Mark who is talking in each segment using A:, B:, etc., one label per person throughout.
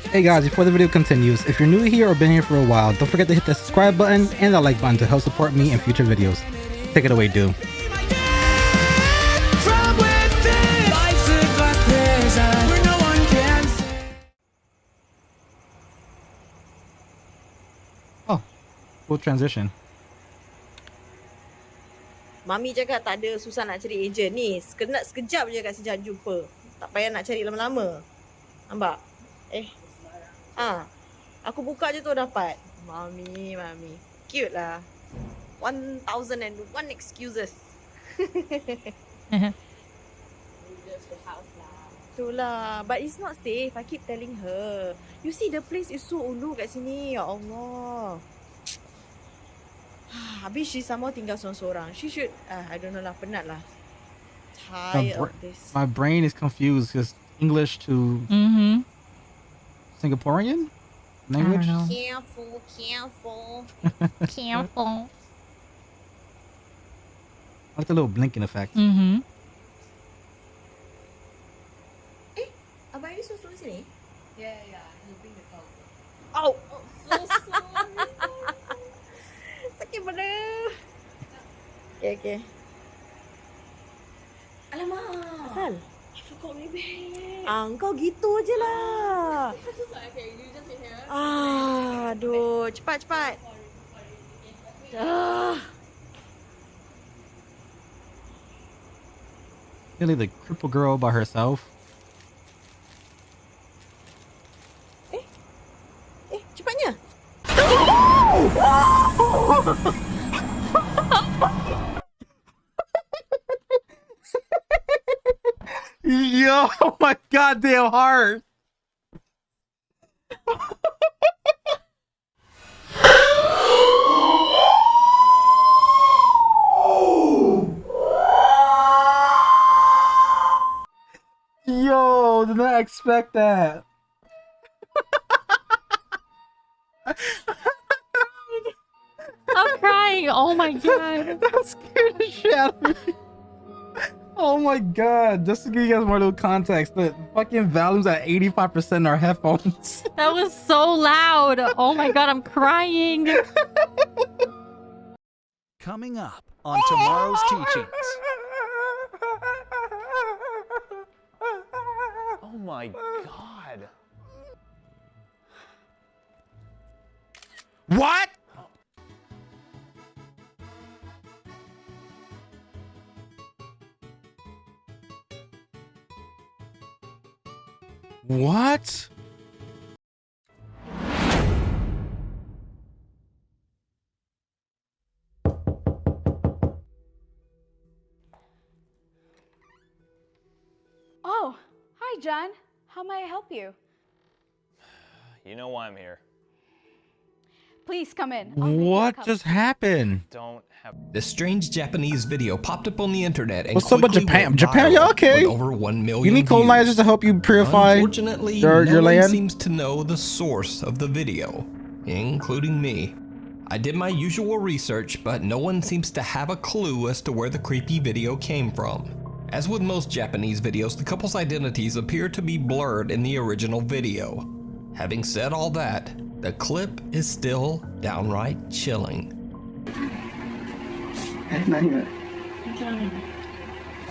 A: Hey guys, before the video continues, if you're new here or been here for a while, don't forget to hit the subscribe button and the like button to help support me in future videos. Take it away, dude. Oh, cool transition.
B: Mami cakap tak ada susah nak cari ejen ni. Sekejap je kat sejak jumpa. Tak payah nak cari lama-lama. Nampak? Aku buka je tu dapat. Mami. Cute lah. 1001 excuses. Itulah. But it's not safe. I keep telling her. You see the place is so ulu kat sini. Ya Allah. Habis she sama tinggal seorang-seorang. She should, I don't know lah, penat lah. Tired of this.
A: My brain is confused because English to Singaporean language.
B: Careful.
A: Careful. I like the little blinking effect.
B: Abang ini suruh sini?
C: Yeah. He bring the cow.
B: Oh,
C: So sorry.
B: sakit pada. Okay.
C: Alamak.
B: Asal?
C: I forgot my bag.
B: Kau gitu je lah.
C: Okay, you just sit here.
B: Aduh, cepat.
C: Sorry.
A: Really, the cripple girl by herself.
B: Cepatnya.
A: Yo, my goddamn heart. Yo, did not expect that.
D: I'm crying. Oh my god.
A: That scared the shit out of me. Oh my god. Just to give you guys more little context, the fucking volume's at 85% in our headphones.
D: That was so loud. Oh my god, I'm crying.
E: Coming up on tomorrow's teachings. Oh my god. What?
A: What?
F: Oh, hi, John. How may I help you?
G: You know why I'm here.
F: Please come in.
A: What just happened?
G: Don't have.
H: This strange Japanese video popped up on the internet and
A: What's up with
H: quickly
A: Japan?
H: went
A: Japan,
H: viral
A: you okay?
H: with over 1 million
A: You need colonizers to help you purify
H: Unfortunately,
A: your
H: no one
A: land?
H: seems to know the source of the video, including me. I did my usual research, but no one seems to have a clue as to where the creepy video came from. As with most Japanese videos, the couple's identities appear to be blurred in the original video. Having said all that, the clip is still downright chilling.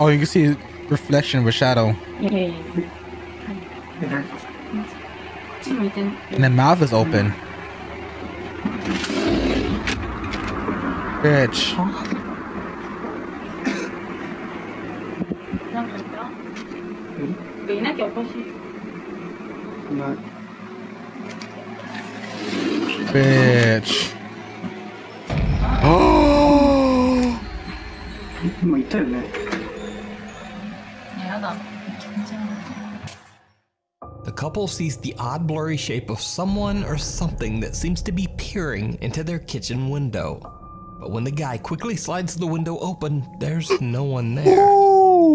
A: Oh, you can see reflection with shadow. And the mouth is open. Bitch. Bitch. Oh.
H: The couple sees the odd blurry shape of someone or something that seems to be peering into their kitchen window. But when the guy quickly slides the window open, there's no one there.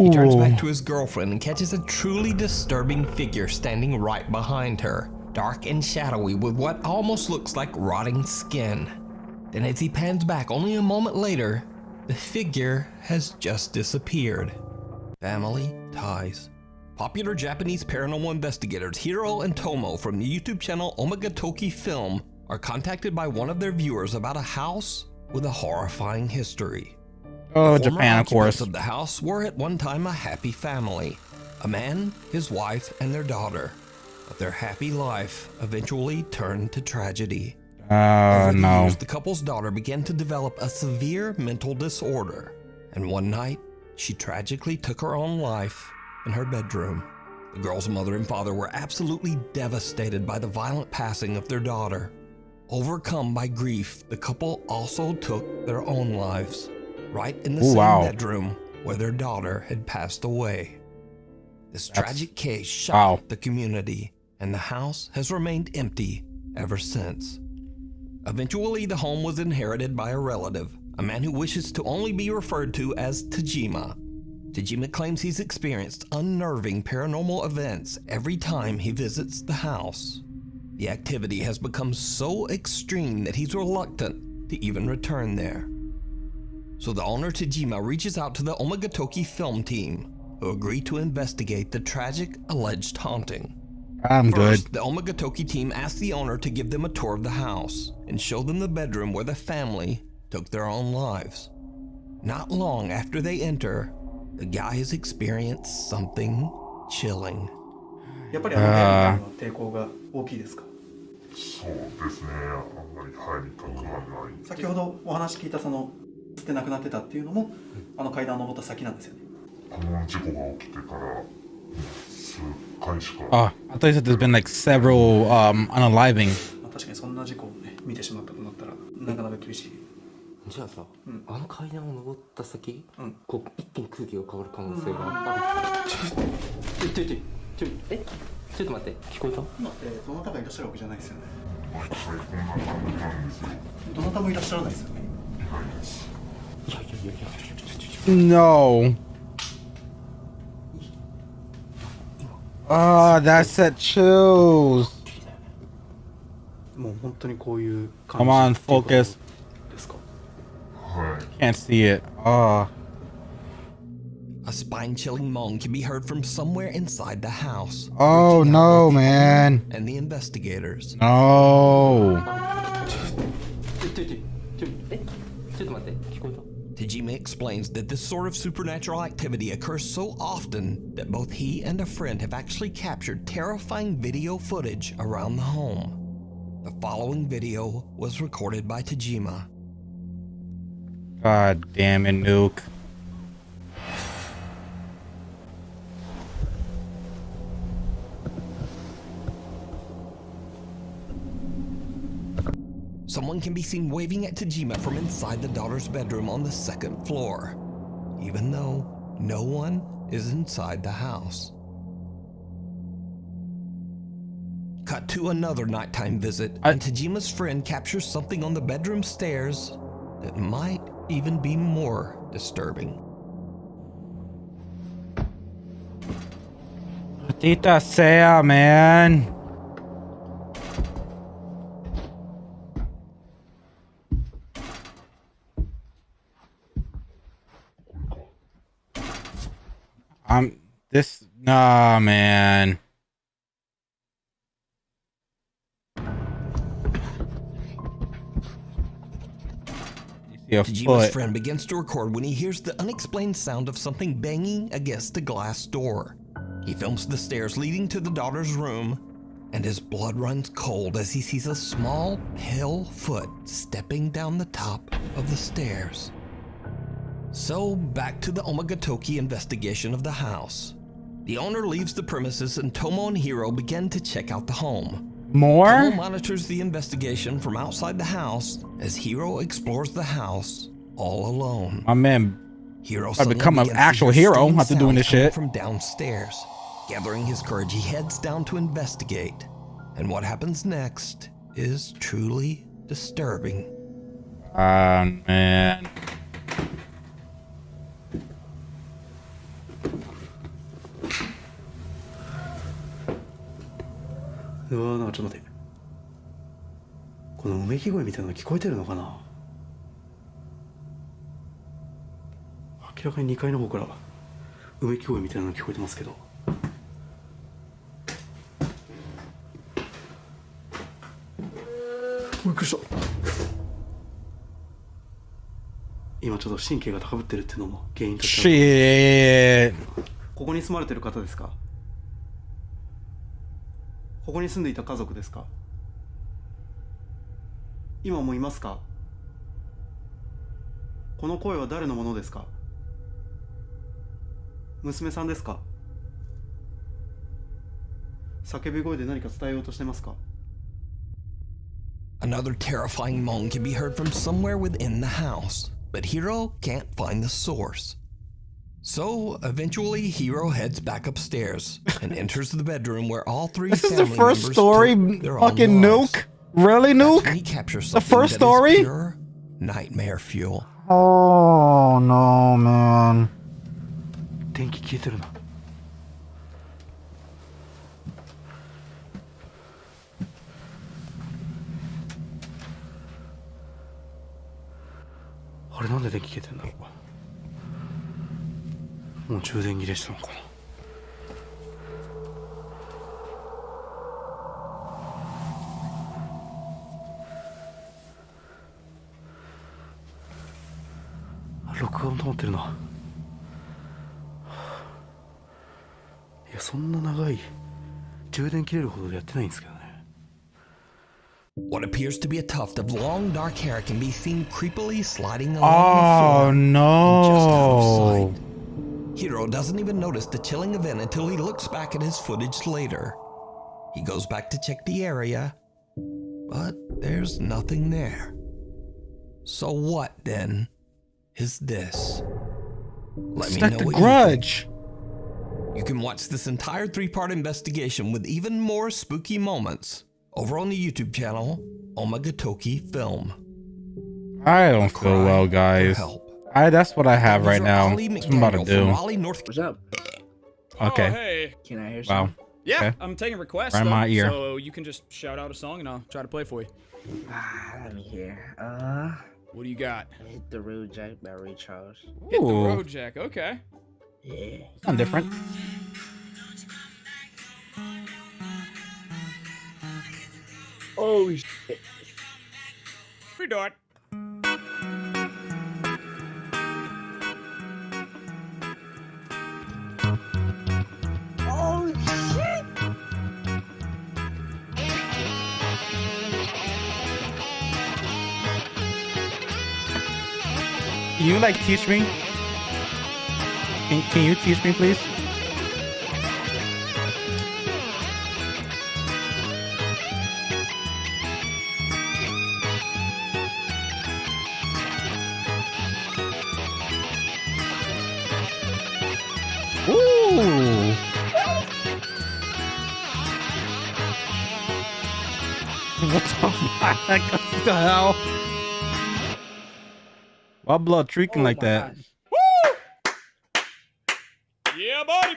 H: He turns back to his girlfriend and catches a truly disturbing figure standing right behind her, dark and shadowy with what almost looks like rotting skin. Then as he pans back only a moment later, the figure has just disappeared. family ties. Popular Japanese paranormal investigators Hiro and Tomo from the YouTube channel Omagatoki Film are contacted by one of their viewers about a house with a horrifying history.
A: Oh,
H: The former
A: Japan, of
H: occupants
A: course.
H: of the house were at one time a happy family. A man, his wife, and their daughter. But their happy life eventually turned to tragedy. Over the
A: No.
H: years, the couple's daughter began to develop a severe mental disorder. And one night, she tragically took her own life in her bedroom. The girl's mother and father were absolutely devastated by the violent passing of their daughter. Overcome by grief, the couple also took their own lives, right in the
A: Ooh,
H: same
A: wow.
H: bedroom where their daughter had passed away. This
A: That's-
H: tragic case
A: wow.
H: shocked the community, and the house has remained empty ever since. Eventually, the home was inherited by a relative, a man who wishes to only be referred to as Tajima. Tajima claims he's experienced unnerving paranormal events every time he visits the house. The activity has become so extreme that he's reluctant to even return there. So the owner Tajima reaches out to the Omagatoki Film team, who agree to investigate the tragic alleged haunting.
A: I'm good.
H: First, the Omagatoki team asks the owner to give them a tour of the house and show them the bedroom where the family took their own lives. Not long after they enter, the guys experience something chilling.
I: やっぱり部屋みたいな抵抗が大きいですか？
J: そうですね。あんまり入りたくはない。
I: 先ほどお話聞いたその捨てなくなってたっていうのも階段を登った先なんですよね。
J: この事故が起きてから数回しか。
A: Oh, I thought you said there's been like several unaliving.
I: 確かにそんな事故をね見てしまったとなったらなかなか厳しい。
K: じゃあさ、あの階段を登った先、こう一気に空気が変わる可能性がある。ちょっと待って、聞こえた？
I: 今ってどなたがいらっしゃるわけじゃないですよね。
J: 毎回こんな感じなんですよ。
I: どなたもいらっしゃらないですよね。
J: いないです。
K: いや。
A: No. Oh, that set chills.
I: もう本当にこういう感
A: Come on, focus.
I: ですか。
J: はい。
A: Can't see it. Oh.
H: A spine-chilling moan can be heard from somewhere inside the house.
A: Oh
H: reaching out
A: no,
H: both the owner
A: man.
H: And the investigators.
A: No.
K: ちょっと待って、聞こえた？
H: Tajima explains that this sort of supernatural activity occurs so often that both he and a friend have actually captured terrifying video footage around the home. The following video was recorded by Tajima.
A: God damn it, Nuke.
H: Someone can be seen waving at Tajima from inside the daughter's bedroom on the second floor, even though no one is inside the house. Cut to another nighttime visit, and Tajima's friend captures something on the bedroom stairs that might even be more disturbing.
A: Tita sea, man. Nah, man. You see a
H: Tajima's
A: foot.
H: friend begins to record when he hears the unexplained sound of something banging against a glass door. He films the stairs leading to the daughter's room, and his blood runs cold as he sees a small, pale foot stepping down the top of the stairs. So, back to the Omagatoki investigation of the house. The owner leaves the premises and Tomo and Hiro begin to check out the home.
A: More?
H: Tomo monitors the investigation from outside the house as Hiro explores the house all alone.
A: My man,
H: Hiro
A: I've
H: suddenly
A: become an
H: begins to
A: actual
H: hear
A: hero
H: strange
A: after doing this
H: sounds coming
A: shit.
H: from downstairs. Gathering his courage, he heads down to investigate. And what happens next is truly disturbing.
A: Man.
I: うわー、なんかちょっと待って、このうめき声みたいなの聞こえてるのかな。明らかに2階の方からうめき声みたいなの聞こえてますけど。びっくりした。今ちょっと神経が高ぶってるっていうのも原因として。
A: Shit.
I: ここに住まれてる方ですか？ここに住んでいた家族ですか？今もいますか？この声は誰のものですか？娘さんですか？叫び声で何か伝えようとしてますか？
H: Another terrifying moan can be heard from somewhere within the house, but Hiro can't find the source. So eventually, Hiro heads back upstairs and enters the bedroom where all three
A: This is
H: family
A: the first
H: members
A: story,
H: took their own
A: fucking
H: lives.
A: Nuke? Really,
H: That's
A: Nuke?
H: when he captures
A: The
H: something
A: first
H: that is
A: story?
H: pure nightmare fuel.
A: Oh no, man.
I: 電気消えてるな。あれなんで電気消えてんだろう。もう充電切れしたのかな。録音止まってるな。いや、そんな長い充電切れるほどでやってないんですけどね。
H: What appears to be a tuft of long dark hair can be seen creepily sliding along
A: Oh
H: the floor just out of
A: no.
H: sight. Hiro doesn't even notice the chilling event until he looks back at his footage later. He goes back to check the area, but there's nothing there. So what then is this? Let
A: It's
H: me
A: like
H: know
A: The
H: what
A: Grudge.
H: you can watch this entire 3-part investigation with even more spooky moments over on the YouTube channel Omagatoki Film.
A: I don't feel well, guys. That's what I have right now. That's what I'm about to do.
L: What's up?
A: Okay.
M: Oh, hey.
L: Can I hear
A: Wow.
L: something?
M: Yeah,
A: Okay.
M: I'm taking requests,
A: Right in my ear.
M: so you can just shout out a song and I'll try to play for you.
L: Let me hear.
M: What do you got?
L: Hit the Road Jack by Ray Charles.
M: Hit the
A: Ooh.
M: Road Jack, okay.
L: Yeah.
A: Sound different.
L: Oh shit.
M: Free dart.
L: Oh shit.
A: Can you like teach me? Can you teach me, please? Ooh. What the fuck? What the hell? Why blood shrieking like that?
M: Yeah, buddy.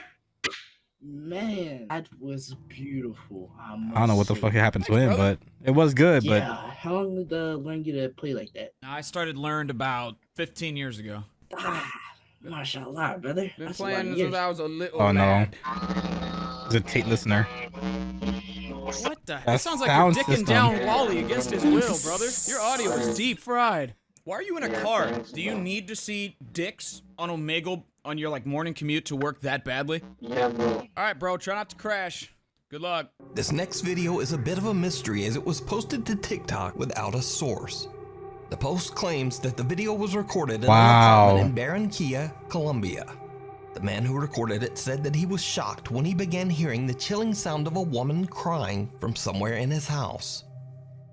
L: Man, that was beautiful.
A: I don't know what the fuck happened to him, but it was good.
L: Yeah. How long did learn you to play like that?
M: I learned about 15 years ago.
L: Mashallah, brother.
M: Been
L: That's
M: playing
L: since
M: since I was a little
A: Oh no,
M: lad.
A: he's a Tate listener.
M: What the? That
A: That
M: sounds like you're
A: sound
M: dicking
A: system.
M: down Wally against his will, brother. Your audio is deep fried. Why are you in a car? Do you need to see dicks on Omegle on your like morning commute to work that badly?
L: Yeah, bro.
M: All right, bro. Try not to crash. Good luck.
H: This next video is a bit of a mystery as it was posted to TikTok without a source. The post claims that the video was recorded in an apartment in Barranquilla, Colombia. The man who recorded it said that he was shocked when he began hearing the chilling sound of a woman crying from somewhere in his house.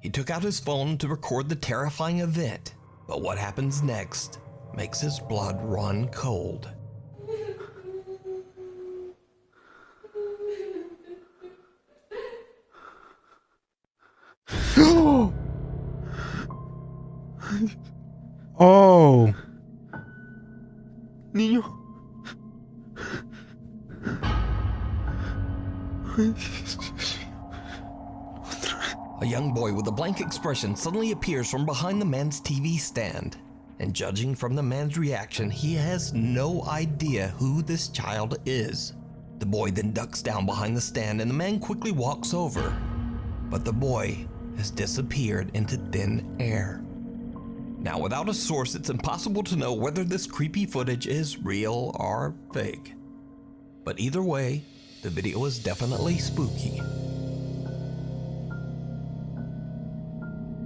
H: He took out his phone to record the terrifying event, but what happens next makes his blood run cold.
A: Oh.
I: Niño.
H: A young boy with a blank expression suddenly appears from behind the man's TV stand. And judging from the man's reaction, he has no idea who this child is. The boy then ducks down behind the stand and the man quickly walks over. But the boy has disappeared into thin air. Now, without a source, it's impossible to know whether this creepy footage is real or fake. But either way, the video is definitely spooky.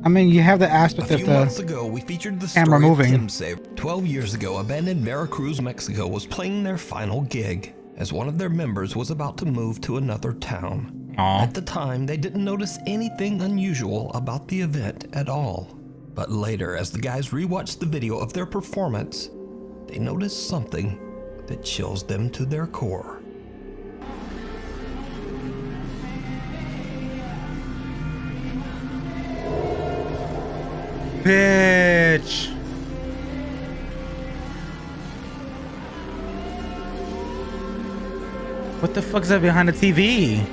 A: I mean, you have the aspect
H: A
A: of
H: few
A: the
H: months ago, we featured the
A: camera
H: story
A: moving.
H: of Tim Saver. 12 years ago, a band in Veracruz, Mexico was playing their final gig, as one of their members was about to move to another town.
A: Aww.
H: At the time, they didn't notice anything unusual about the event at all. But later, as the guys rewatched the video of their performance, they noticed something that chills them to their core.
A: Bitch. What the fuck is that behind the TV?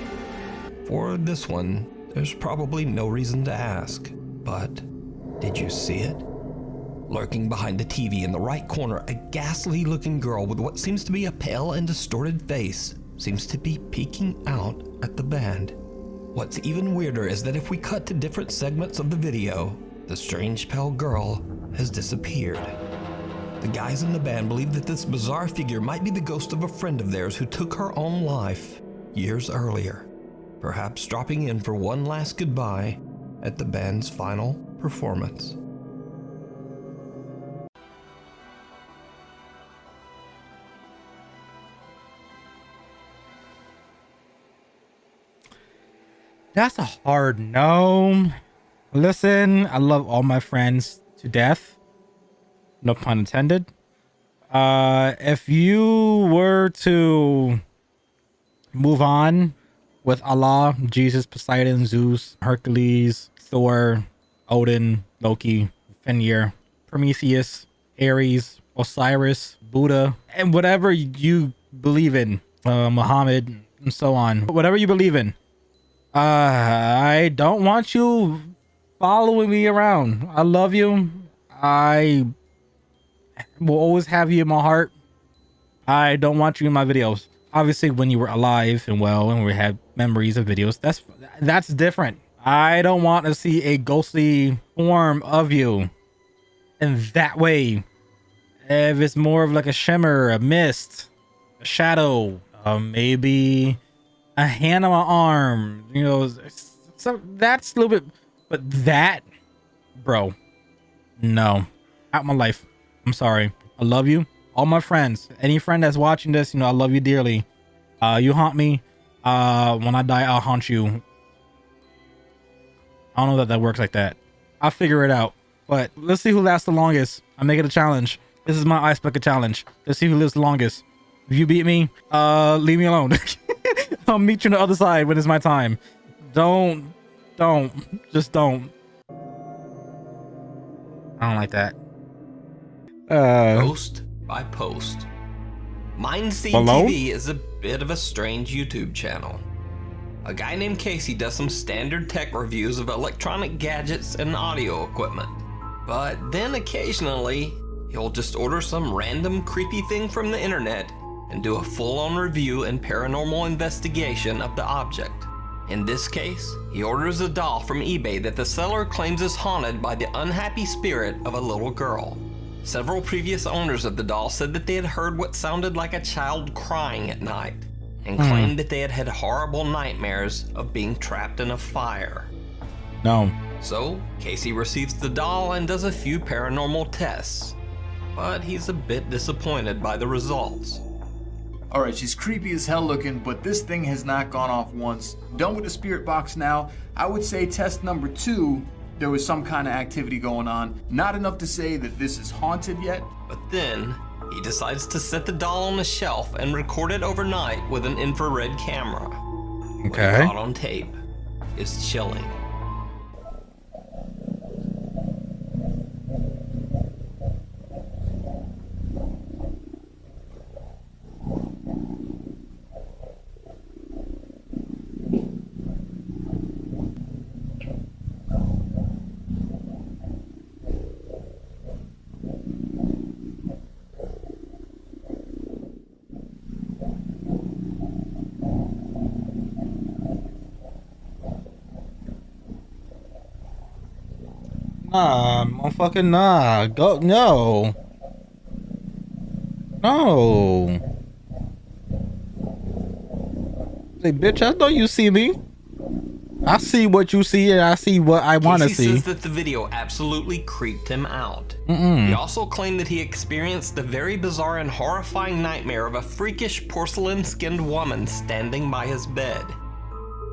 H: For this one, there's probably no reason to ask, but did you see it? Lurking behind the TV in the right corner, a ghastly looking girl with what seems to be a pale and distorted face seems to be peeking out at the band. What's even weirder is that if we cut to different segments of the video, the strange pale girl has disappeared. The guys in the band believe that this bizarre figure might be the ghost of a friend of theirs who took her own life years earlier, perhaps dropping in for one last goodbye at the band's final performance.
A: That's a hard no. Listen, I love all my friends to death. No pun intended. If you were to move on with Allah, Jesus, Poseidon, Zeus, Hercules, Thor, Odin, Loki, Fenrir, Prometheus, Ares, Osiris, Buddha, and whatever you believe in, Muhammad, and so on. Whatever you believe in. I don't want you following me around. I love you. I will always have you in my heart. I don't want you in my videos. Obviously, when you were alive and well, and we had memories of videos, that's different. I don't want to see a ghostly form of you in that way. If it's more of like a shimmer, a mist, a shadow, maybe a hand on my arm, you know, so that's a little bit, but that, bro, no, out my life. I'm sorry. I love you. All my friends, any friend that's watching this, you know, I love you dearly. You haunt me. When I die, I'll haunt you. I don't know that works like that. I'll figure it out, but let's see who lasts the longest. I make it a challenge. This is my ice bucket challenge. Let's see who lives the longest. If you beat me, leave me alone. I'll meet you on the other side when it's my time. Just don't. I don't like that.
H: Post by post. TV is a bit of a strange YouTube channel. A guy named Casey does some standard tech reviews of electronic gadgets and audio equipment. But then occasionally, he'll just order some random creepy thing from the internet and do a full-on review and paranormal investigation of the object. In this case, he orders a doll from eBay that the seller claims is haunted by the unhappy spirit of a little girl. Several previous owners of the doll said that they had heard what sounded like a child crying at night, and claimed that they had had horrible nightmares of being trapped in a fire.
A: No.
H: So, Casey receives the doll and does a few paranormal tests, but he's a bit disappointed by the results.
N: Alright, she's creepy as hell looking, but this thing has not gone off once. Done with the spirit box now. I would say test number 2, there was some kind of activity going on. Not enough to say that this is haunted yet.
H: But then, he decides to set the doll on a shelf and record it overnight with an infrared camera.
A: Okay.
H: What caught on tape is chilling.
A: Motherfucking nah. Go, no. No. Say, bitch, I know you see me. I see what you see and I see what I want to see.
H: Casey says that the video absolutely creeped him out. He also claimed that he experienced the very bizarre and horrifying nightmare of a freakish porcelain-skinned woman standing by his bed.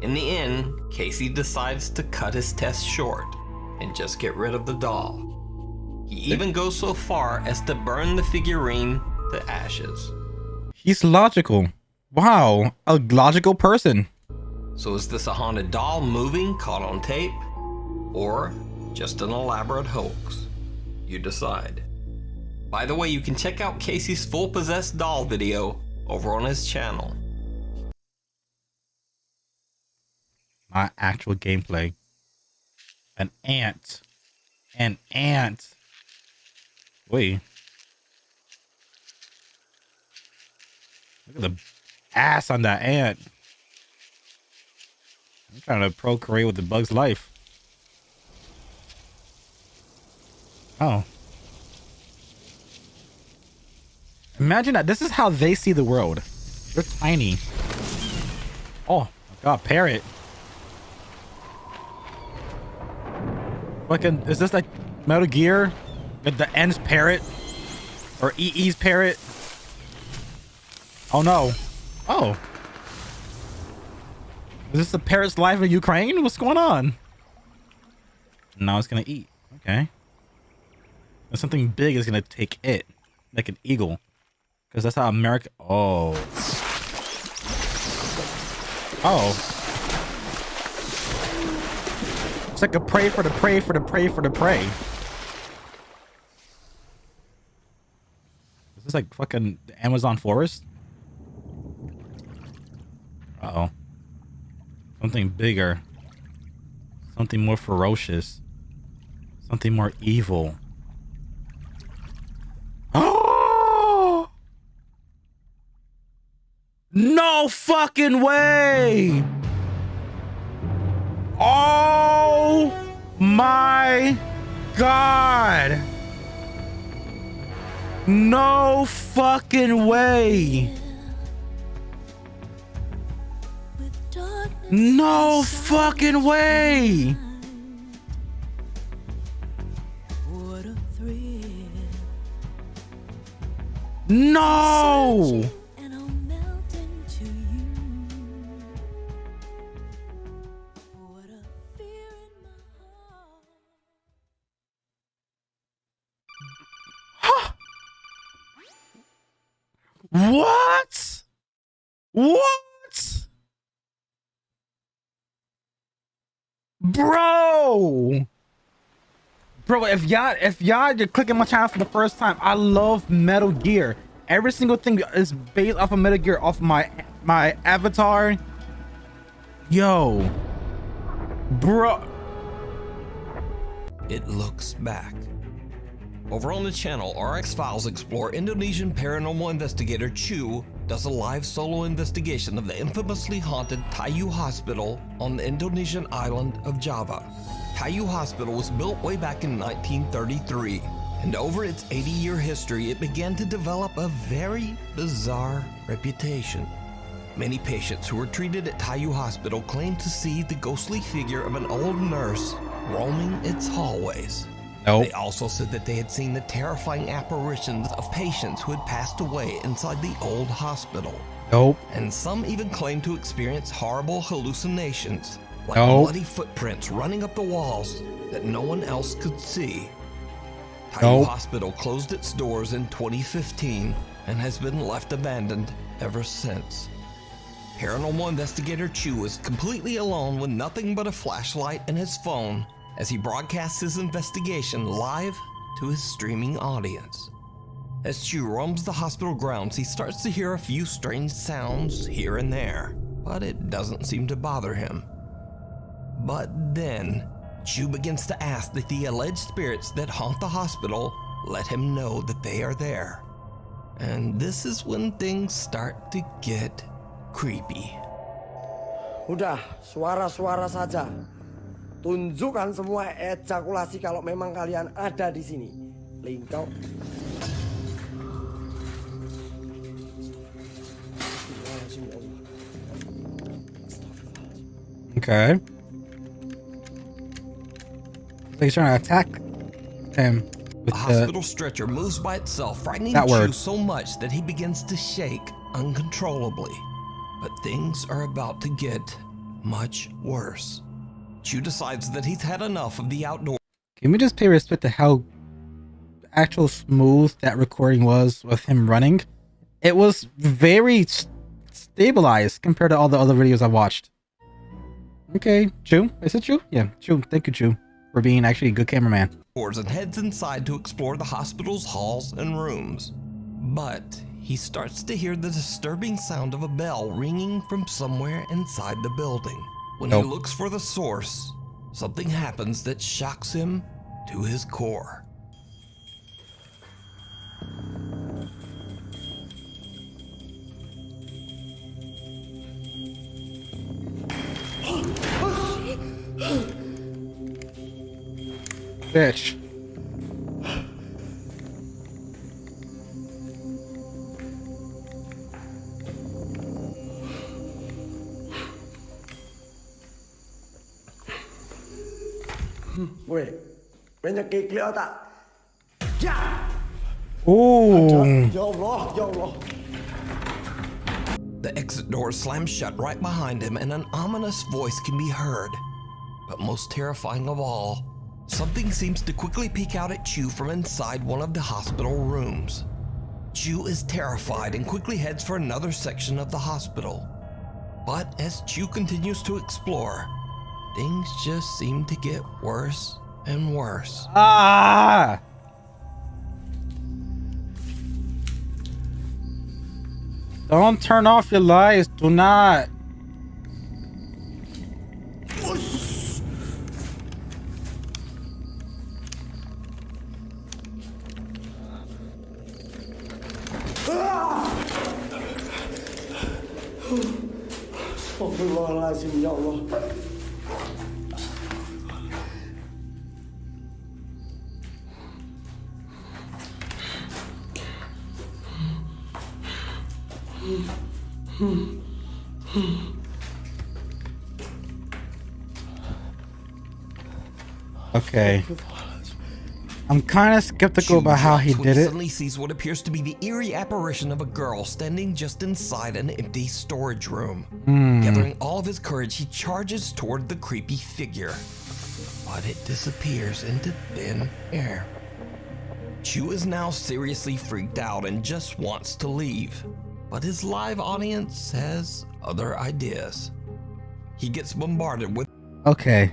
H: In the end, Casey decides to cut his test short and just get rid of the doll. He even goes so far as to burn the figurine to ashes.
A: He's logical. Wow, a logical person.
H: So is this a haunted doll moving caught on tape, or just an elaborate hoax? You decide. By the way, you can check out Casey's full possessed doll video over on his channel.
A: My actual gameplay. An ant. An ant. Wait. Look at the ass on that ant. I'm trying to procreate with the bug's life. Oh. Imagine that. This is how they see the world. They're tiny. Oh my god, parrot. Fucking, is this like Metal Gear? Like the End's parrot? Or EE's parrot? Oh no. Oh. Is this the parrot's life in Ukraine? What's going on? Now it's gonna eat. Okay. And something big is gonna take it. Like an eagle. Because that's how America... Oh. Oh. It's like a prey for the prey for the prey for the prey. Is this like fucking the Amazon forest? Uh-oh. Something bigger. Something more ferocious. Something more evil. Oh! No fucking way! Oh my god! No fucking way! No fucking way! No! What? What? Bro, if y'all you're clicking my channel for the first time, I love Metal Gear. Every single thing is based off of Metal Gear, off my avatar. Yo, bro.
H: It looks back. Over on the channel, RX Files explore Indonesian paranormal investigator Chu does a live solo investigation of the infamously haunted Taou Hospital on the Indonesian island of Java. Taou Hospital was built way back in 1933, and over its 80-year history, it began to develop a very bizarre reputation. Many patients who were treated at Taou Hospital claimed to see the ghostly figure of an old nurse roaming its hallways.
A: Nope.
H: They also said that they had seen the terrifying apparitions of patients who had passed away inside the old hospital.
A: Nope.
H: And some even claimed to experience horrible hallucinations, like
A: Nope.
H: bloody footprints running up the walls that no one else could see. Taou
A: Nope.
H: Hospital closed its doors in 2015 and has been left abandoned ever since. Paranormal investigator Chu is completely alone with nothing but a flashlight and his phone as he broadcasts his investigation live to his streaming audience. As Chu roams the hospital grounds, he starts to hear a few strange sounds here and there, but it doesn't seem to bother him. But then, Chu begins to ask that the alleged spirits that haunt the hospital let him know that they are there. And this is when things start to get creepy.
L: Udah, suara-suara saja.
O: Tunjukkan semua ejakulasi kalau memang kalian ada di sini. Lingkau.
A: Okay. So he's trying to attack him with
H: the hospital stretcher moves by itself, frightening Chew so much that he begins to shake uncontrollably. But things are about to get much worse. Chew decides that he's had enough of the outdoor.
A: Can we just pay respect to how actual smooth that recording was with him running? It was very stabilized compared to all the other videos I watched. Okay, Chew. Is it Chew? Yeah, Chew. Thank you, Chew, for being actually a good cameraman.
H: And heads inside to explore the hospital's halls and rooms. But he starts to hear the disturbing sound of a bell ringing from somewhere inside the building. When he looks for the source, something happens that shocks him to his core.
A: Bitch.
O: Weh, banyak kekliau tak? Ya!
A: Oh.
O: Ya Allah, ya Allah.
H: The exit door slams shut right behind him and an ominous voice can be heard. But most terrifying of all, something seems to quickly peek out at Chew from inside one of the hospital rooms. Chew is terrified and quickly heads for another section of the hospital. But as Chew continues to explore, things just seem to get worse and worse.
A: Ah! Don't turn off your lights. Do not.
O: Astagfirullahaladzim, ya Allah.
A: Okay. I'm kind of skeptical about how he did it.
H: Suddenly sees what appears to be the eerie apparition of a girl standing just inside an empty storage room. Gathering all of his courage, he charges toward the creepy figure, but it disappears into thin air. Chew is now seriously freaked out and just wants to leave, but his live audience has other ideas. He gets bombarded with.
A: Okay,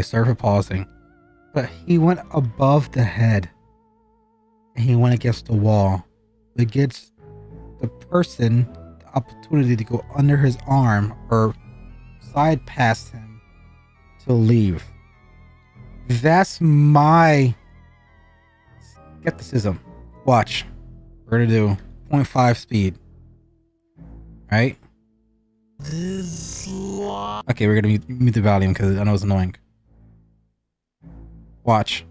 A: sorry for pausing. But he went above the head and he went against the wall. It gives the person the opportunity to go under his arm or slide past him to leave. That's my skepticism. Watch. We're gonna do 0.5 speed. Right? Okay, we're gonna mute the volume because I know it's annoying. Watch.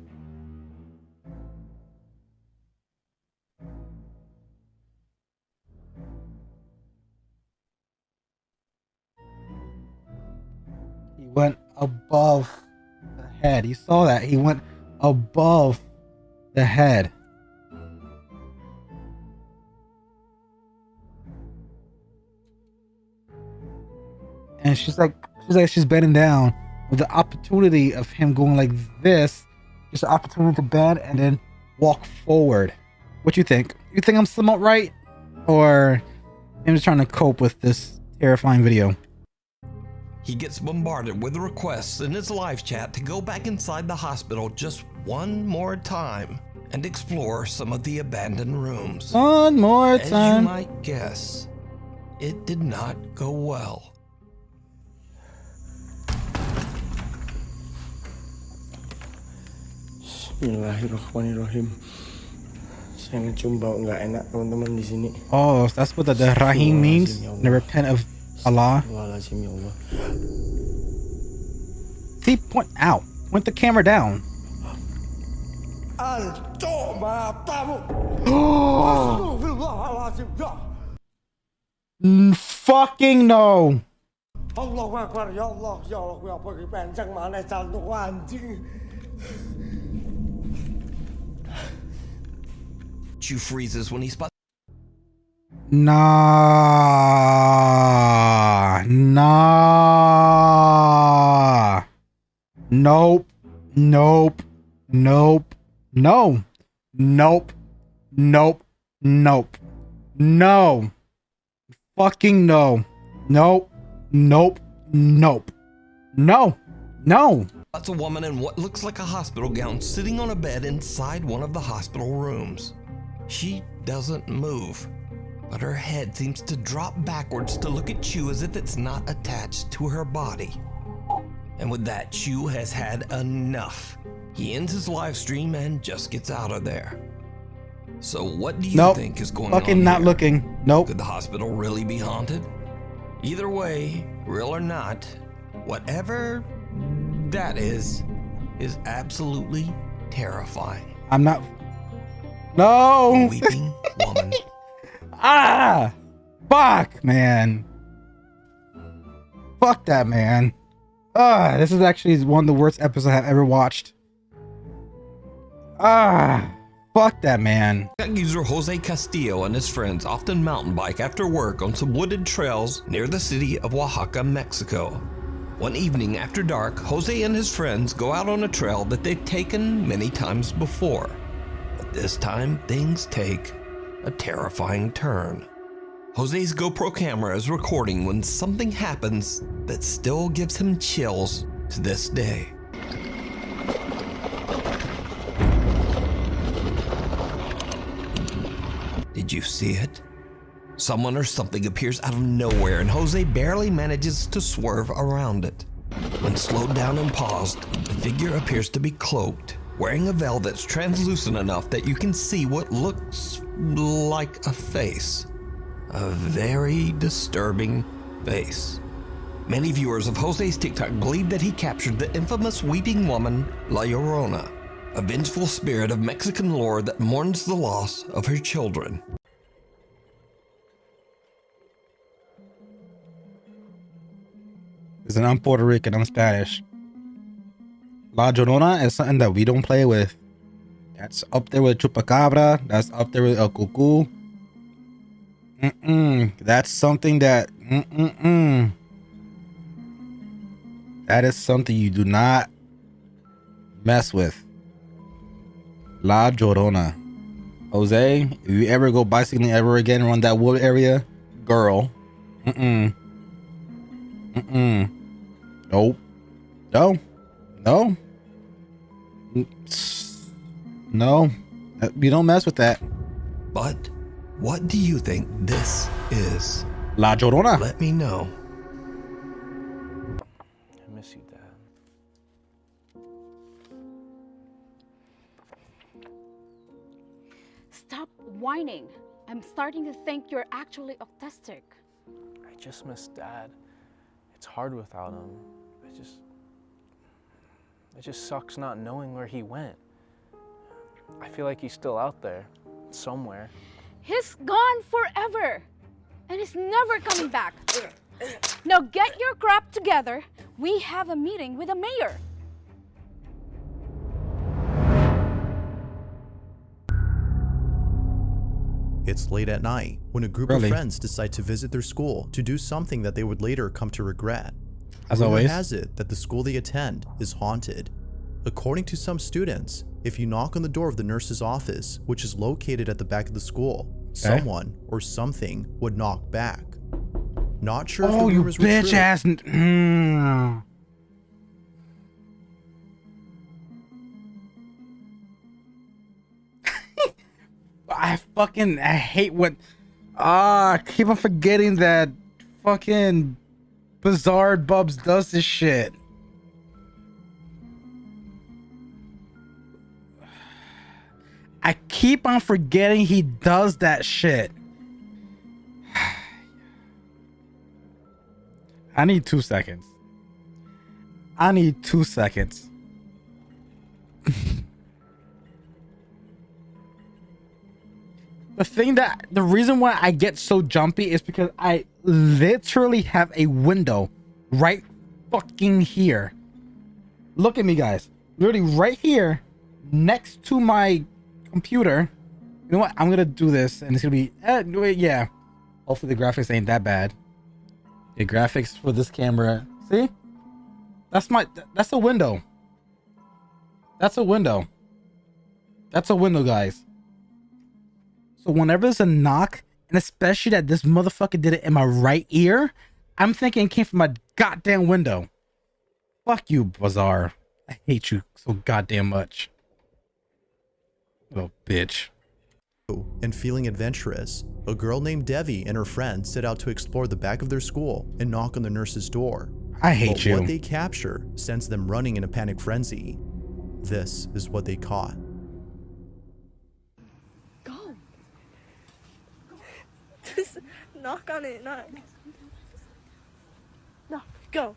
A: He went above the head. You saw that. He went above the head. And she's bending down. With the opportunity of him going like this, just an opportunity to bend and then walk forward. What you think? You think I'm somewhat right? Or I'm just trying to cope with this terrifying video?
H: He gets bombarded with requests in his live chat to go back inside the hospital just one more time and explore some of the abandoned rooms.
A: One more time.
H: As you might guess, it did not go well.
O: Bismillahirrahmanirrahim. Saya ngecium bau nggak enak teman-teman di sini.
A: Oh, that's what the Rahim means. To repent of Allah. See, point out. Point the camera down. Fucking no.
H: Chu freezes when he spots.
A: Nah. Nope. No. Fucking no. No.
H: That's a woman in what looks like a hospital gown sitting on a bed inside one of the hospital rooms. She doesn't move, but her head seems to drop backwards to look at Chu as if it's not attached to her body. And with that, Chu has had enough. He ends his live stream and just gets out of there. So what do you think is going on
A: Fucking
H: here?
A: not looking. Nope.
H: Could the hospital really be haunted? Either way, real or not, whatever that is absolutely terrifying.
A: I'm not. No.
H: A weeping woman.
A: Fuck, man. Fuck that, man. This is actually one of the worst episodes I've ever watched. Fuck that, man.
H: User Jose Castillo and his friends often mountain bike after work on some wooded trails near the city of Oaxaca, Mexico. One evening after dark, Jose and his friends go out on a trail that they've taken many times before. But this time, things take a terrifying turn. Jose's GoPro camera is recording when something happens that still gives him chills to this day. Did you see it? Someone or something appears out of nowhere and Jose barely manages to swerve around it. When slowed down and paused, the figure appears to be cloaked, wearing a veil that's translucent enough that you can see what looks like a face. A very disturbing face. Many viewers of Jose's TikTok believe that he captured the infamous weeping woman, La Llorona, a vengeful spirit of Mexican lore that mourns the loss of her children.
A: Listen, I'm Puerto Rican, I'm Spanish. La Llorona is something that we don't play with. That's up there with Chupacabra. That's up there with El Cucú. That's something that that is something you do not mess with. La Llorona. Jose, if you ever go bicycling ever again around that wood area, girl. Nope. No. You don't mess with that.
H: But what do you think this is?
A: La Llorona.
H: Let me know.
G: I miss you, Dad.
F: Stop whining. I'm starting to think you're actually autistic.
G: I just miss Dad. It's hard without him. It just sucks not knowing where he went. I feel like he's still out there, somewhere.
F: He's gone forever, and he's never coming back. Now get your crap together. We have a meeting with the mayor.
P: It's late at night when a group of friends decide to visit their school to do something that they would later come to regret.
A: As
P: Rumor
A: always.
P: has it that the school they attend is haunted. According to some students, if you knock on the door of the nurse's office, which is located at the back of the school, someone or something would knock back. Not sure if the rumors were
A: bitch
P: true.
A: ass. I hate when I keep on forgetting that fucking Bizarre Bubs does this shit. I keep on forgetting he does that shit. I need 2 seconds. I need 2 seconds. The reason why I get so jumpy is because I literally have a window right fucking here. Look at me, guys. Literally right here next to my computer. You know what? I'm gonna do this and it's gonna be yeah. Hopefully the graphics ain't that bad. The graphics for this camera. See? That's a window. That's a window. That's a window, guys. So whenever there's a knock, and especially that this motherfucker did it in my right ear, I'm thinking it came from my goddamn window. Fuck you, Bazaar. I hate you so goddamn much. Little bitch.
P: And feeling adventurous, a girl named Devi and her friend set out to explore the back of their school and knock on the nurse's door.
A: I hate
P: but
A: you.
P: What they capture sends them running in a panic frenzy. This is what they caught.
B: Go. Just knock on it. Knock. No, go.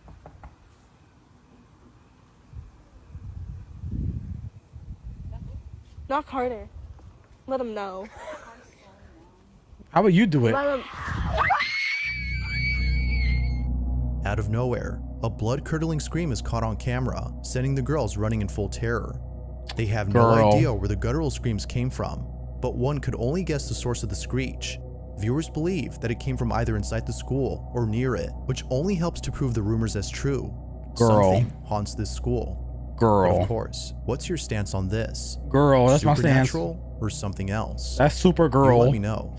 B: Knock harder. Let him know.
A: How about you do it?
B: Let him.
P: Out of nowhere, a blood-curdling scream is caught on camera, sending the girls running in full terror. They have no idea where the guttural screams came from, but one could only guess the source of the screech. Viewers believe that it came from either inside the school or near it, which only helps to prove the rumors as true. Something haunts this school. But of course, what's your stance on this?
A: That's my stance.
P: Supernatural or something else?
A: That's Supergirl.
P: You let me know.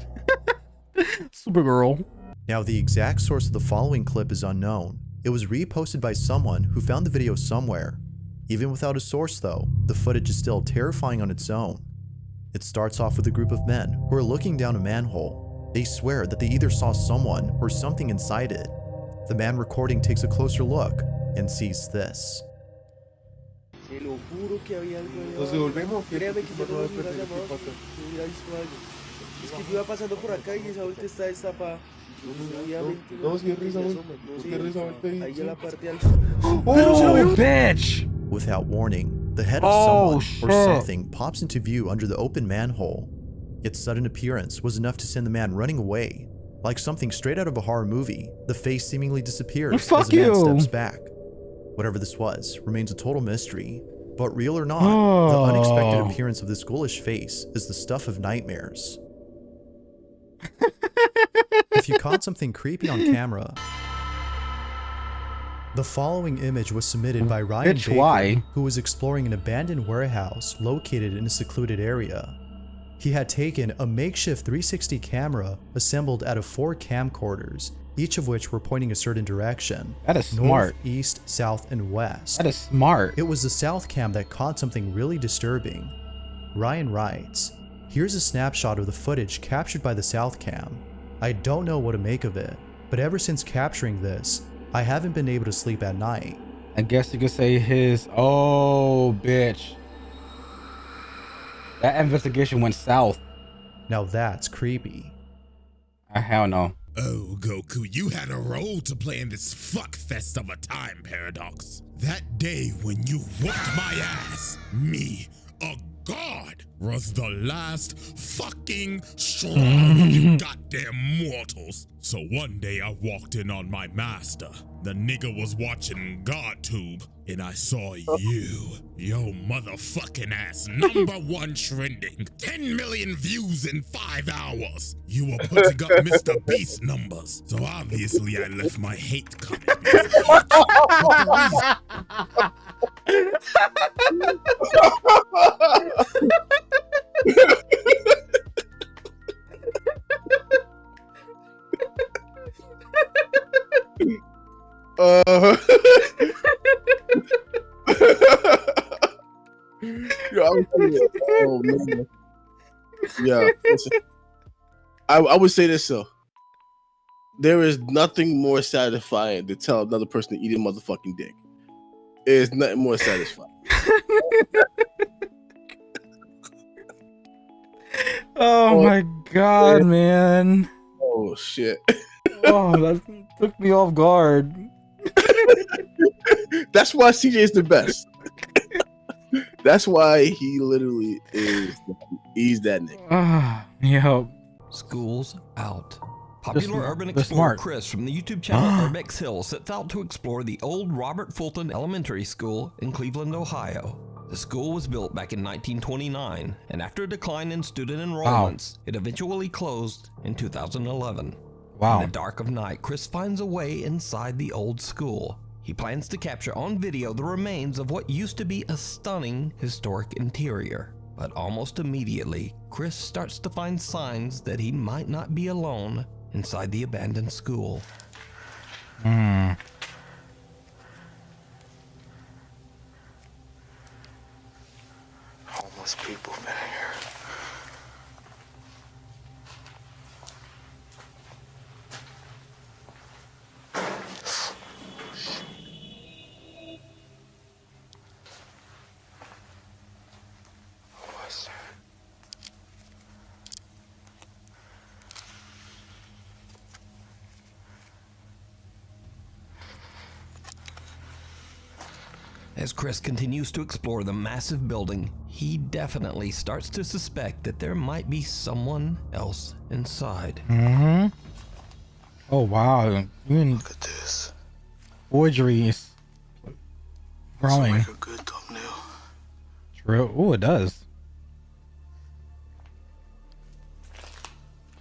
A: Supergirl.
P: Now, the exact source of the following clip is unknown. It was reposted by someone who found the video somewhere. Even without a source though, the footage is still terrifying on its own. It starts off with a group of men who are looking down a manhole. They swear that they either saw someone or something inside it. The man recording takes a closer look and sees this.
O: Se lo juro que había algo ahí. Nos devolvemos. Créame que yo no vi nada más. Hubiera visto algo. Es que yo iba pasando por acá y esa vuelta está destapada. No, cierre esa vuelta. Ahí en la parte al...
A: Oh, bitch!
P: Without warning, the head of someone or something pops into view under the open manhole. Its sudden appearance was enough to send the man running away. Like something straight out of a horror movie, the face seemingly disappears as the man steps back. Whatever this was remains a total mystery, but real or not, the unexpected appearance of this ghoulish face is the stuff of nightmares. If you caught something creepy on camera, the following image was submitted by Ryan Baker, who was exploring an abandoned warehouse located in a secluded area. He had taken a makeshift 360 camera assembled out of 4 camcorders, each of which were pointing a certain direction.
A: That is smart.
P: North, east, south, and west.
A: That is smart.
P: It was the south cam that caught something really disturbing. Ryan writes, "Here's a snapshot of the footage captured by the south cam. I don't know what to make of it, but ever since capturing this, I haven't been able to sleep at night."
A: I guess you could say his... Oh, bitch. That investigation went south.
P: Now that's creepy.
A: Hell no.
Q: Oh, Goku, you had a role to play in this fuckfest of a time paradox. That day when you whooped my ass, me, a god, was the last fucking straw of you goddamn mortals. So one day I walked in on my master. The nigga was watching GodTube, and I saw you. Yo motherfucking ass, #1 trending. 10 million views in 5 hours. You were putting up Mr. Beast numbers. So obviously I left my hate comment because I
R: Oh man. Yeah. Listen, I would say this though. There is nothing more satisfying to tell another person to eat a motherfucking dick. There's nothing more satisfying.
A: Oh my god, man.
R: Oh shit.
A: Oh, that took me off guard.
R: That's why CJ is the best. That's why he literally is. He's that nigga.
A: Yo.
H: School's out. Popular urban
A: they're
H: explorer
A: smart.
H: Chris from the YouTube channel Urbex Hill sets out to explore the old Robert Fulton Elementary School in Cleveland, Ohio. The school was built back in 1929, and after a decline in student enrollments, it eventually closed in 2011.
A: Wow.
H: In the dark of night, Chris finds a way inside the old school. He plans to capture on video the remains of what used to be a stunning historic interior. But almost immediately, Chris starts to find signs that he might not be alone inside the abandoned school.
O: Homeless people been here. What's that?
H: As Chris continues to explore the massive building, he definitely starts to suspect that there might be someone else inside.
A: Oh wow. Even
O: Look at this.
A: forgery is growing.
O: Looks like a good thumbnail.
A: True. Oh, it does.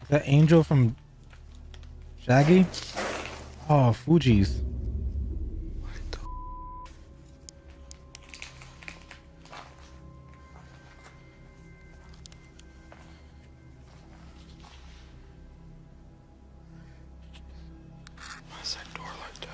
A: Is that Angel from Shaggy? Oh, Fuji's.
O: Why's that door like that?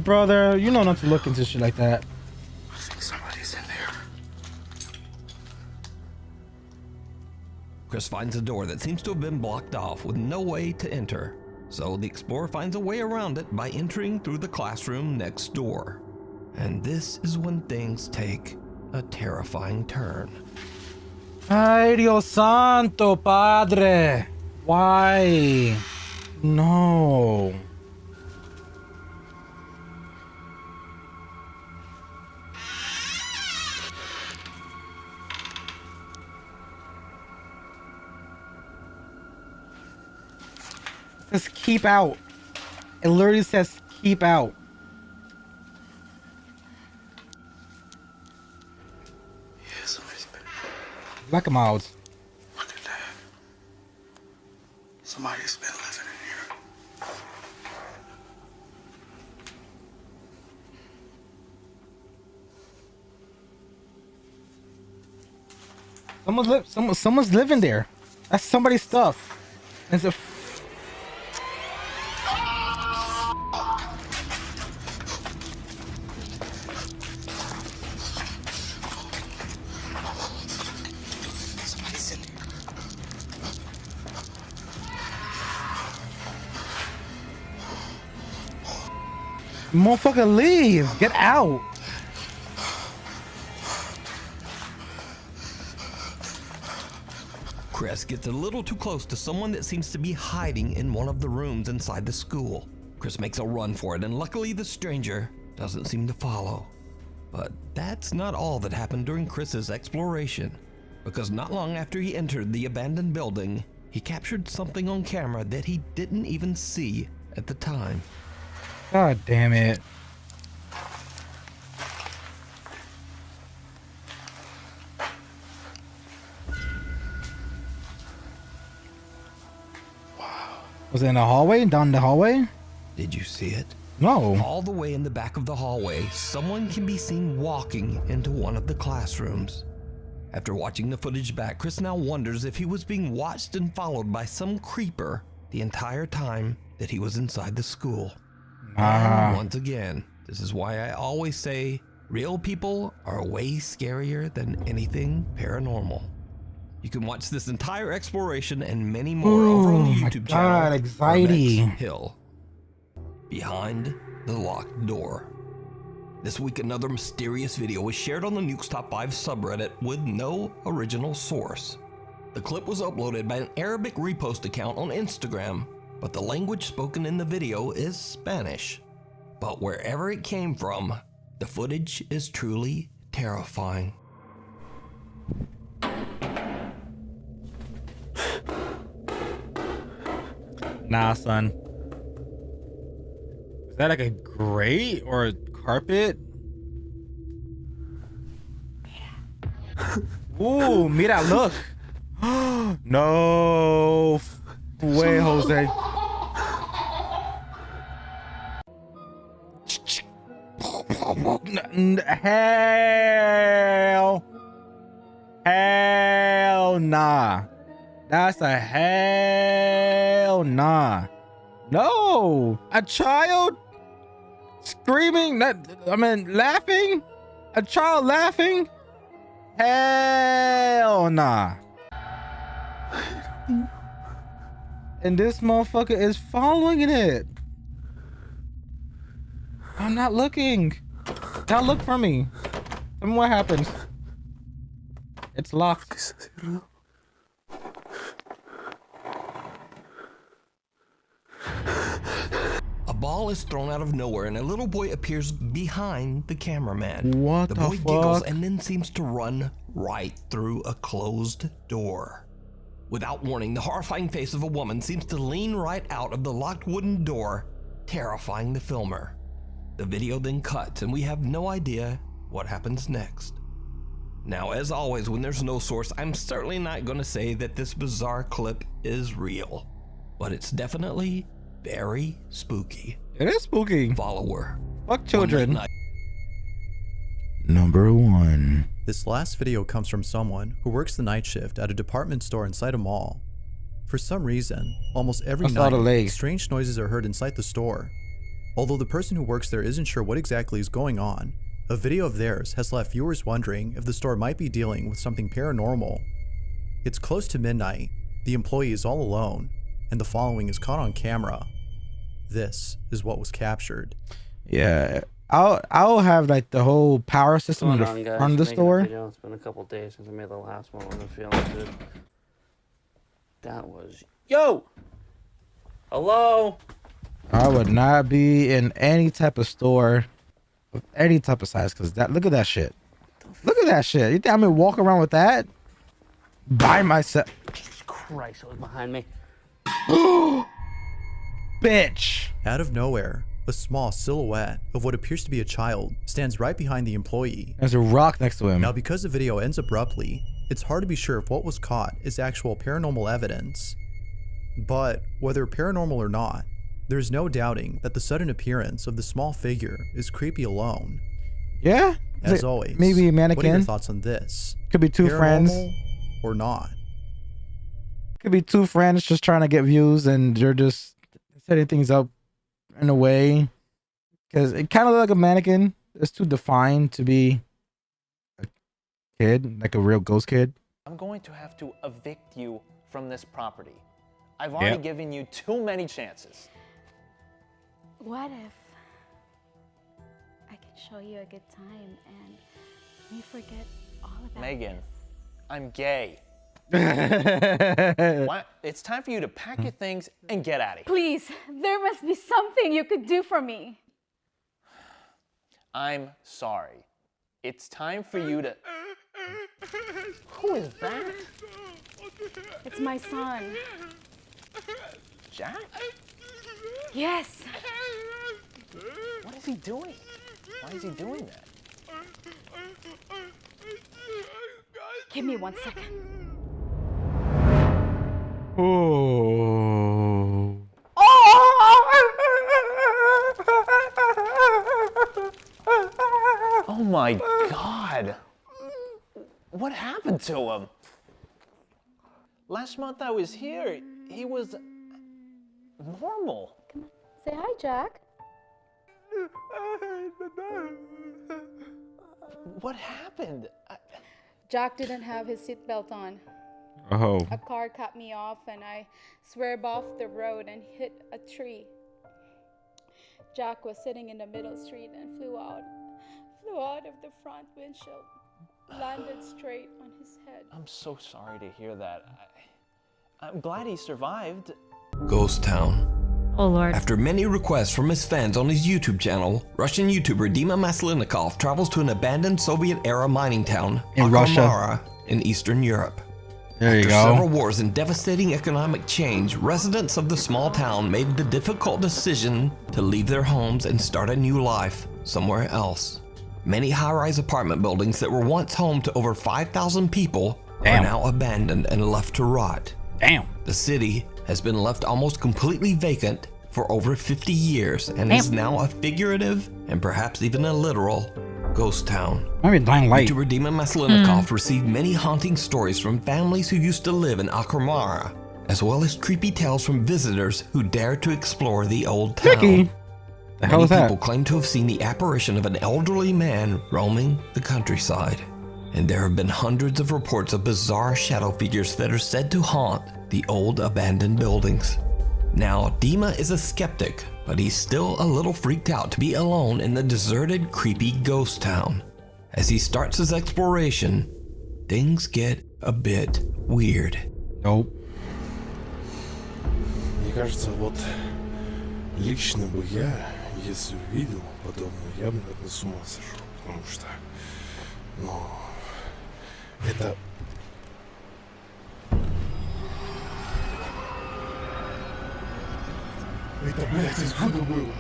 A: Brother, you know not to look into shit like that.
O: I think somebody's in there.
H: Chris finds a door that seems to have been blocked off with no way to enter. So the explorer finds a way around it by entering through the classroom next door. And this is when things take a terrifying turn.
A: Ay, Dios santo, padre. Why? No. It says keep out. It literally says keep out.
O: Yeah, somebody's been.
A: Black 'em out.
O: Look at that. Somebody's been living in here.
A: Someone's living there. That's somebody's stuff. It's a
O: Somebody's in here.
A: motherfucker, leave. Get out.
H: Chris gets a little too close to someone that seems to be hiding in one of the rooms inside the school. Chris makes a run for it, and luckily the stranger doesn't seem to follow. But that's not all that happened during Chris's exploration, because not long after he entered the abandoned building, he captured something on camera that he didn't even see at the time.
A: God damn it. Was it in the hallway? Down the hallway?
H: Did you see it?
A: No.
H: All the way in the back of the hallway, someone can be seen walking into one of the classrooms. After watching the footage back, Chris now wonders if he was being watched and followed by some creeper the entire time that he was inside the school. And once again, this is why I always say real people are way scarier than anything paranormal. You can watch this entire exploration and many more over on the YouTube channel.
A: God, anxiety.
H: Urbex Hill. behind the locked door. This week, another mysterious video was shared on the Nuke's Top 5 subreddit with no original source. The clip was uploaded by an Arabic repost account on Instagram, but the language spoken in the video is Spanish. But wherever it came from, the footage is truly terrifying.
A: Nah, son. Is that like a grate or a carpet? Ooh, mira, look. No way, Jose. Hell nah. That's a hell nah. No, a child screaming, laughing, a child laughing. Hell nah. And this motherfucker is following it. I'm not looking. Now look for me. Tell me what happens. It's locked.
H: A ball is thrown out of nowhere and a little boy appears behind the cameraman.
A: What
H: the
A: the
H: boy
A: fuck?
H: giggles and then seems to run right through a closed door. Without warning, the horrifying face of a woman seems to lean right out of the locked wooden door, terrifying the filmer. The video then cuts and we have no idea what happens next. Now, as always, when there's no source, I'm certainly not going to say that this bizarre clip is real, but it's definitely very spooky.
A: It is spooky.
H: Follower.
A: Fuck children. Number 1.
P: This last video comes from someone who works the night shift at a department store inside a mall. For some reason, almost every night, strange noises are heard inside the store. Although the person who works there isn't sure what exactly is going on, a video of theirs has left viewers wondering if the store might be dealing with something paranormal. It's close to midnight, the employee is all alone, and the following is caught on camera. This is what was captured.
A: Yeah, I'll have like the whole power system in the front of the store.
S: It's been a couple days since I made the last one. I'm feeling good. That was yo. Hello.
A: I would not be in any type of store with any type of size because that. Look at that shit. Look at that shit. You think I'm gonna walk around with that by myself?
S: Jesus Christ! It was behind me.
A: Bitch.
P: Out of nowhere, a small silhouette of what appears to be a child stands right behind the employee.
A: There's a rock next to him.
P: Now, because the video ends abruptly, it's hard to be sure if what was caught is actual paranormal evidence. But whether paranormal or not, there's no doubting that the sudden appearance of the small figure is creepy alone.
A: Yeah?
P: As always,
A: maybe a mannequin?
P: What are your thoughts on this?
A: Could be two friends.
P: Or not?
A: Could be two friends just trying to get views and they're just setting things up in a way. Because it kind of looks like a mannequin. It's too defined to be a kid, like a real ghost kid.
T: I'm going to have to evict you from this property. I've already given you too many chances.
F: What if I can show you a good time and we forget all about
T: Megan,
F: this?
T: I'm gay. It's time for you to pack your things and get out of here.
F: Please, there must be something you could do for me.
T: I'm sorry. It's time for you to... Who is that?
F: It's my son.
T: Jack?
F: Yes.
T: What is he doing? Why is he doing that?
F: Give me 1 second.
A: Oh.
T: Oh my God. What happened to him? Last month I was here, he was normal.
F: Come on, say hi, Jack.
T: What happened?
F: Jack didn't have his seatbelt on.
A: Oh.
F: A car cut me off and I swerved off the road and hit a tree. Jack was sitting in the middle street and flew out of the front windshield, landed straight on his head.
T: I'm so sorry to hear that. I'm glad he survived.
H: Ghost Town.
D: Oh Lord.
H: After many requests from his fans on his YouTube channel, Russian YouTuber Dima Maslenikov travels to an abandoned Soviet-era mining town
A: in Russia,
H: Akhmara, in Eastern Europe.
A: There you
H: After
A: go.
H: several wars and devastating economic change, residents of the small town made the difficult decision to leave their homes and start a new life somewhere else. Many high-rise apartment buildings that were once home to over 5,000 people are now abandoned and left to rot.
A: Damn.
H: The city has been left almost completely vacant for over 50 years and is now a figurative and perhaps even a literal ghost town.
A: Maybe dying light.
H: YouTuber Dima Maslenikov received many haunting stories from families who used to live in Akhmara, as well as creepy tales from visitors who dared to explore the old town.
A: Mickey. The hell is
H: Many
A: that?
H: people claim to have seen the apparition of an elderly man roaming the countryside. And there have been hundreds of reports of bizarre shadow figures that are said to haunt the old abandoned buildings. Now, Dima is a skeptic, but he's still a little freaked out to be alone in the deserted, creepy ghost town. As he starts his exploration, things get a bit weird.
A: Nope.
O: Мне кажется, вот лично бы я, если увидел подобное, я бы, наверное, с ума сошел, потому что, ну, это... Это, блядь, откуда было?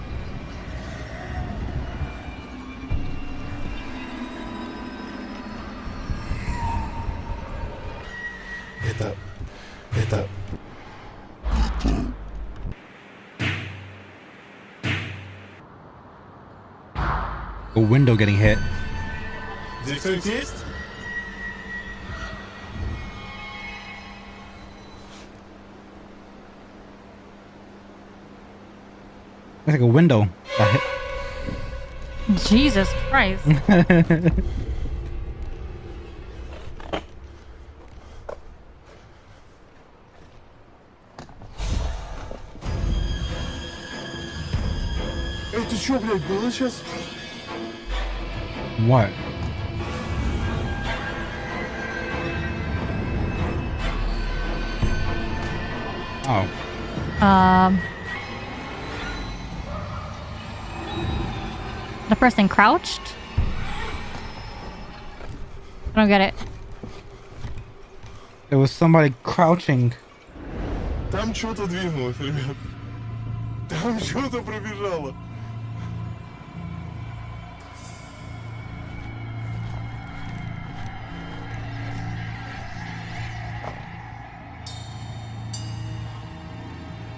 O: Это...
A: A window getting hit.
O: Здесь кто-нибудь есть?
A: It's like a window.
D: Jesus Christ.
O: Это что, блядь, было сейчас?
A: What? Oh.
D: The person crouched? I don't get it.
A: There was somebody crouching.
O: Там что-то двинулось, ребят. Там что-то пробежало.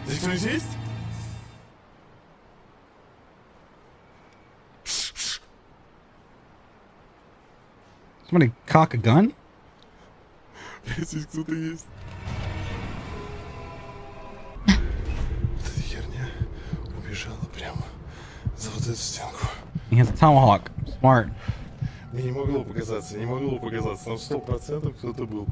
O: Здесь кто-нибудь есть?
A: Somebody cock a gun?
O: Здесь кто-то есть. Вот эта херня убежала прямо за вот эту стенку.
A: He has a tomahawk. Smart.
O: Мне не могло показаться, не могло показаться. Там 100% кто-то был.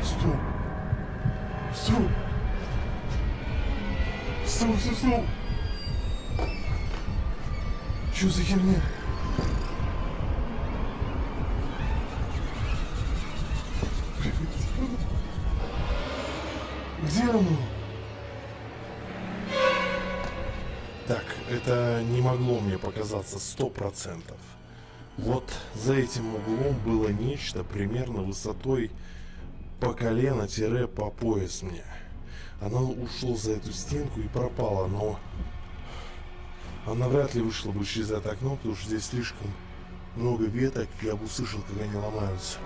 O: Стоп. Стоп. Стоп, стоп, стоп. Что за херня? Где оно? Так, это не могло мне показаться 100%. Вот за этим углом было нечто примерно высотой по колено-по пояс мне. Оно ушло за эту стенку и пропало, но она вряд ли вышла бы через это окно, потому что здесь слишком много веток, я бы услышал, как они ломаются.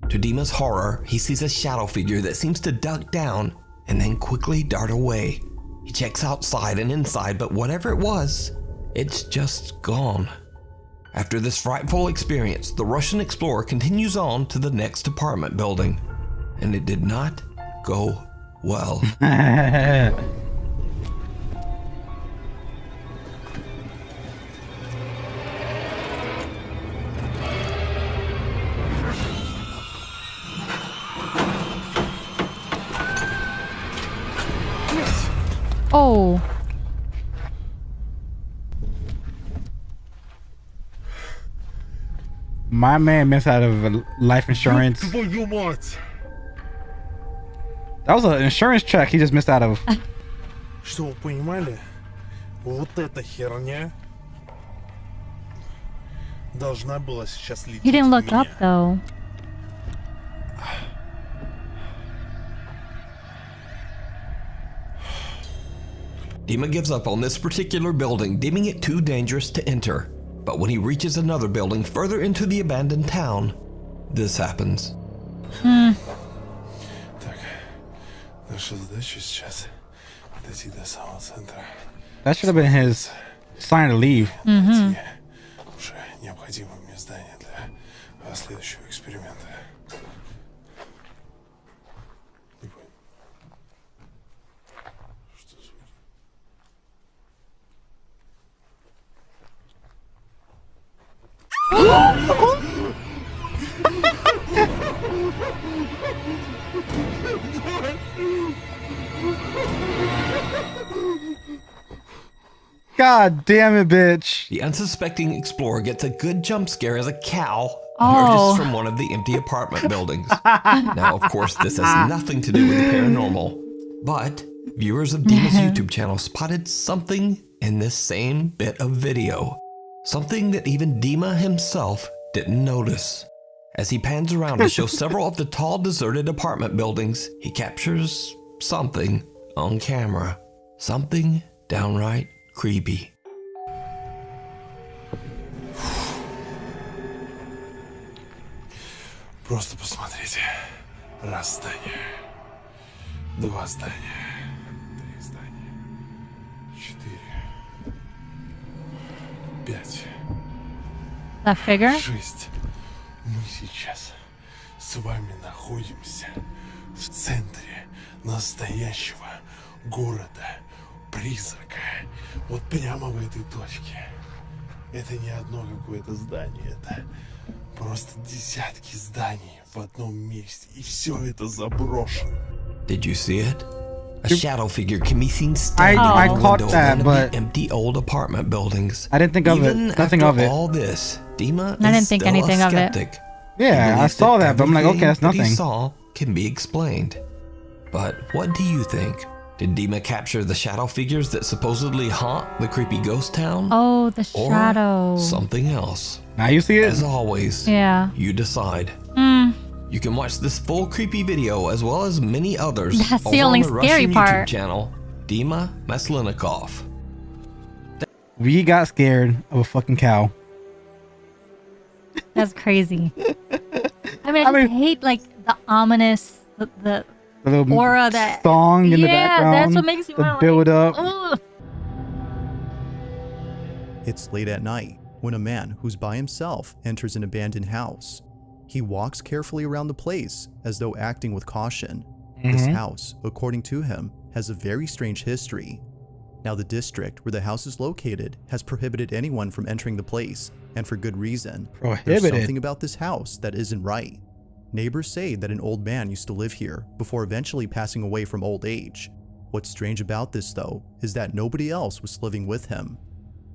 H: To Dima's horror, he sees a shadow figure that seems to duck down and then quickly dart away. He checks outside and inside, but whatever it was, it's just gone. After this frightful experience, the Russian explorer continues on to the next apartment building, and it did not go well.
D: Oh.
A: My man missed out of life insurance. That was an insurance check he just missed out of.
Q: Что вы понимали? Вот эта херня должна была сейчас лететь.
D: He didn't look up though.
H: Dima gives up on this particular building, deeming it too dangerous to enter. But when he reaches another building further into the abandoned town, this happens.
Q: Так, наша задача сейчас дойти до самого центра.
A: That should have been his sign to leave.
D: Mm-hmm.
Q: Уже необходимое мне здание для следующего эксперимента.
A: God damn it, bitch.
H: The unsuspecting explorer gets a good jump scare as a cow
D: Oh.
H: emerges from one of the empty apartment buildings. Now, of course, this has nothing to do with the paranormal, but viewers of Dima's YouTube channel spotted something in this same bit of video. Something that even Dima himself didn't notice. As he pans around to show several of the tall, deserted apartment buildings, he captures something on camera. Something downright creepy.
Q: Просто посмотрите. Раз здание. Два здания. Три здания. 4. 5.
D: That figure?
Q: 6. Мы сейчас с вами находимся в центре настоящего города-призрака. Вот прямо в этой точке. Это не одно какое-то здание, это просто десятки зданий в одном месте, и все это заброшено.
H: Did you see it? A shadow figure can be seen standing
A: I
H: in the
A: caught
H: window
A: that,
H: of one
A: but
H: of the empty old apartment buildings.
A: I didn't think of it.
H: Even
A: Nothing
H: after
A: of it.
H: all this, Dima
D: I
H: is
D: didn't think
H: still
D: anything
H: a
D: of it.
H: skeptic.
A: Yeah, I saw that, but I'm like, okay, that's
H: What he
A: nothing.
H: saw can be explained. But what do you think? Did Dima capture the shadow figures that supposedly haunt the creepy ghost town?
D: Oh, the
H: Or
D: shadow.
H: something else?
A: Now you see it?
H: As always,
D: Yeah.
H: you decide.
D: Mm.
H: You can watch this full creepy video as well as many others
D: That's
H: over
D: the only
H: on the
D: scary
H: Russian
D: part.
H: YouTube channel, Dima Maslenikov.
A: We got scared of a fucking cow.
D: That's crazy. I mean, I hate like the ominous, the
A: little
D: aura that
A: song in the
D: yeah,
A: background.
D: that's what makes me
A: the
D: want
A: build up.
P: It's late at night when a man who's by himself enters an abandoned house. He walks carefully around the place as though acting with caution. This house, according to him, has a very strange history. Now, the district where the house is located has prohibited anyone from entering the place, and for good reason. There's
A: Prohibited?
P: something about this house that isn't right. Neighbors say that an old man used to live here before eventually passing away from old age. What's strange about this, though, is that nobody else was living with him.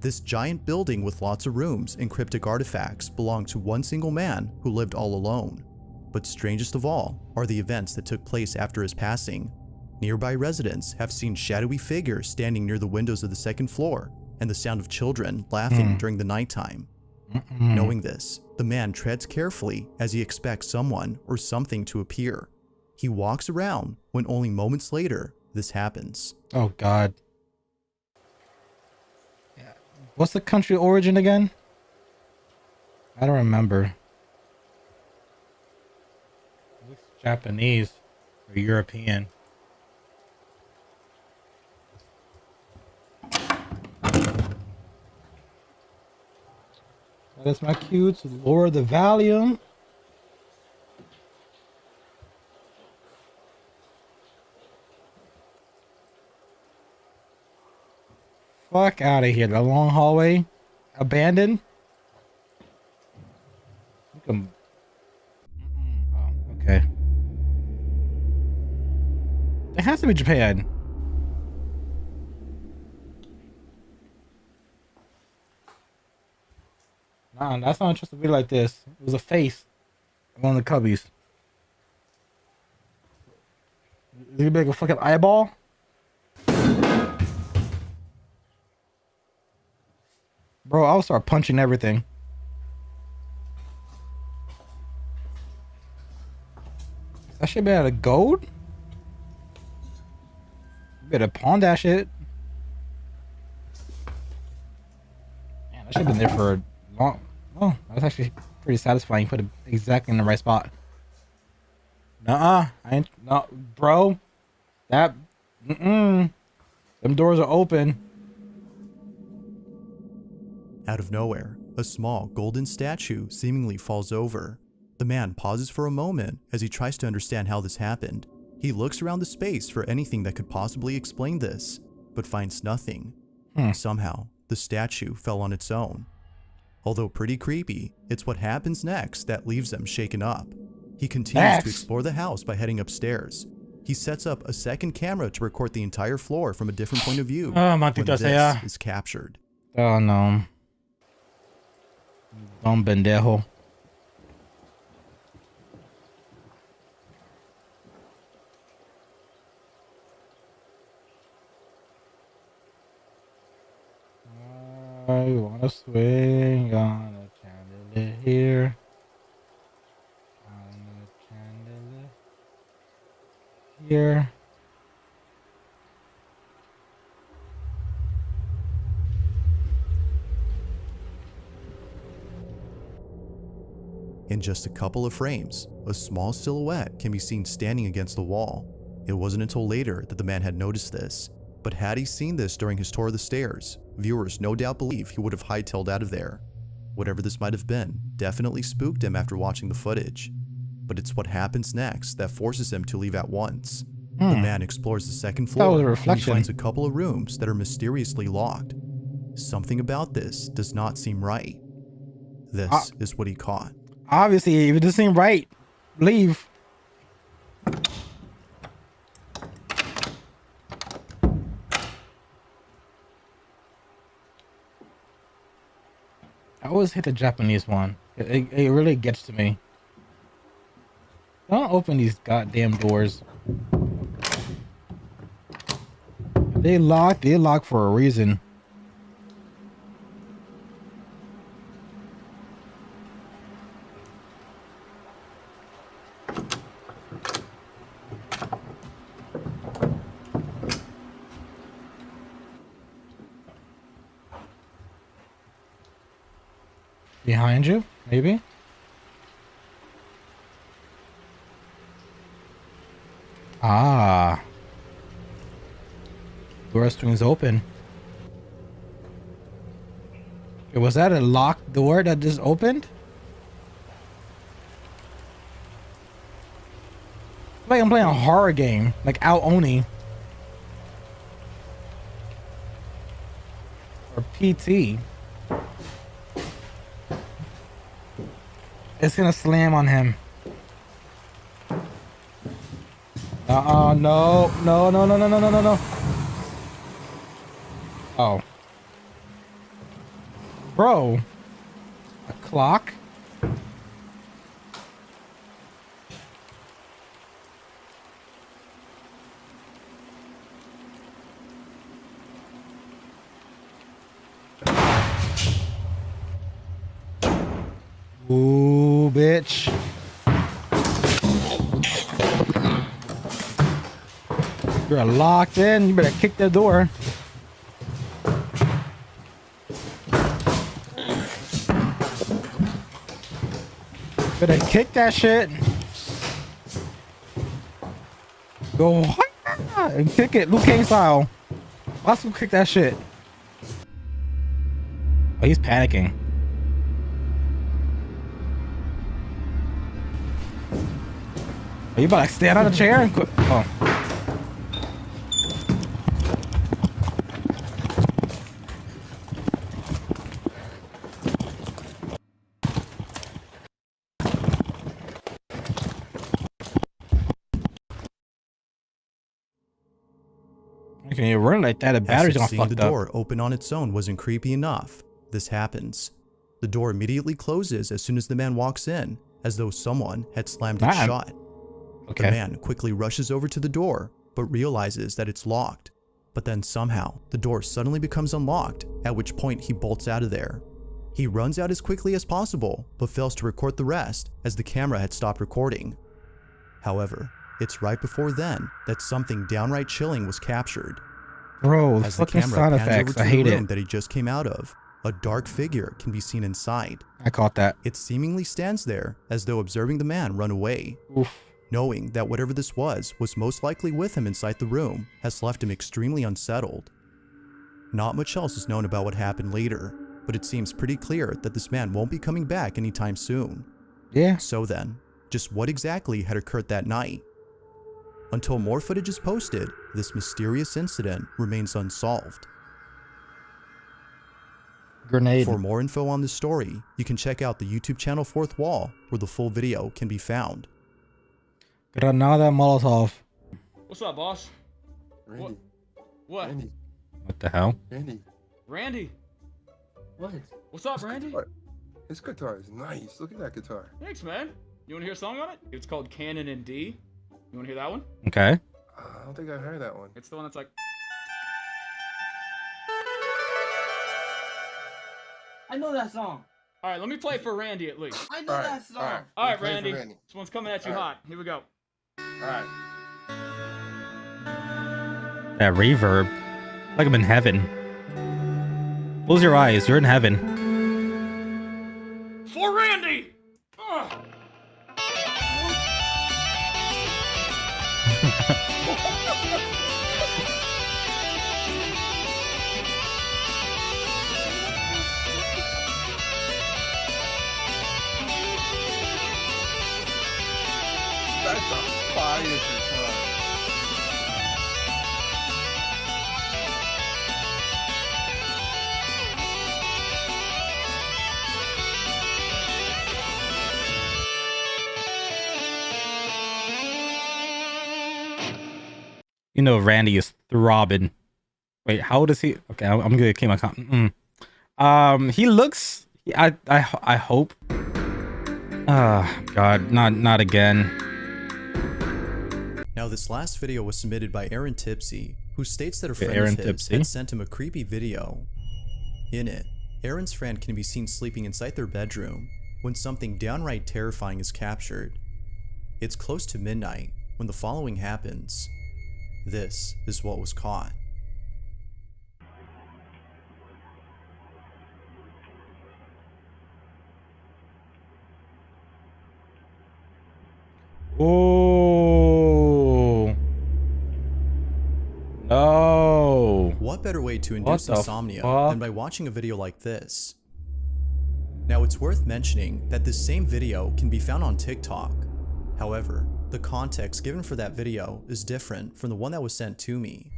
P: This giant building with lots of rooms and cryptic artifacts belonged to one single man who lived all alone. But strangest of all are the events that took place after his passing. Nearby residents have seen shadowy figures standing near the windows of the second floor and the sound of children laughing during the nighttime. Knowing this, the man treads carefully as he expects someone or something to appear. He walks around when only moments later this happens.
A: Oh God. Yeah. What's the country origin again? I don't remember. It looks Japanese or European. That's my cue to lower the volume. Fuck out of here. The long hallway. Abandoned. Oh, okay. It has to be Japan. Nah, that's not supposed to be like this. It was a face. One of the cubbies. Is he like a fucking eyeball? Bro, I'll start punching everything. That shit made out of gold? You better pawn that shit. Man, that shit been there for a long. Oh, that's actually pretty satisfying. You put it exactly in the right spot. Nuh-uh. I ain't. No, bro. That. Them doors are open.
P: Out of nowhere, a small golden statue seemingly falls over. The man pauses for a moment as he tries to understand how this happened. He looks around the space for anything that could possibly explain this, but finds nothing. Somehow, the statue fell on its own. Although pretty creepy, it's what happens next that leaves him shaken up. He continues to explore the house by heading upstairs. He sets up a second camera to record the entire floor from a different point of view when this is captured.
A: Oh no. Don pendejo. I wanna swing on a chandelier here. On a chandelier here.
P: In just a couple of frames, a small silhouette can be seen standing against the wall. It wasn't until later that the man had noticed this, but had he seen this during his tour of the stairs, viewers no doubt believe he would have hightailed out of there. Whatever this might have been definitely spooked him after watching the footage, but it's what happens next that forces him to leave at once. The man explores the second floor and he finds a couple of rooms that are mysteriously locked. Something about this does not seem right. This is what he caught.
A: Obviously, if it doesn't seem right, leave. I always hit the Japanese one. It really gets to me. Don't open these goddamn doors. They lock for a reason. Behind you, maybe? Ah. Door swings open. Okay, was that a locked door that just opened? Like I'm playing a horror game, like Ao Oni. Or PT. It's gonna slam on him. No, no, no, no, no, no, no, no. Oh. Bro. A clock? Ooh, bitch. You're locked in. You better kick the door. Better kick that shit. Go and kick it, Liu Kang style. Let's go kick that shit. Oh, he's panicking. Are you about to stand on a chair and quit? Oh. Okay, you run like that, the battery's gonna fuck up.
P: The door open on its own wasn't creepy enough. This happens. The door immediately closes as soon as the man walks in, as though someone had slammed it shut.
A: Okay.
P: The man quickly rushes over to the door, but realizes that it's locked. But then somehow, the door suddenly becomes unlocked, at which point he bolts out of there. He runs out as quickly as possible, but fails to record the rest as the camera had stopped recording. However, it's right before then that something downright chilling was captured.
A: Bro,
P: as the
A: fucking
P: camera
A: sound
P: pans
A: effects.
P: over to
A: I hate
P: the room
A: it.
P: that he just came out of, a dark figure can be seen inside.
A: I caught that.
P: It seemingly stands there as though observing the man run away.
A: Oof.
P: Knowing that whatever this was most likely with him inside the room has left him extremely unsettled. Not much else is known about what happened later, but it seems pretty clear that this man won't be coming back anytime soon.
A: Yeah.
P: So then, just what exactly had occurred that night? Until more footage is posted, this mysterious incident remains unsolved.
A: Grenade.
P: For more info on this story, you can check out the YouTube channel Fourth Wall, where the full video can be found.
A: Granada Molotov.
M: What's up, boss?
O: Randy.
M: What?
O: Randy.
A: What the hell?
O: Randy.
M: Randy?
O: What?
M: What's up, Randy?
O: His guitar is nice. Look at that guitar.
M: Thanks, man. You want to hear a song on it? It's called Canon in D. You want to hear that one?
A: Okay.
O: I don't think I heard that one.
M: It's the one that's like...
L: I know that song.
M: All right, let me play it for Randy at least.
L: I know that song.
M: All right, Randy. This one's coming at you hot. Here we go.
O: All right.
A: That reverb. Like I'm in heaven. Close your eyes. You're in heaven.
M: For Randy! Ugh.
O: That's a fire guitar.
A: You know, Randy is throbbing. Wait, how old is he? Okay, I'm gonna keep my he looks. I hope. God, not again.
P: Now, this last video was submitted by Aaron Tipsy, who states that a friend
A: Aaron
P: of his
A: Tipsy.
P: had sent him a creepy video. In it, Aaron's friend can be seen sleeping inside their bedroom when something downright terrifying is captured. It's close to midnight when the following happens. This is what was caught.
A: Oh no!
P: What better way to induce
A: the
P: insomnia
A: fuck?
P: than by watching a video like this? Now, it's worth mentioning that this same video can be found on TikTok. However, the context given for that video is different from the one that was sent to me.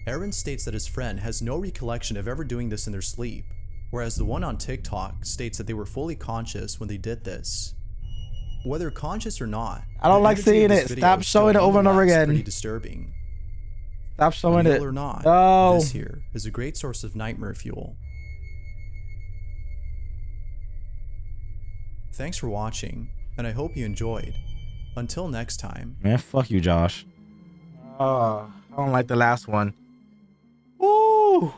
P: Aaron states that his friend has no recollection of ever doing this in their sleep, whereas the one on TikTok states that they were fully conscious when they did this. Whether conscious or not,
A: I don't
P: the
A: like
P: imagery of
A: seeing
P: this
A: it.
P: video
A: Stop
P: is still
A: showing it over and over
P: nonetheless
A: again.
P: Pretty disturbing.
A: Stop showing
P: Real
A: it.
P: or not,
A: No.
P: this here is a great source of nightmare fuel. Thanks for watching, and I hope you enjoyed. Until next time.
A: Man, fuck you, Josh. I don't like the last one. Ooh.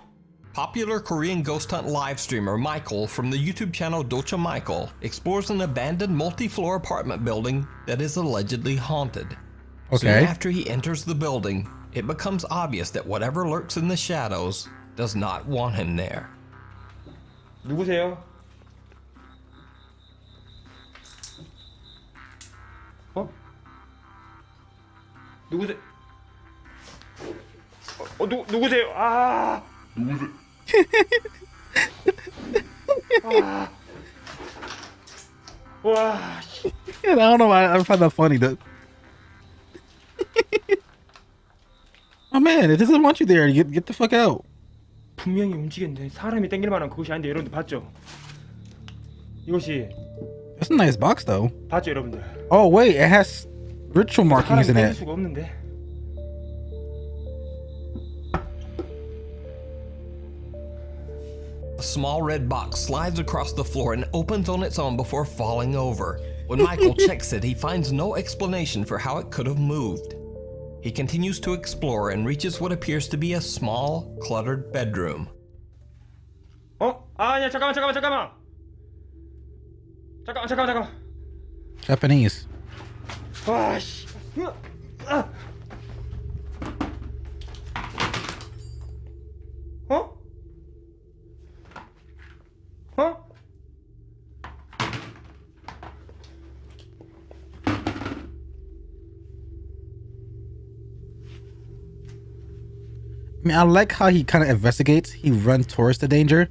H: Popular Korean ghost hunt live streamer Michael from the YouTube channel Docha Michael explores an abandoned multi-floor apartment building that is allegedly haunted. Soon
A: Okay.
H: after he enters the building, it becomes obvious that whatever lurks in the shadows does not want him there.
U: 누구세요? 어? 누구세요? 누구세요? 아!
J: 누구세요?
U: 아! 와!
A: I don't know why I find that funny. Oh man, it doesn't want you there. Get the fuck out.
U: 분명히 움직였는데 사람이 땡길 만한 그것이 아닌데 여러분들 봤죠? 이것이
A: That's a nice box though.
U: 봤죠 여러분들?
A: Oh wait, it has ritual markings in
U: 사람이 땡길
A: it.
U: 수가 없는데
H: A small red box slides across the floor and opens on its own before falling over. When Michael checks it, he finds no explanation for how it could have moved. He continues to explore and reaches what appears to be a small, cluttered bedroom.
U: 아니야 잠깐만.
A: Japanese.
U: 와 씨.
A: I mean, I like how he kind of investigates. He runs towards the danger.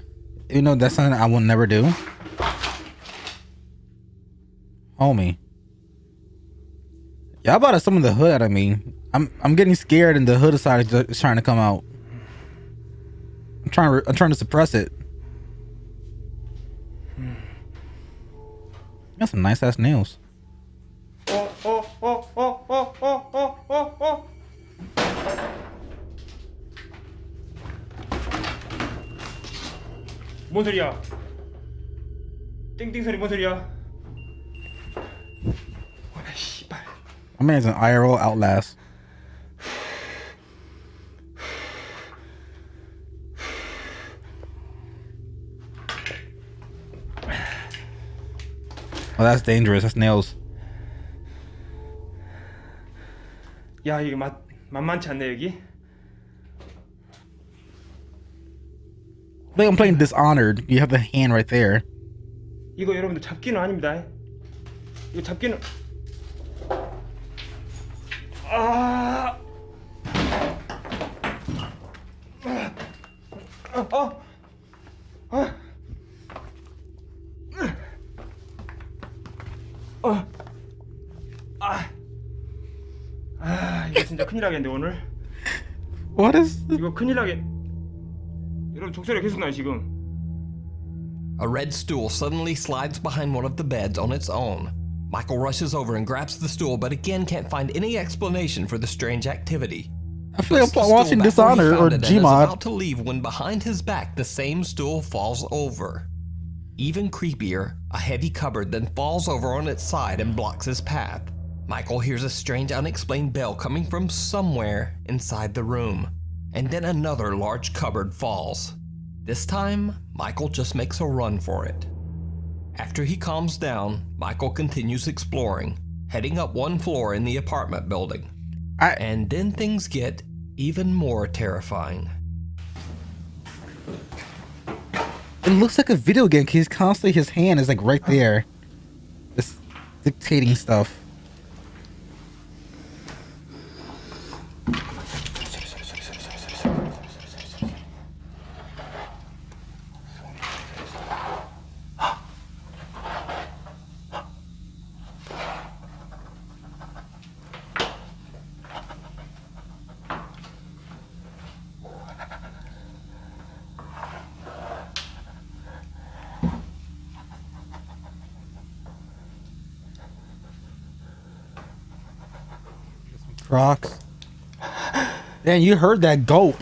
A: You know, that's something I will never do. Homie. Y'all about to summon the hood out of me. I'm getting scared and the hood side is trying to come out. I'm trying to suppress it. Got some nice ass nails.
U: 뭔 소리야? 띵띵 소리 뭔 소리야?
A: My man's an IRL Outlast. Oh, that's dangerous. That's nails.
U: 야 이게 만만치 않네 여기.
A: I think I'm playing Dishonored. You have the hand right there.
U: 이거 여러분들 잡기는 아닙니다. 이거 잡기는 이거 진짜 큰일 나겠는데 오늘.
A: What is?
U: 이거 큰일 나게. 여러분 종소리가 계속 나요 지금.
H: A red stool suddenly slides behind one of the beds on its own. Michael rushes over and grabs the stool, but again can't find any explanation for the strange activity.
A: I feel like I'm watching Dishonored or Gmod.
H: About to leave when behind his back the same stool falls over. Even creepier, a heavy cupboard then falls over on its side and blocks his path. Michael hears a strange unexplained bell coming from somewhere inside the room. And then another large cupboard falls. This time, Michael just makes a run for it. After he calms down, Michael continues exploring, heading up one floor in the apartment building. And then things get even more terrifying.
A: It looks like a video game because constantly his hand is like right there. Just dictating stuff. Crocs. Man, you heard that gulp.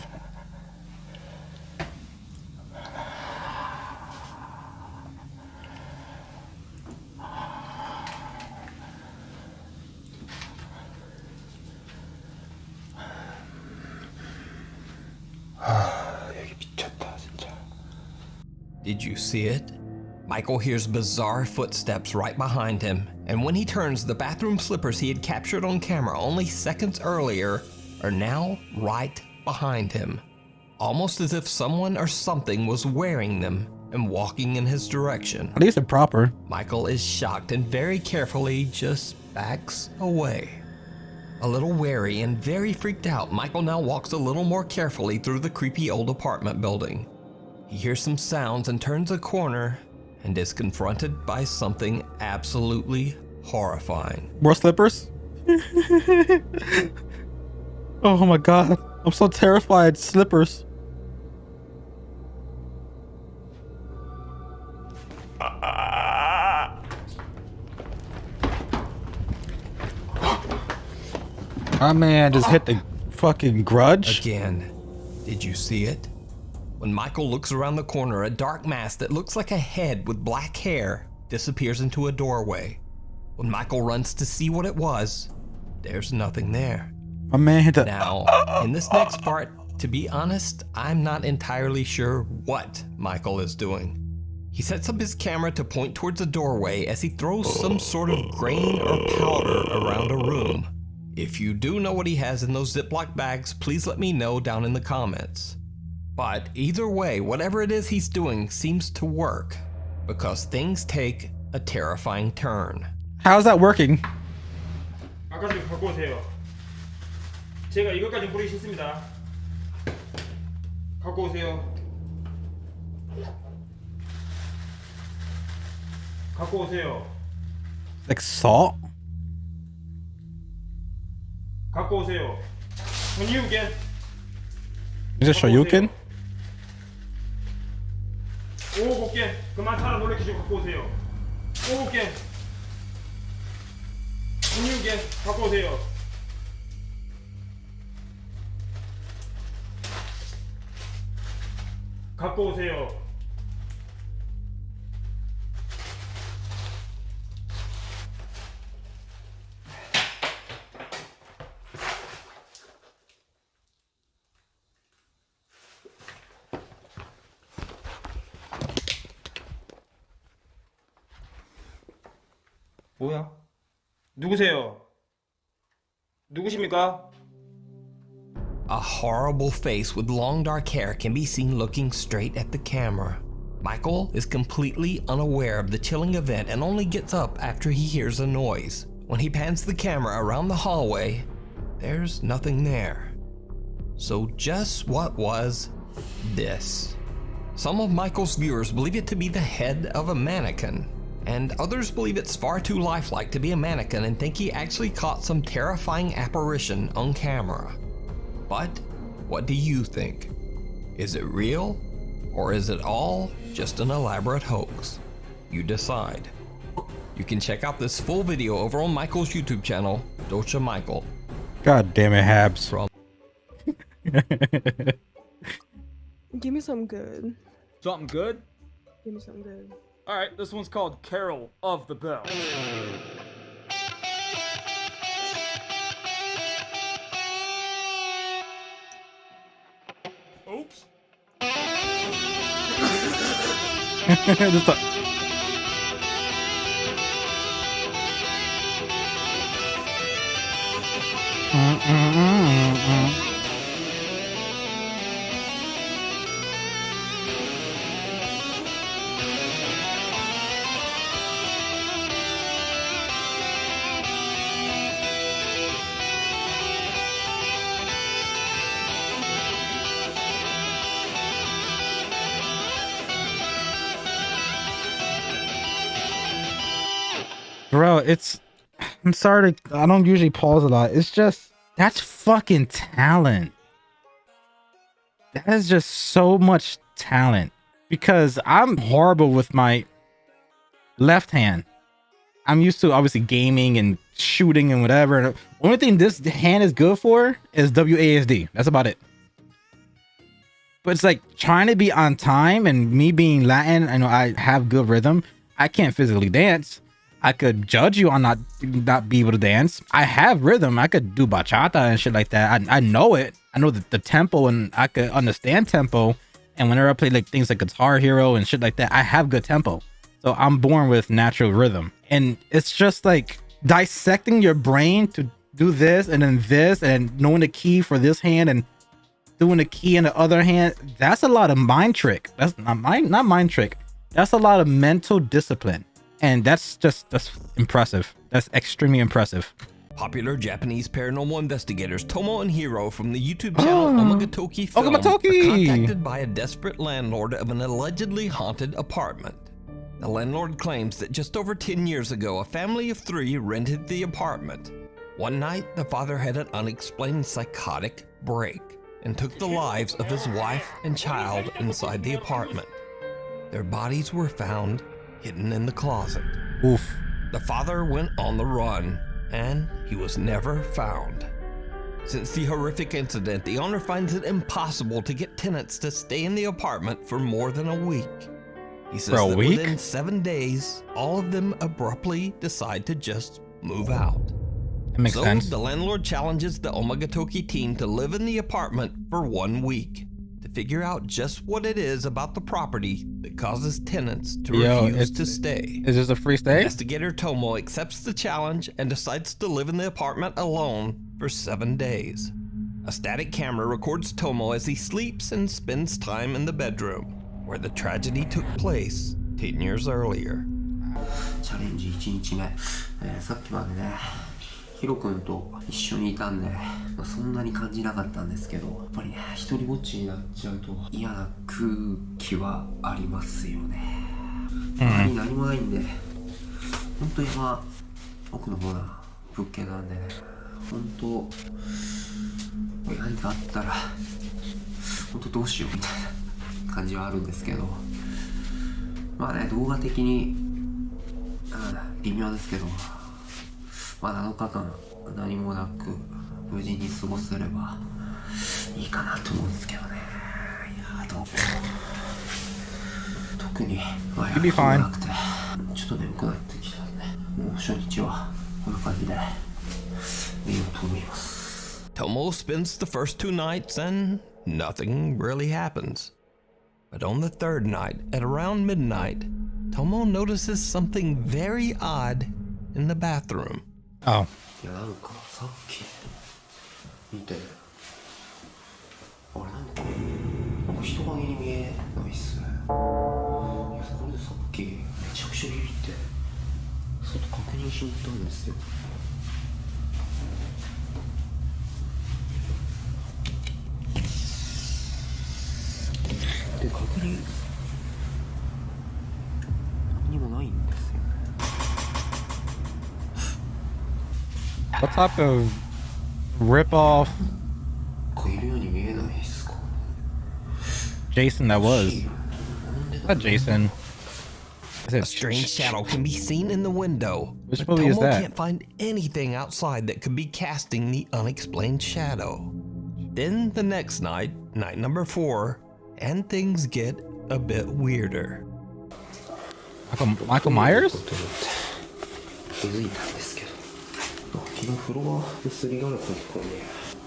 H: Did you see it? Michael hears bizarre footsteps right behind him, and when he turns, the bathroom slippers he had captured on camera only seconds earlier are now right behind him. Almost as if someone or something was wearing them and walking in his direction.
A: At least they're proper.
H: Michael is shocked and very carefully just backs away. A little wary and very freaked out, Michael now walks a little more carefully through the creepy old apartment building. He hears some sounds and turns a corner and is confronted by something absolutely horrifying.
A: More slippers? Oh my god. I'm so terrified. Slippers. My man just hit the fucking grudge.
H: Again, did you see it? When Michael looks around the corner, a dark mass that looks like a head with black hair disappears into a doorway. When Michael runs to see what it was, there's nothing there.
A: My man hit that.
H: Now, in this next part, to be honest, I'm not entirely sure what Michael is doing. He sets up his camera to point towards a doorway as he throws some sort of grain or powder around a room. If you do know what he has in those Ziploc bags, please let me know down in the comments. But either way, whatever it is he's doing seems to work, because things take a terrifying turn.
A: How's that working?
U: 아까 좀 갖고 오세요. 제가 이것까지 뿌리기 싫습니다. 갖고 오세요. 갖고 오세요.
A: Like salt?
U: 갖고 오세요. shoryuken.
A: Is it shoryuken?
U: 5개. 그만 사람 놀래키시고 갖고 오세요. 5개. shoryuken 갖고 오세요. 갖고 오세요. 뭐야? 누구세요? 누구십니까?
H: A horrible face with long dark hair can be seen looking straight at the camera. Michael is completely unaware of the chilling event and only gets up after he hears a noise. When he pans the camera around the hallway, there's nothing there. So just what was this? Some of Michael's viewers believe it to be the head of a mannequin, and others believe it's far too lifelike to be a mannequin and think he actually caught some terrifying apparition on camera. But what do you think? Is it real, or is it all just an elaborate hoax? You decide. You can check out this full video over on Michael's YouTube channel, Docha Michael.
A: God damn it, Habs.
H: From
C: Give me something good.
M: Something good?
C: Give me something good.
M: Alright, this one's called Carol of the Bell. Oops.
A: Just Bro, I'm sorry I don't usually pause a lot. It's just, that's fucking talent. That is just so much talent. Because I'm horrible with my left hand. I'm used to obviously gaming and shooting and whatever. And the only thing this hand is good for is WASD. That's about it. But it's like trying to be on time, and me being Latin, I know I have good rhythm. I can't physically dance. I could judge you on not be able to dance. I have rhythm. I could do bachata and shit like that. I know it. I know the tempo, and I could understand tempo. And whenever I play like things like Guitar Hero and shit like that, I have good tempo. So I'm born with natural rhythm. And it's just like dissecting your brain to do this and then this, and knowing the key for this hand and doing the key in the other hand. That's a lot of mind trick. That's not mind trick. That's a lot of mental discipline. And that's impressive. That's extremely impressive.
H: Popular Japanese paranormal investigators Tomo and Hiro from the YouTube channel Omagatoki Film are contacted by a desperate landlord of an allegedly haunted apartment. The landlord claims that just over 10 years ago, a family of 3 rented the apartment. One night, the father had an unexplained psychotic break and took the lives of his wife and child inside the apartment. Their bodies were found hidden in the closet.
A: Oof.
H: The father went on the run, and he was never found. Since the horrific incident, the owner finds it impossible to get tenants to stay in the apartment for more than a week. He says that within 7 days, all of them abruptly decide to just move out.
A: That makes sense.
H: The landlord challenges the Omagatoki team to live in the apartment for 1 week to figure out just what it is about the property that causes tenants to refuse to stay.
A: Is this a free stay?
H: Investigator Tomo accepts the challenge and decides to live in the apartment alone for 7 days. A static camera records Tomo as he sleeps and spends time in the bedroom where the tragedy took place 10 years earlier.
K: チャレンジ1日目、さっきまでね、ヒロ君と一緒にいたんで、そんなに感じなかったんですけど、やっぱりね、一人ぼっちになっちゃうと嫌な空気はありますよね。周りに何もないんで、本当今奥の方な物件なんでね、本当何かあったら本当どうしようみたいな感じはあるんですけど、まあね、動画的に、微妙ですけど、まあ7日間何もなく無事に過ごせればいいかなと思うんですけどね。いやどう特にまあやることなくてちょっと眠くなってきたんで、もう初日はこんな感じで見ようと思います。
H: Tomo spends the first 2 nights and nothing really happens. But on the 3rd night, at around midnight, Tomo notices something very odd in the bathroom.
A: Oh.
K: いやなんかさっき見て、あれなんか人影に見えないっすね。いやこれでさっきめちゃくちゃビビって外確認しに行ったんですよ。で確認にもないんですよね。
A: What type of rip-off Jason that was? Not Jason.
H: A strange shadow can be seen in the window.
A: Which
H: but
A: movie is
H: Tomo
A: that?
H: can't find anything outside that could be casting the unexplained shadow. Then the next night, night number 4, and things get a bit weirder.
A: Michael Myers?
K: 気づいたんですけど、昨日フロアのすりガラスのところに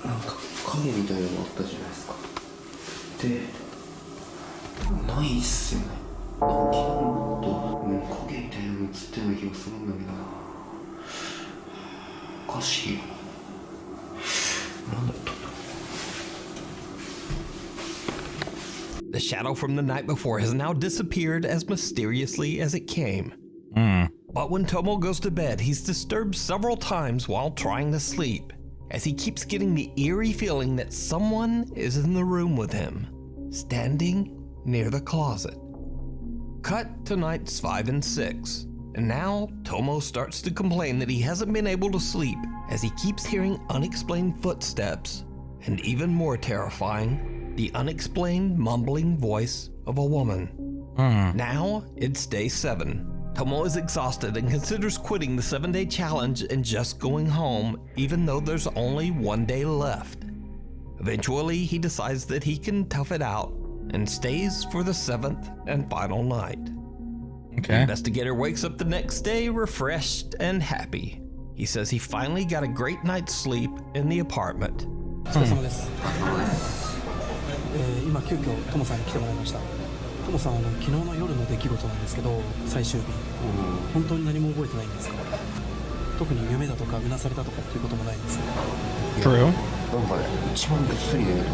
K: なんか影みたいなのがあったじゃないですか。で、ないっすよね。なんか昨日もっと影みたいなの映ってるような気がするんだけどな。おかしいよな。なんだったんだろう。
H: The shadow from the night before has now disappeared as mysteriously as it came. But when Tomo goes to bed, he's disturbed several times while trying to sleep, as he keeps getting the eerie feeling that someone is in the room with him, standing near the closet. Cut to nights 5 and 6, and now Tomo starts to complain that he hasn't been able to sleep as he keeps hearing unexplained footsteps, and even more terrifying, the unexplained mumbling voice of a woman. Now it's day 7. Tomo is exhausted and considers quitting the 7-day challenge and just going home, even though there's only 1 day left. Eventually, he decides that he can tough it out and stays for the 7th and final night. The investigator wakes up the next day refreshed and happy. He says he finally got a great night's sleep in the apartment.
E: 今急遽トモさんに来てもらいました。トモさん昨日の夜の出来事なんですけど、最終日、本当に何も覚えてないんですか？特に夢だとかうなされたとかっていうこともないんですか？
A: True.
K: なんかね、一番ぐっすり寝ると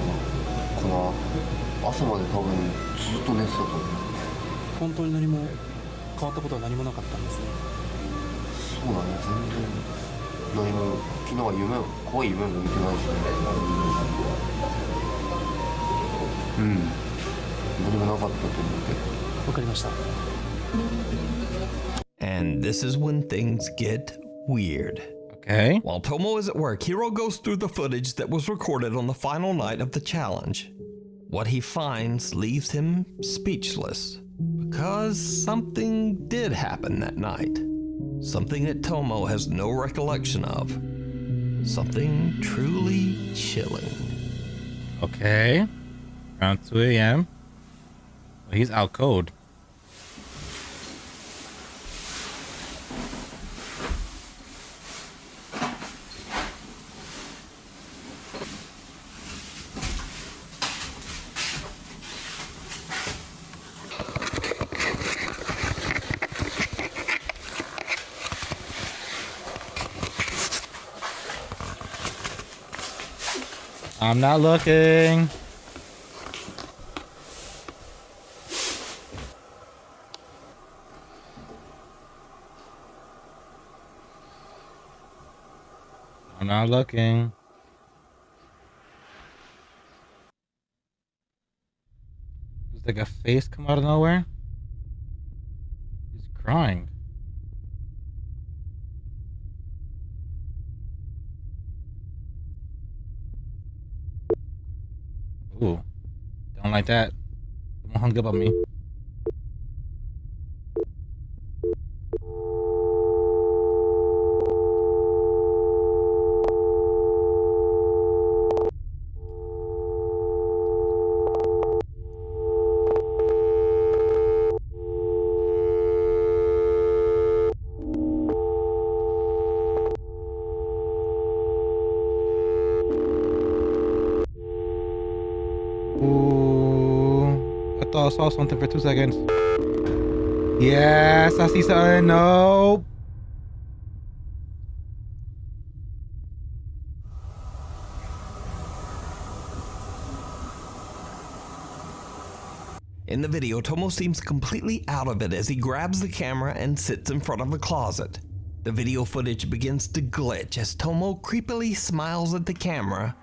K: かな。朝まで多分ずっと寝てたと思う。
E: 本当に何も変わったことは何もなかったんですね。
K: そうだね、全然何も昨日は怖い夢も見てないしね。何もなかったと思うけど。
E: わかりました。
H: And this is when things get weird.
A: Okay.
H: While Tomo is at work, Hiro goes through the footage that was recorded on the final night of the challenge. What he finds leaves him speechless, because something did happen that night. Something that Tomo has no recollection of. something truly chilling.
A: Okay. Around 2 a.m. Well, he's out cold. I'm not looking. I'm not looking. There's like a face come out of nowhere. He's crying. Ooh, don't like that. Someone hung up on me. Ooh, I thought I saw something for 2 seconds. Yes, I see something. Nope.
H: In the video, Tomo seems completely out of it as he grabs the camera and sits in front of a closet. The video footage begins to glitch as Tomo creepily smiles at the camera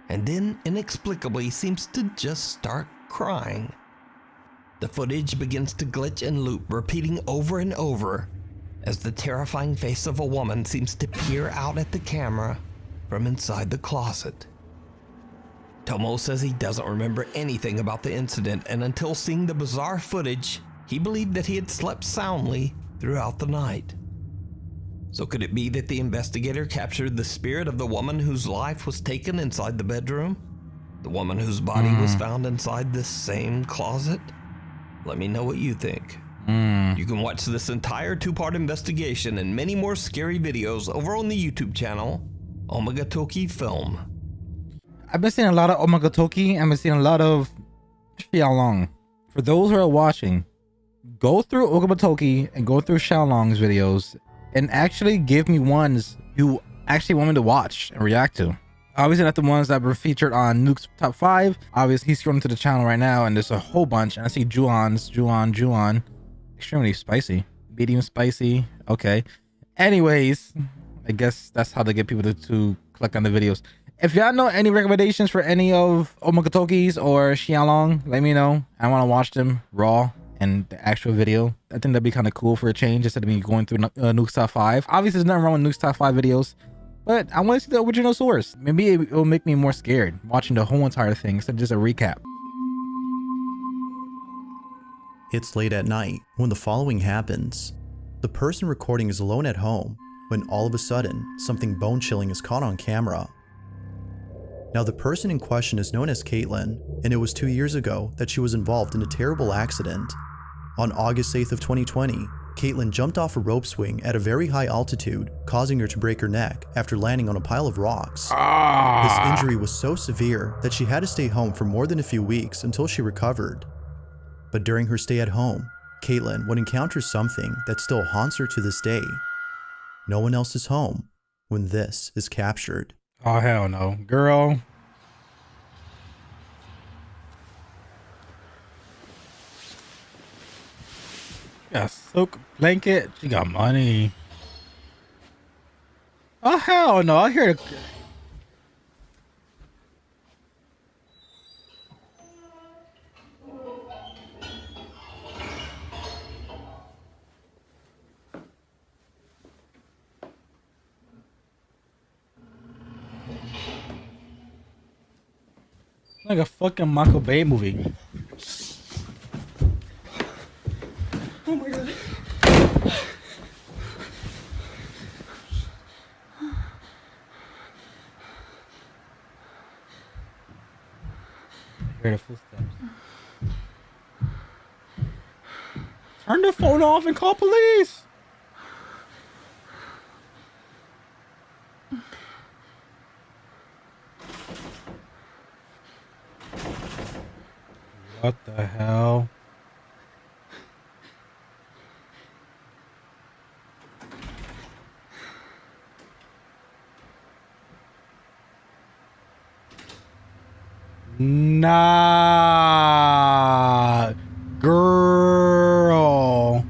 H: and then inexplicably seems to just start crying. The footage begins to glitch and loop, repeating over and over as the terrifying face of a woman seems to peer out at the camera from inside the closet. Tomo says he doesn't remember anything about the incident, and until seeing the bizarre footage, he believed that he had slept soundly throughout the night. So could it be that the investigator captured the spirit of the woman whose life was taken inside the bedroom? The woman whose body was found inside this same closet? Let me know what you think. You can watch this entire 2-part investigation and many more scary videos over on the YouTube channel, Omagatoki Film.
A: I've been seeing a lot of Omagatoki. I've been seeing a lot of Xiaolong. For those who are watching, go through Omagatoki and go through Xiaolong's videos and actually give me ones you actually want me to watch and react to. Obviously not the ones that were featured on Nuke's Top 5. Obviously he's scrolling to the channel right now and there's a whole bunch. And I see Juan. Extremely spicy. Medium spicy. Okay. Anyways, I guess that's how they get people to click on the videos. If y'all know any recommendations for any of Omagatoki's or Xiaolong, let me know. I want to watch them raw and the actual video. I think that'd be kind of cool for a change instead of me going through Nuke's Top 5. Obviously, there's nothing wrong with Nuke's Top 5 videos, but I want to see the original source. Maybe it will make me more scared watching the whole entire thing instead of just a recap.
P: It's late at night when the following happens. The person recording is alone at home when all of a sudden, something bone-chilling is caught on camera. Now, the person in question is known as Caitlyn, and it was 2 years ago that she was involved in a terrible accident. On August 8th of 2020, Caitlyn jumped off a rope swing at a very high altitude, causing her to break her neck after landing on a pile of rocks. This injury was so severe that she had to stay home for more than a few weeks until she recovered. But during her stay at home, Caitlyn would encounter something that still haunts her to this day. No one else is home when this is captured.
A: Oh, hell no. Girl. Got a silk blanket. She got money. Oh, hell no. I hear it. Like a fucking Michael Bay movie.
C: Oh my god.
A: Hear the footsteps. Turn the phone off and call police. What the hell? Nah, girl.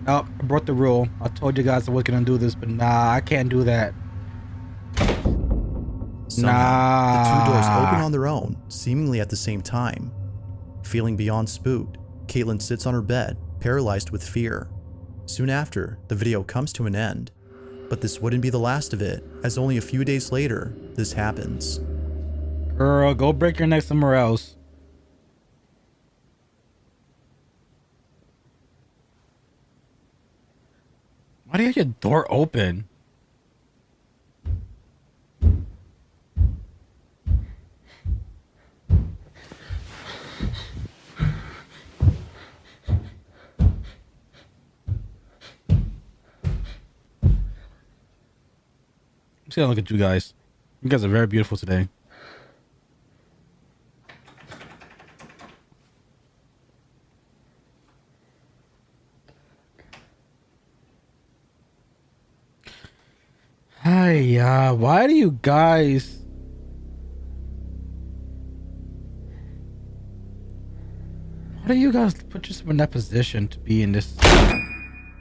A: Oh, I broke the rule. I told you guys I was gonna do this, but nah, I can't do that.
P: Somehow, the two doors open on their own, seemingly at the same time. Feeling beyond spooked, Caitlyn sits on her bed, paralyzed with fear. Soon after, the video comes to an end. But this wouldn't be the last of it, as only a few days later, this happens.
A: Girl, go break your neck somewhere else. Why do you have your door open? I'm just gonna look at you guys. You guys are very beautiful today. Hi, why do you guys... Why do you guys put yourself in that position to be in this...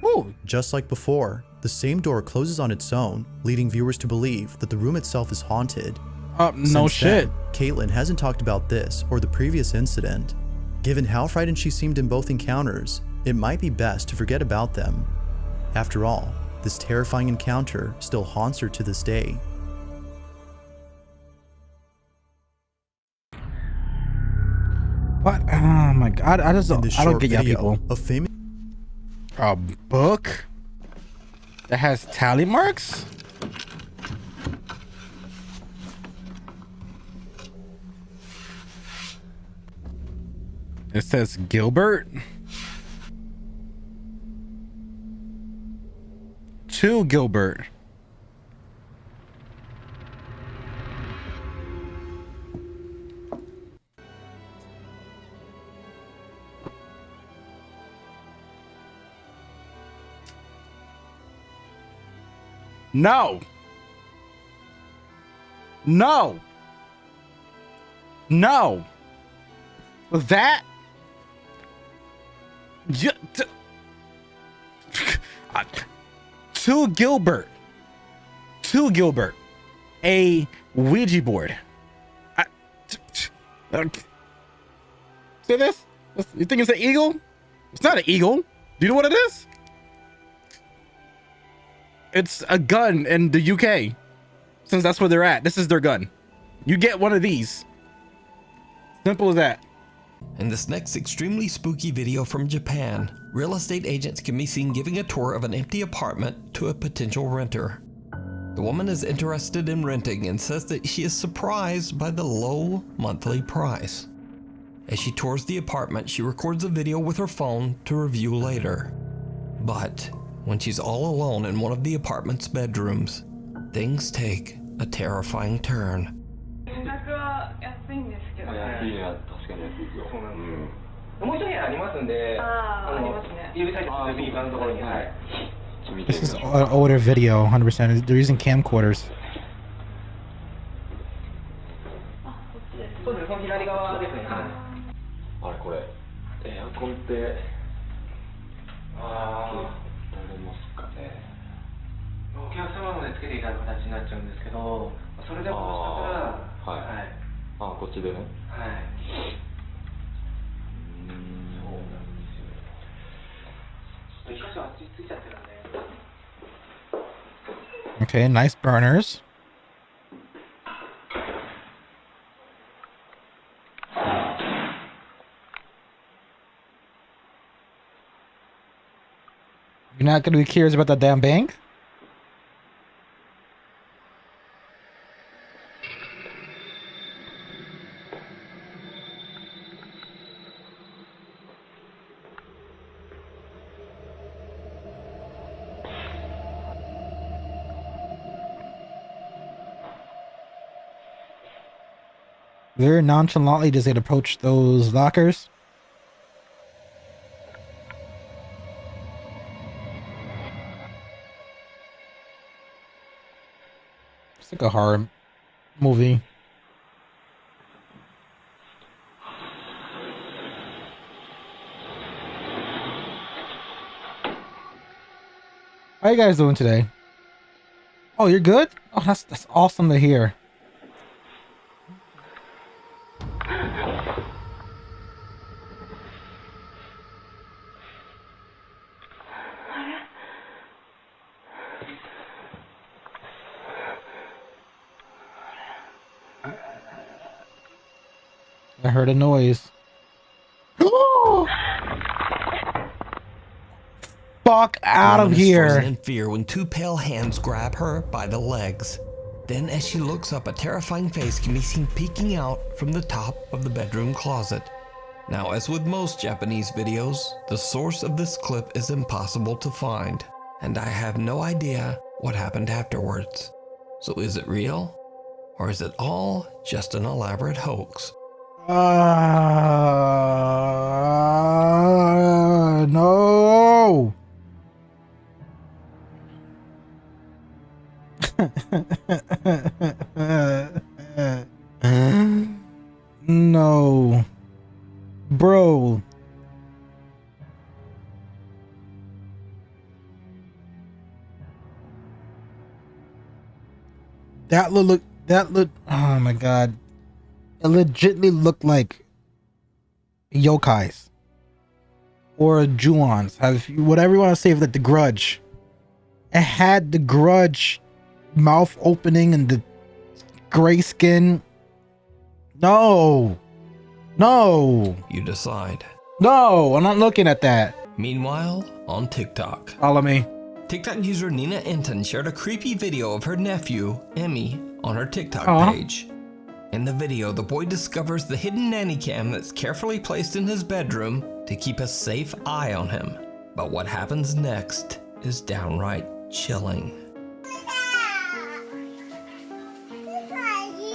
A: Ooh.
P: Just like before, the same door closes on its own, leading viewers to believe that the room itself is haunted.
A: No shit.
P: Caitlyn hasn't talked about this or the previous incident. Given how frightened she seemed in both encounters, it might be best to forget about them. After all, this terrifying encounter still haunts her to this day.
A: What? Oh my god, I don't get y'all people. A book that has tally marks? It says Gilbert. To Gilbert. No. No. No. That. To Gilbert. To Gilbert. A Ouija board. See this? You think it's an eagle? It's not an eagle. Do you know what it is? It's a gun in the UK. Since that's where they're at. This is their gun. You get one of these. Simple as that.
H: In this next extremely spooky video from Japan, real estate agents can be seen giving a tour of an empty apartment to a potential renter. The woman is interested in renting and says that she is surprised by the low monthly price. As she tours the apartment, she records a video with her phone to review later. But when she's all alone in one of the apartment's bedrooms, things take a terrifying turn.
A: This is an older video, 100%. They're using camcorders. Okay, nice burners. You're not gonna be curious about that damn bank? Very nonchalantly does it approach those lockers. It's like a horror movie. How you guys doing today? Oh, you're good? Oh, that's awesome to hear. I heard a noise. Fuck out of here.
H: Frozen in fear when two pale hands grab her by the legs. Then as she looks up, a terrifying face can be seen peeking out from the top of the bedroom closet. Now, as with most Japanese videos, the source of this clip is impossible to find, and I have no idea what happened afterwards. So is it real? Or is it all just an elaborate hoax?
A: No. No. Bro. That look, oh my god. It legitimately looked like yokais. Or Juons. Whatever you want to say, like the Grudge. It had the Grudge mouth opening and the gray skin. No. No.
H: You decide.
A: No, I'm not looking at that.
H: Meanwhile, on TikTok.
A: Follow me.
H: TikTok user Nina Enton shared a creepy video of her nephew, Emmy, on her TikTok page. In the video, the boy discovers the hidden nanny cam that's carefully placed in his bedroom to keep a safe eye on him. But what happens next is downright chilling.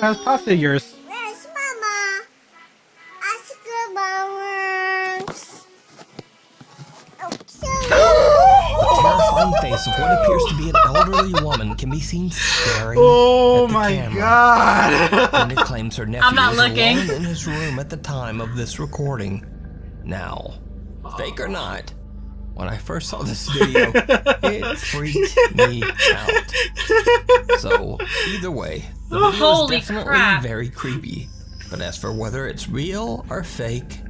A: How's pop figures?
I: Where's Mama? Ask
H: Terrifying face of what appears to be an elderly woman can be seen staring at the camera.
A: God.
H: And it claims her nephew
D: I'm not
H: was
D: looking.
H: alone in his room at the time of this recording. Now, fake or not, when I first saw this video, it freaked me out. So, either way, the video
D: Holy
H: is definitely
D: crap.
H: very creepy. But as for whether it's real or fake,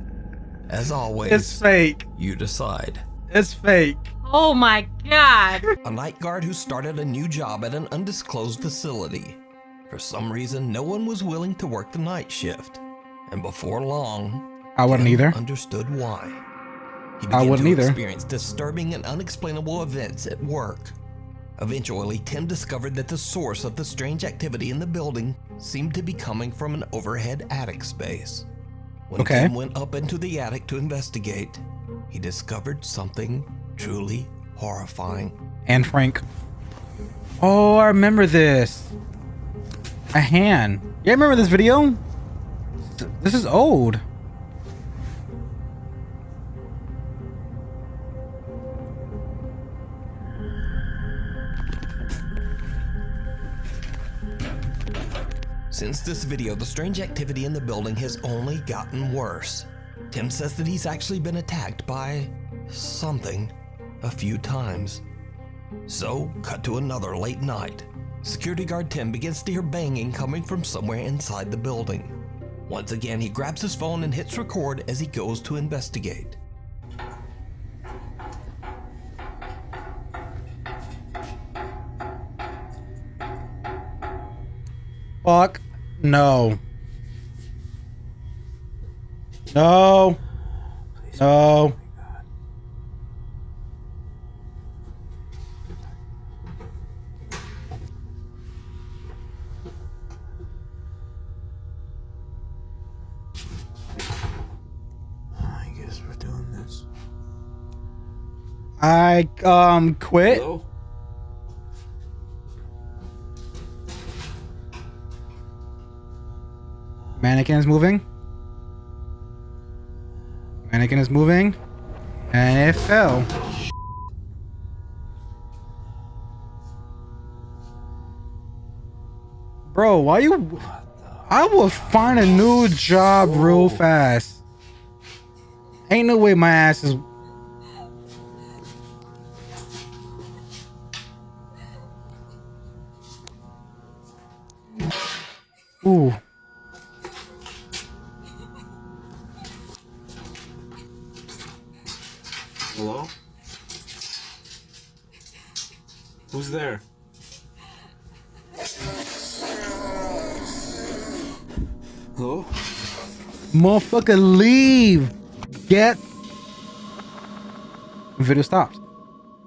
H: as always,
A: It's fake.
H: you decide.
A: It's fake.
D: Oh my god.
H: A night guard who started a new job at an undisclosed facility. For some reason, no one was willing to work the night shift. And before long,
A: I wouldn't
H: Tim
A: either.
H: understood why. He
A: I
H: began
A: wouldn't
H: to
A: either.
H: experience disturbing and unexplainable events at work. Eventually, Tim discovered that the source of the strange activity in the building seemed to be coming from an overhead attic space. When Tim went up into the attic to investigate, he discovered something truly horrifying.
A: And Frank. Oh, I remember this. A hand. Yeah, I remember this video. This is old.
H: Since this video, the strange activity in the building has only gotten worse. Tim says that he's actually been attacked by something a few times. So, cut to another late night. Security guard Tim begins to hear banging coming from somewhere inside the building. Once again, he grabs his phone and hits record as he goes to investigate.
A: Fuck. No. No. No.
E: I guess we're doing this.
A: I quit.
E: Hello?
A: Mannequin is moving. Mannequin is moving. And it fell. Bro, why you... I will find a new job real fast. Ain't no way my ass is... Ooh.
G: Hello? Who's there? Hello?
A: Motherfucker, leave. Get... Video stops.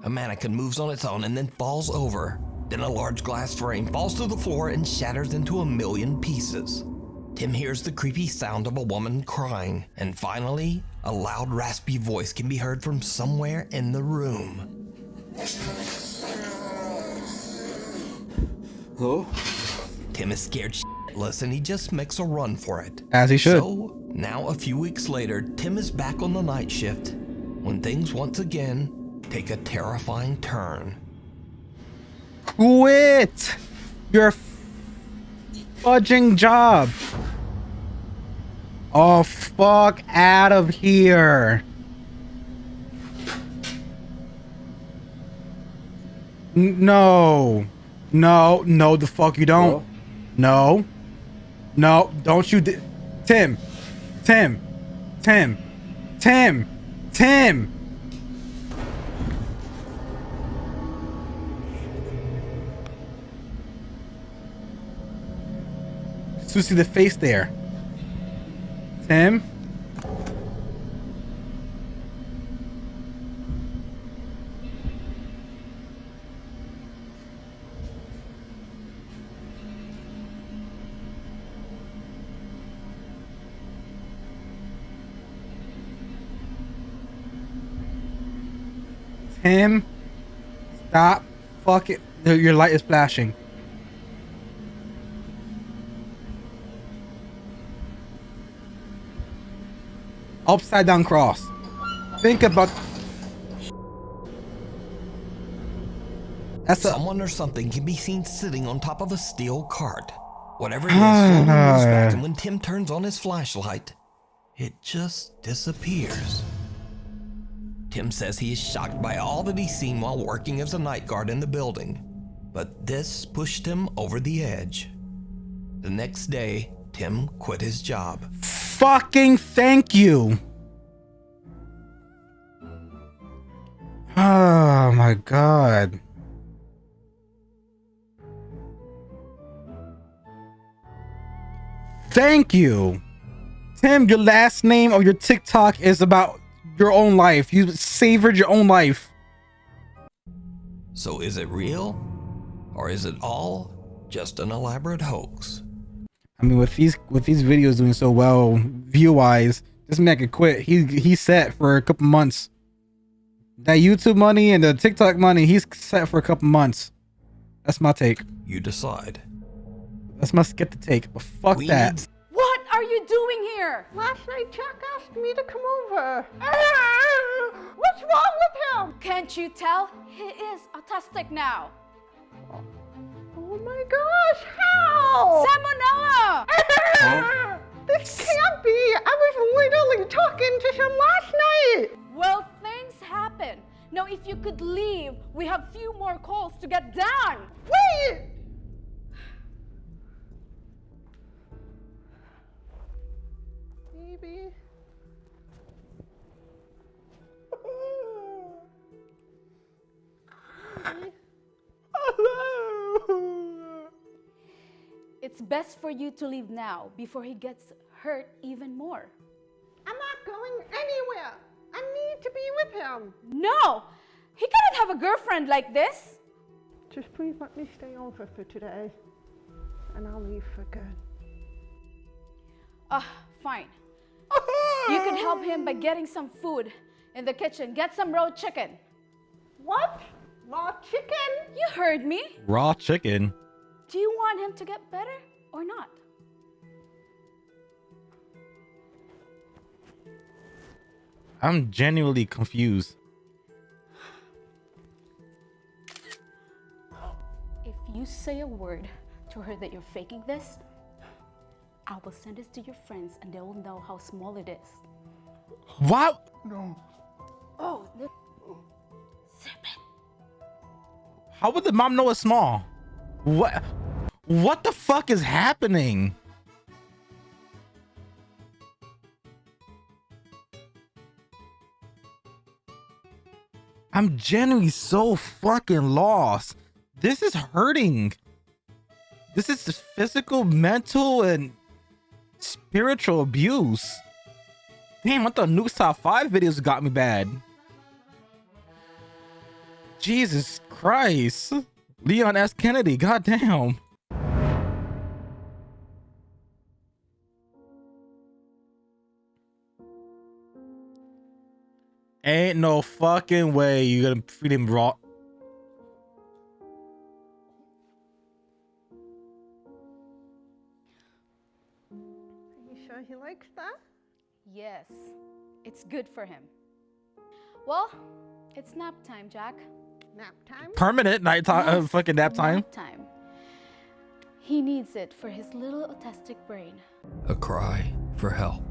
H: A mannequin moves on its own and then falls over. Then a large glass frame falls to the floor and shatters into a million pieces. Tim hears the creepy sound of a woman crying, and finally, a loud raspy voice can be heard from somewhere in the room.
G: Hello?
H: Tim is scared shitless and he just makes a run for it.
A: As he should.
H: So, now a few weeks later, Tim is back on the night shift when things once again take a terrifying turn.
A: Quit your fudging job. Oh, fuck out of here. No. No, no, the fuck you don't. No. No, don't you Tim. Tim. Tim. Tim. Tim. To see the face there. Tim. Tim. Stop fucking. Your light is flashing. Upside down cross. Think about... That's
H: someone or something can be seen sitting on top of a steel cart. Whatever it is, slowly moves back, and when Tim turns on his flashlight, it just disappears. Tim says he is shocked by all that he's seen while working as a night guard in the building, but this pushed him over the edge. The next day, Tim quit his job.
A: Fucking thank you. Oh my god. Thank you. Tim, your last name of your TikTok is about your own life. You savored your own life.
H: So is it real? Or is it all just an elaborate hoax?
A: I mean, with these videos doing so well view-wise, this man could quit. He's set for a couple months. That YouTube money and the TikTok money, he's set for a couple months. That's my take.
H: You decide.
A: That's my skeptic take. But fuck that.
F: What are you doing here?
C: Last night Jack asked me to come over.
F: What's wrong with him? Can't you tell? He is autistic now.
C: Oh my gosh, how?
F: Salmonella!
C: This can't be. I was literally talking to him last night.
F: Well, things happen. Now, if you could leave, we have few more calls to get done.
C: Wait! Maybe.
F: It's best for you to leave now before he gets hurt even more.
C: I'm not going anywhere. I need to be with him.
F: No! He cannot have a girlfriend like this.
C: Just please let me stay over for today, and I'll leave for good.
F: Fine. You can help him by getting some food in the kitchen. Get some raw chicken.
C: What? Raw chicken?
F: You heard me.
A: Raw chicken.
F: Do you want him to get better or not?
A: I'm genuinely confused.
F: If you say a word to her that you're faking this, I will send this to your friends and they will know how small it is.
A: What?
F: No. Oh, look.
A: How would the mom know it's small? What the fuck is happening? I'm genuinely so fucking lost. This is hurting. This is physical, mental, and spiritual abuse. Damn, I thought Nuke's top 5 videos got me bad. Jesus Christ. Leon S. Kennedy, goddamn. Ain't no fucking way you're gonna feed him raw.
C: Are you sure he likes that?
F: Yes, it's good for him. Well, it's nap time, Jack.
C: Nap time?
A: Permanent night time, fucking nap time.
F: Nap time. He needs it for his little autistic brain.
H: A cry for help.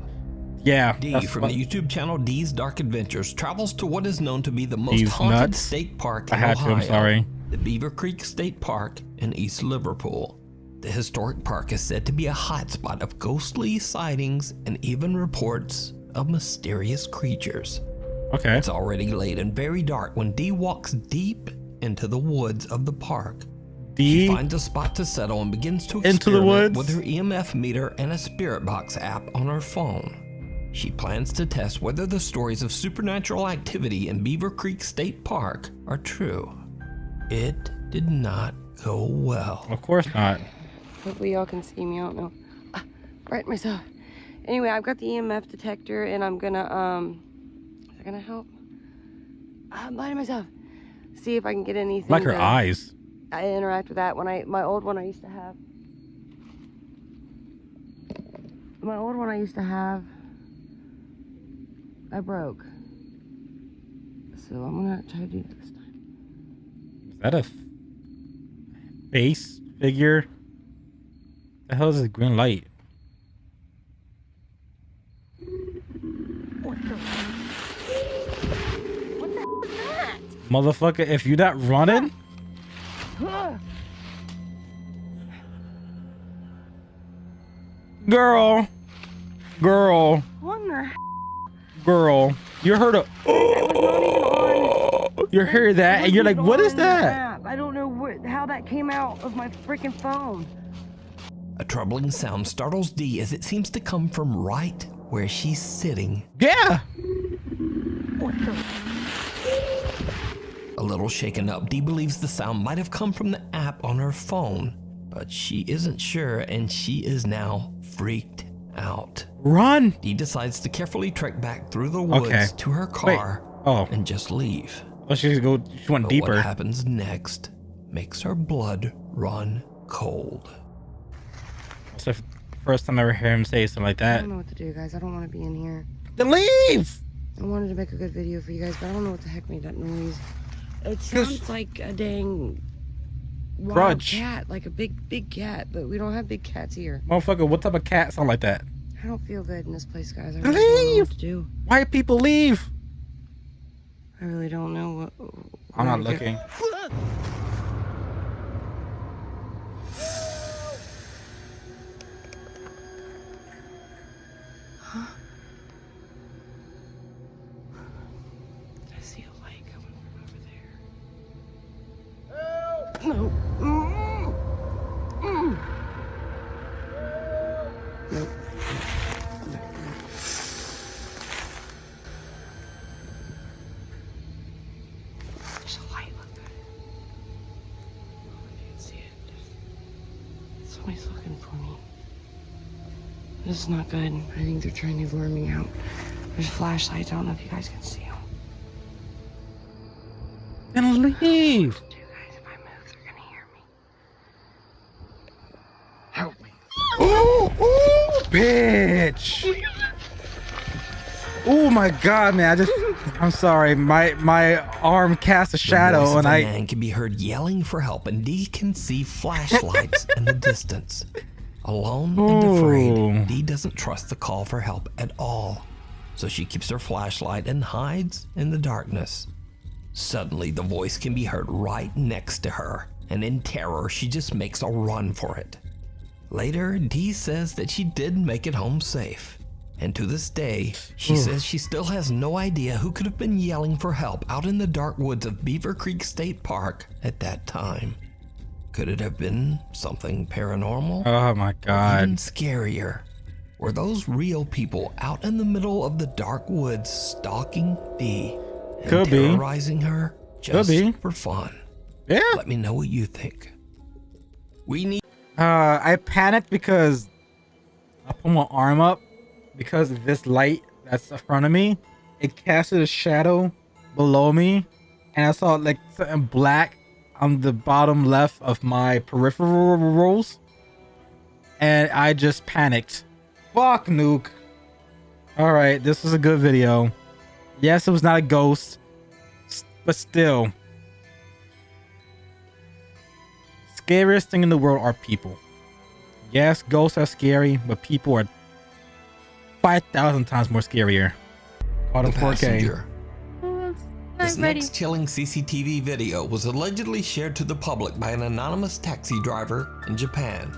A: Yeah.
H: D from the YouTube channel D's Dark Adventures travels to what is known to be the most
A: He's
H: haunted
A: nuts.
H: state park
A: I
H: in
A: had to,
H: Ohio,
A: I'm sorry.
H: the Beaver Creek State Park in East Liverpool. The historic park is said to be a hotspot of ghostly sightings and even reports of mysterious creatures.
A: Okay.
H: It's already late and very dark when D walks deep into the woods of the park. She finds a spot to settle and begins to
A: Into the
H: experiment
A: woods?
H: with her EMF meter and a spirit box app on her phone. She plans to test whether the stories of supernatural activity in Beaver Creek State Park are true. It did not go well.
A: Of course not.
N: Hopefully y'all can see me. I don't know. Right myself. Anyway, I've got the EMF detector and I'm gonna, is that gonna help? I'm blinding myself. See if I can get anything.
A: Like her eyes.
N: I interact with that. My old one I used to have. My old one I used to have, I broke. So I'm gonna try to do it this time.
A: Is that a face figure? The hell is this green light?
N: What the was that?
A: Motherfucker, if you're not running, girl,
N: What in the
A: you heard a, you heard that and you're like, what is that?
N: I don't know how that came out of my freaking phone.
H: A troubling sound startles Dee as it seems to come from right where she's sitting.
A: Yeah.
H: A little shaken up, Dee believes the sound might have come from the app on her phone, but she isn't sure and she is now freaked out.
A: Run!
H: Dee decides to carefully trek back through the woods to her car and just leave.
A: Oh, she went
H: But
A: deeper.
H: what happens next makes her blood run cold.
A: It's the first time I ever hear him say something like
N: I
A: that.
N: don't know what to do, guys. I don't want to be in here.
A: Then leave!
N: I wanted to make a good video for you guys, but I don't know what the heck made that noise. It sounds like a dang wild
A: Grudge.
N: cat, like a big cat, but we don't have big cats here.
A: Motherfucker, what type of cat sound like that?
N: I don't feel good in this place, guys. I really don't know what to do.
A: Why people leave?
N: I really don't know what.
A: I'm not
N: where to
A: looking.
N: go. Huh? I see a light coming from over there. No. Nope. There's a light up there. I can't see it. Somebody's looking for me. This is not good. I think they're trying to lure me out. There's flashlights. I don't know if you guys can see them.
A: Then leave.
N: Help me.
A: Ooh, bitch. Oh my god, man! I'm sorry. My arm cast a shadow, and
H: the man can be heard yelling for help, and Dee can see flashlights in the distance. Alone and afraid, Dee doesn't trust the call for help at all, so she keeps her flashlight and hides in the darkness. Suddenly, the voice can be heard right next to her, and in terror, she just makes a run for it. Later, Dee says that she did make it home safe. And to this day, she says she still has no idea who could have been yelling for help out in the dark woods of Beaver Creek State Park at that time. Could it have been something paranormal?
A: Oh my god.
H: Or even scarier. Were those real people out in the middle of the dark woods stalking Dee and
A: Could be.
H: terrorizing her just for fun?
A: Yeah.
H: Let me know what you think. We need...
A: I panicked because I put my arm up because of this light that's in front of me. It casted a shadow below me, and I saw like something black on the bottom left of my peripherals, and I just panicked. Fuck Nuke. All right, this was a good video. Yes, it was not a ghost, but still. Scariest thing in the world are people. Yes, ghosts are scary, but people are 5,000 times more scarier. Caught in 4K.
H: This next chilling CCTV video was allegedly shared to the public by an anonymous taxi driver in Japan.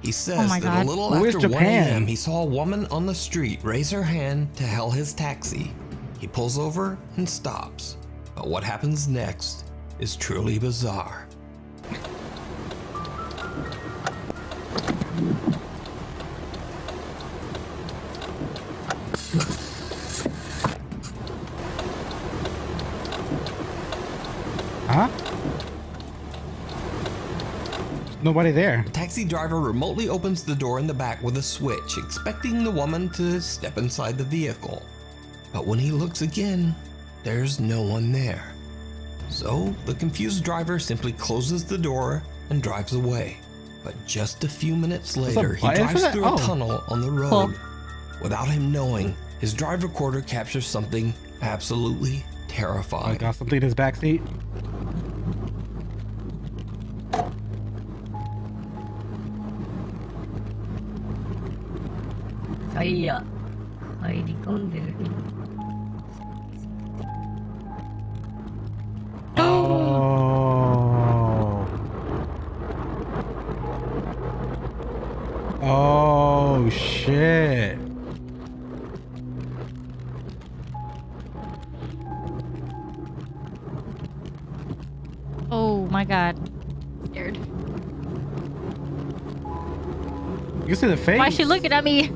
H: He says that a little after 1 a.m. he saw a woman on the street raise her hand to hail his taxi. He pulls over and stops. But what happens next is truly bizarre.
A: Huh? Nobody there.
H: The taxi driver remotely opens the door in the back with a switch, expecting the woman to step inside the vehicle. But when he looks again, there's no one there. So the confused driver simply closes the door and drives away. But just a few minutes later, he drives through a tunnel on the road. Without him knowing, his drive recorder captures something absolutely terrifying.
A: I got something in his backseat. Oh shit.
D: Oh my god. Scared.
A: You can see the face.
D: Why is she looking at me?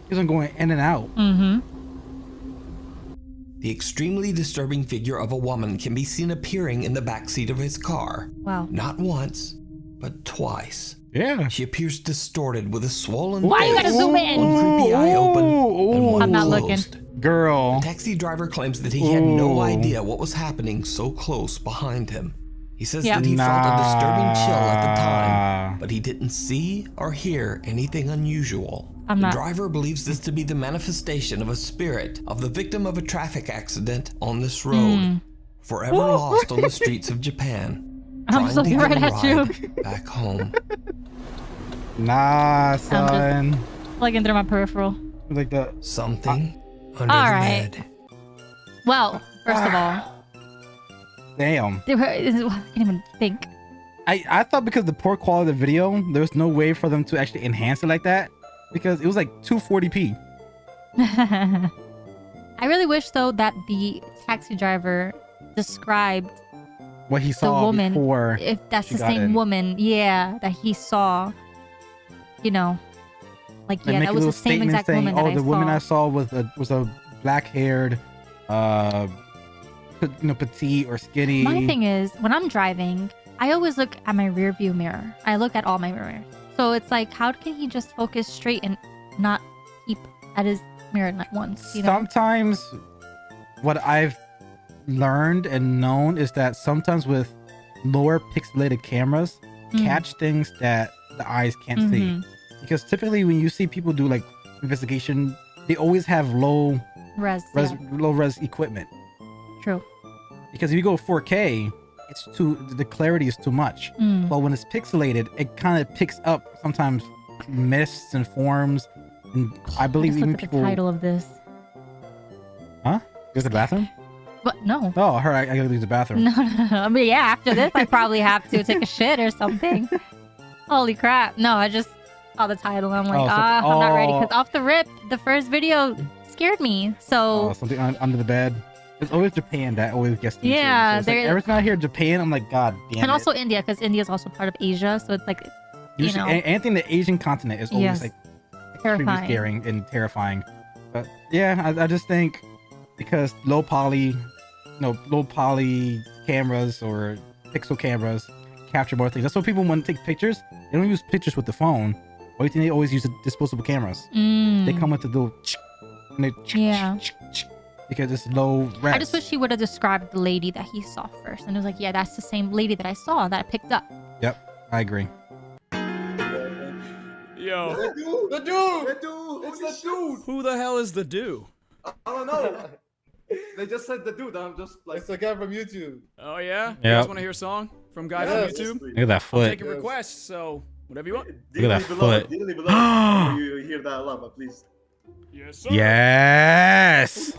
A: He's been going in and out.
H: The extremely disturbing figure of a woman can be seen appearing in the backseat of his car.
D: Wow.
H: Not once, but twice.
A: Yeah.
H: She appears distorted with a swollen
D: Why you gotta zoom in?
H: one creepy eye open, and one
D: I'm not
H: closed.
D: looking.
H: The taxi driver claims that he had no idea what was happening so close behind him. He says that he felt a disturbing chill at the time, but he didn't see or hear anything unusual. The driver believes this to be the manifestation of a spirit of the victim of a traffic accident on this road, forever lost on the streets of Japan,
D: I'm
H: trying
D: looking
H: to
D: right
H: get
D: at
H: a
D: you.
H: ride back home.
A: Nah, son.
D: Plugging through my peripheral.
A: Like the
H: something under
D: all
H: the
D: right.
H: bed.
D: Well, first of all,
A: damn.
D: I can't even think.
A: I thought because of the poor quality of the video, there was no way for them to actually enhance it like that, because it was like 240p.
D: I really wish though that the taxi driver described
A: what he saw
D: the woman,
A: before,
D: if that's
A: she
D: the
A: got
D: same
A: in.
D: woman, that he saw. You know, like
A: Make
D: that
A: a
D: was the
A: little
D: same
A: statement
D: exact
A: saying,
D: woman that I
A: the
D: saw.
A: woman I saw was a black-haired, petite or skinny.
D: My thing is, when I'm driving, I always look at my rear view mirror. I look at all my mirrors. So it's like, how can he just focus straight and not keep at his mirror at once? You know?
A: Sometimes what I've learned and known is that sometimes with lower pixelated cameras, catch things that the eyes can't see. because typically when you see people do like investigation, they always have low
D: res
A: equipment.
D: True.
A: Because if you go 4K, the clarity is too much. But when it's pixelated, it kind of picks up sometimes mists and forms, and I believe even people.
D: The title of this.
A: Huh? There's a bathroom?
D: But no.
A: Oh, I heard I gotta use the bathroom.
D: No. I mean, yeah. After this, I probably have to take a shit or something. Holy crap! No, I just saw the title. I'm like, I'm not ready. Because off the rip, the first video scared me. So
A: something under the bed. It's always Japan that always gets me.
D: Yeah,
A: so like every time I hear Japan, I'm like, God damn.
D: And also India, because India is also part of Asia, so it's like,
A: anything the Asian continent is always like extremely
D: terrifying.
A: scary and terrifying. But yeah, I just think because low poly cameras or pixel cameras capture more things. That's why people want to take pictures. They don't use pictures with the phone. Or you think they always use the disposable cameras. They come with the little and they because it's low res.
D: I just wish he would have described the lady that he saw first, and it was like, yeah, that's the same lady that I saw that I picked up.
A: Yep, I agree.
M: Yo.
O: The dude! It's the dude!
M: Who the hell is the dude?
O: I don't know. They just said the dude. I'm just like, it's the guy from YouTube.
M: Oh yeah?
A: Yeah.
M: You guys want to hear a song from guy from YouTube?
A: Look at that foot.
M: I'll take a request, so whatever you want.
A: Look at that foot.
O: You hear that a lot, but please.
M: Yes, sir.
A: Yes.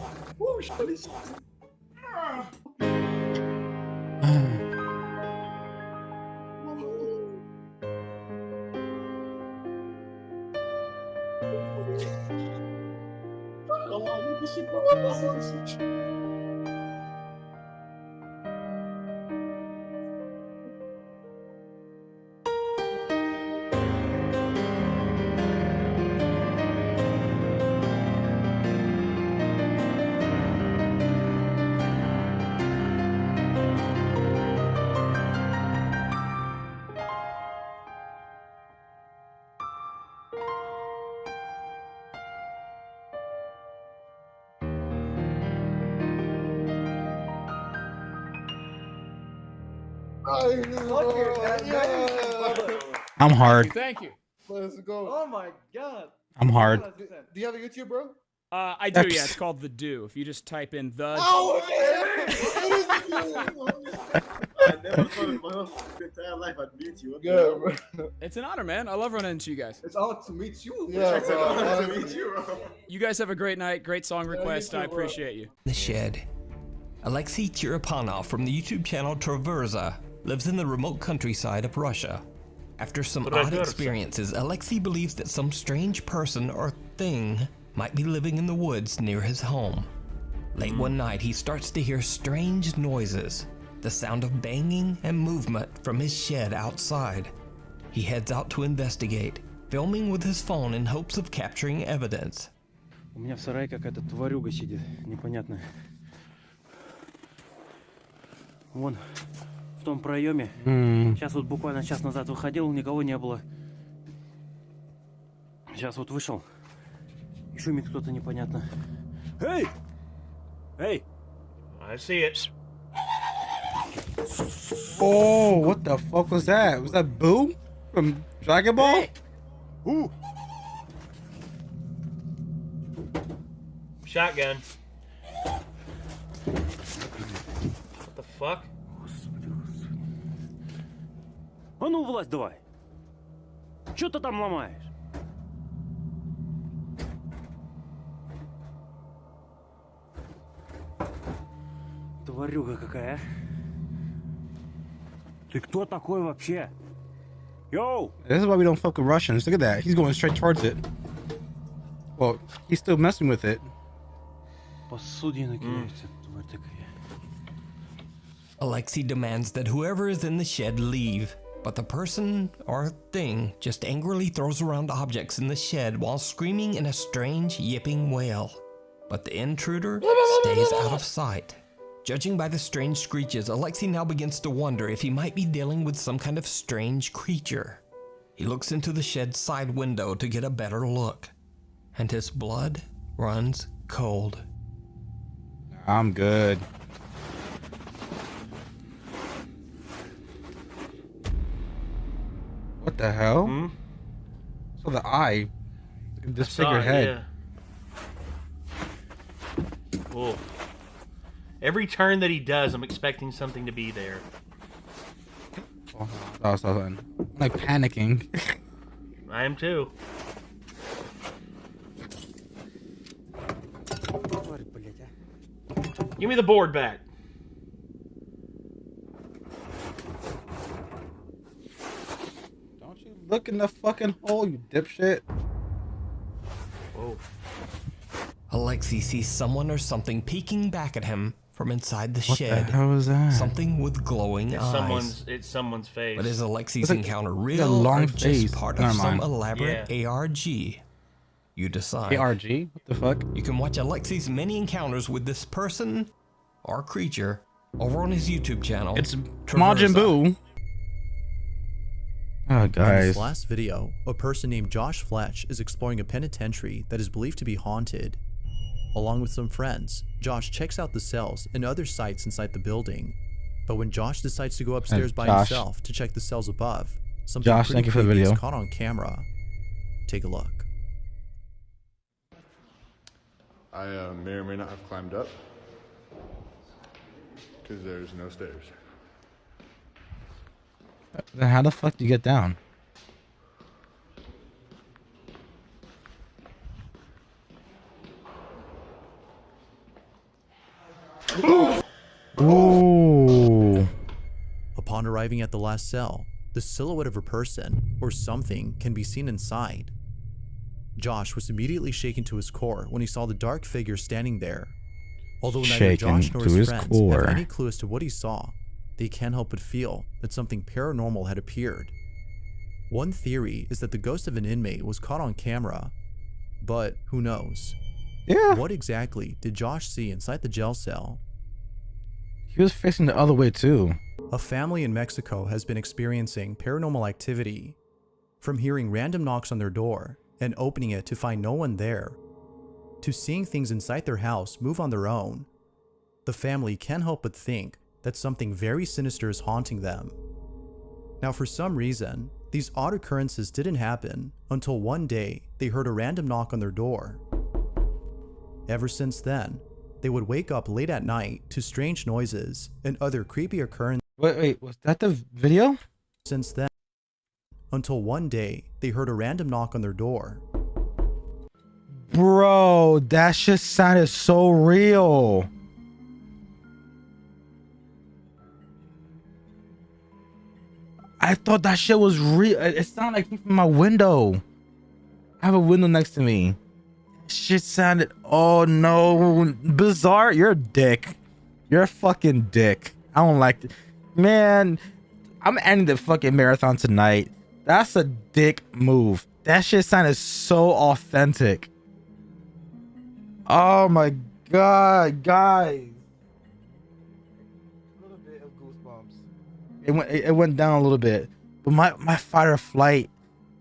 A: I'm hard.
M: Thank you.
O: Let's go. Oh my god.
A: I'm hard.
O: Do you have a YouTube, bro?
M: I do, yeah. It's called The Do. If you just type in the.
O: Oh, I never thought in my whole entire life I'd meet you. Bro.
M: It's an honor, man. I love running into you guys.
O: It's an honor to meet you. Yeah, it's an honor to meet you, bro.
M: You guys have a great night. Great song request. I appreciate you.
H: The shed. Alexei Chirapanov from the YouTube channel Traversa lives in the remote countryside of Russia. After some odd experiences, Alexei believes that some strange person or thing might be living in the woods near his home. Late one night, he starts to hear strange noises, the sound of banging and movement from his shed outside. He heads out to investigate, filming with his phone in hopes of capturing evidence.
U: У меня в сарае какая-то тварюга сидит, непонятная. Вон, в том проеме. Сейчас вот буквально час назад выходил, никого не было. Сейчас вот вышел. И шумит кто-то непонятно. Эй! Эй! I see it.
A: Oh, what the fuck was that? Was that Boo from Dragon Ball?
U: Hey. Ooh. Shotgun. What the fuck? А ну, влазь давай. Чё ты там ломаешь? Тварюга какая, а? Ты кто такой вообще? Yo!
A: This is why we don't fuck with Russians. Look at that. He's going straight towards it. Well, he's still messing with it.
H: Alexei demands that whoever is in the shed leave, but the person or thing just angrily throws around objects in the shed while screaming in a strange yipping wail. But the intruder stays out of sight. Judging by the strange screeches, Alexei now begins to wonder if he might be dealing with some kind of strange creature. He looks into the shed's side window to get a better look, and his blood runs cold.
A: I'm good. What the hell? So of the eye. Like a
U: I saw
A: disfigured
U: it,
A: head.
U: Yeah. Cool. Every turn that he does, I'm expecting something to be there.
A: Oh, I'm like panicking.
U: I am too. Give me the board back.
A: Don't you look in the fucking hole, you dipshit.
U: Whoa.
H: Alexei sees someone or something peeking back at him from inside the
A: What
H: shed.
A: the hell was that?
H: Something with glowing eyes.
U: It's someone's face.
H: But is Alexei's
A: It's like-
H: encounter
A: it's a
H: real
A: long
H: or
A: face.
H: just part
A: Never
H: of some
A: mind.
H: elaborate ARG? You decide.
A: ARG? What the fuck?
H: You can watch Alexei's many encounters with this person or creature over on his YouTube channel.
A: It's
H: Traversa.
A: Majin Buu. Oh,
P: In
A: guys.
P: this last video, a person named Josh Fletch is exploring a penitentiary that is believed to be haunted. Along with some friends, Josh checks out the cells and other sites inside the building. But when Josh decides to go upstairs by
A: Josh.
P: himself to check the cells above, something
A: Josh,
P: pretty
A: thank you for the
P: creepy
A: video.
P: is caught on camera. Take a look.
J: I may or may not have climbed up because there's no stairs.
A: Then how the fuck do you get down? Ooh.
P: Upon arriving at the last cell, the silhouette of a person or something can be seen inside. Josh was immediately shaken to his core when he saw the dark figure standing there. Although neither
A: Shaken
P: Josh nor
A: to
P: his
A: his
P: friends
A: core.
P: have any clue as to what he saw, they can't help but feel that something paranormal had appeared. One theory is that the ghost of an inmate was caught on camera, but who knows?
A: Yeah.
P: What exactly did Josh see inside the jail cell?
A: He was facing the other way too.
P: A family in Mexico has been experiencing paranormal activity. From hearing random knocks on their door and opening it to find no one there, to seeing things inside their house move on their own, the family can't help but think that something very sinister is haunting them. Now, for some reason, these odd occurrences didn't happen until one day they heard a random knock on their door. Ever since then, they would wake up late at night to strange noises and other creepy occurrences.
A: Wait, was that the video?
P: Since then, until one day they heard a random knock on their door.
A: Bro, that shit sounded so real. I thought that shit was real. It sounded like from my window. I have a window next to me. Shit sounded, oh no, bizarre. You're a dick. You're a fucking dick. I don't like it. Man, I'm ending the fucking marathon tonight. That's a dick move. That shit sounded so authentic. Oh my god, guys. A little bit of goosebumps. It went down a little bit. But my fight or flight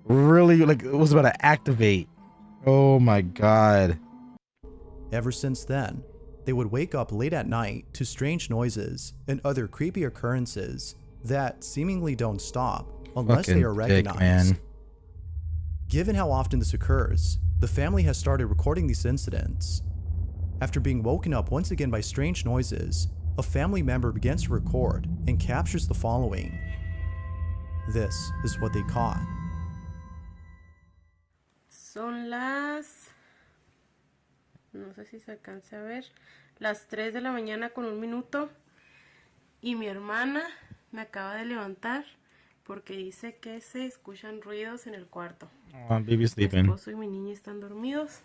A: really, like, it was about to activate. Oh my god.
P: Ever since then, they would wake up late at night to strange noises and other creepy occurrences that seemingly don't stop unless they are recognized.
A: Man.
P: Given how often this occurs, the family has started recording these incidents. After being woken up once again by strange noises, a family member begins to record and captures the following. This is what they caught.
N: Son las... no sé si se alcance a ver, las 3 de la mañana con 1 minuto y mi hermana me acaba de levantar porque dice que se escuchan ruidos en el cuarto.
A: Oh, baby's
N: Mi
A: sleeping.
N: esposo y mi niña están dormidos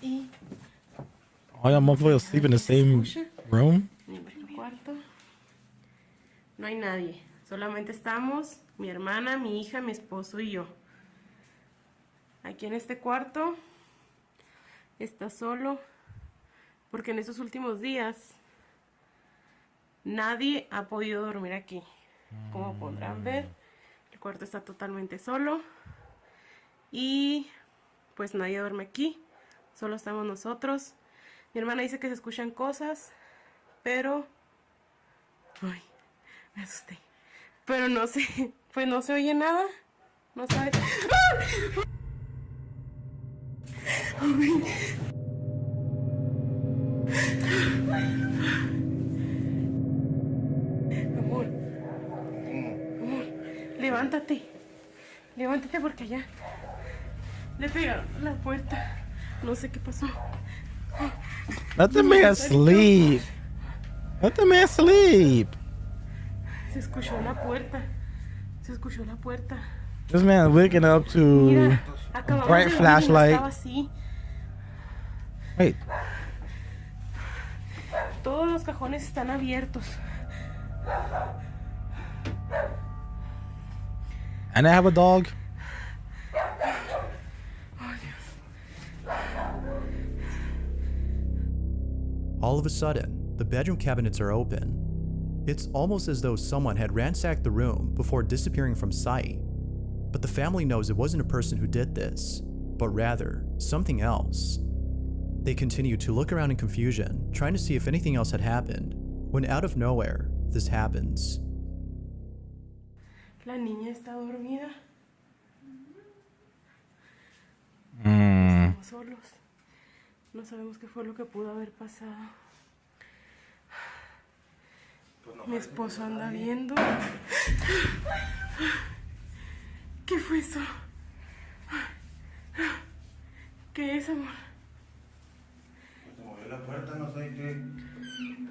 N: y
A: Oh, y'all motherfuckers sleep in the same room?
N: en nuestro cuarto no hay nadie, solamente estamos mi hermana, mi hija, mi esposo y yo. Aquí en este cuarto está solo porque en estos últimos días nadie ha podido dormir aquí. Como podrán ver, el cuarto está totalmente solo y pues nadie duerme aquí, solo estamos nosotros. Mi hermana dice que se escuchan cosas, pero ay, me asusté. Pero no sé, pues no se oye nada. No sabe.
C: Amor, amor, levántate. Levántate porque allá le pegaron a la puerta. No sé qué pasó.
A: Let the man sleep. Let the man sleep.
C: Se escuchó la puerta. Se escuchó la puerta.
A: This man waking up to
C: Mira,
A: a
C: acabamos
A: bright
C: de venir,
A: flashlight.
C: estaba así.
A: Wait.
C: Todos los cajones están abiertos.
A: And I have a dog.
P: All of a sudden, the bedroom cabinets are open. It's almost as though someone had ransacked the room before disappearing from sight. But the family knows it wasn't a person who did this, but rather something else. They continue to look around in confusion, trying to see if anything else had happened, when out of nowhere, this happens.
C: La niña está dormida. Estamos solos. No sabemos qué fue lo que pudo haber pasado. Mi esposo anda viendo. ¿Qué fue eso? ¿Qué es, amor?
B: Se movió la puerta, no sé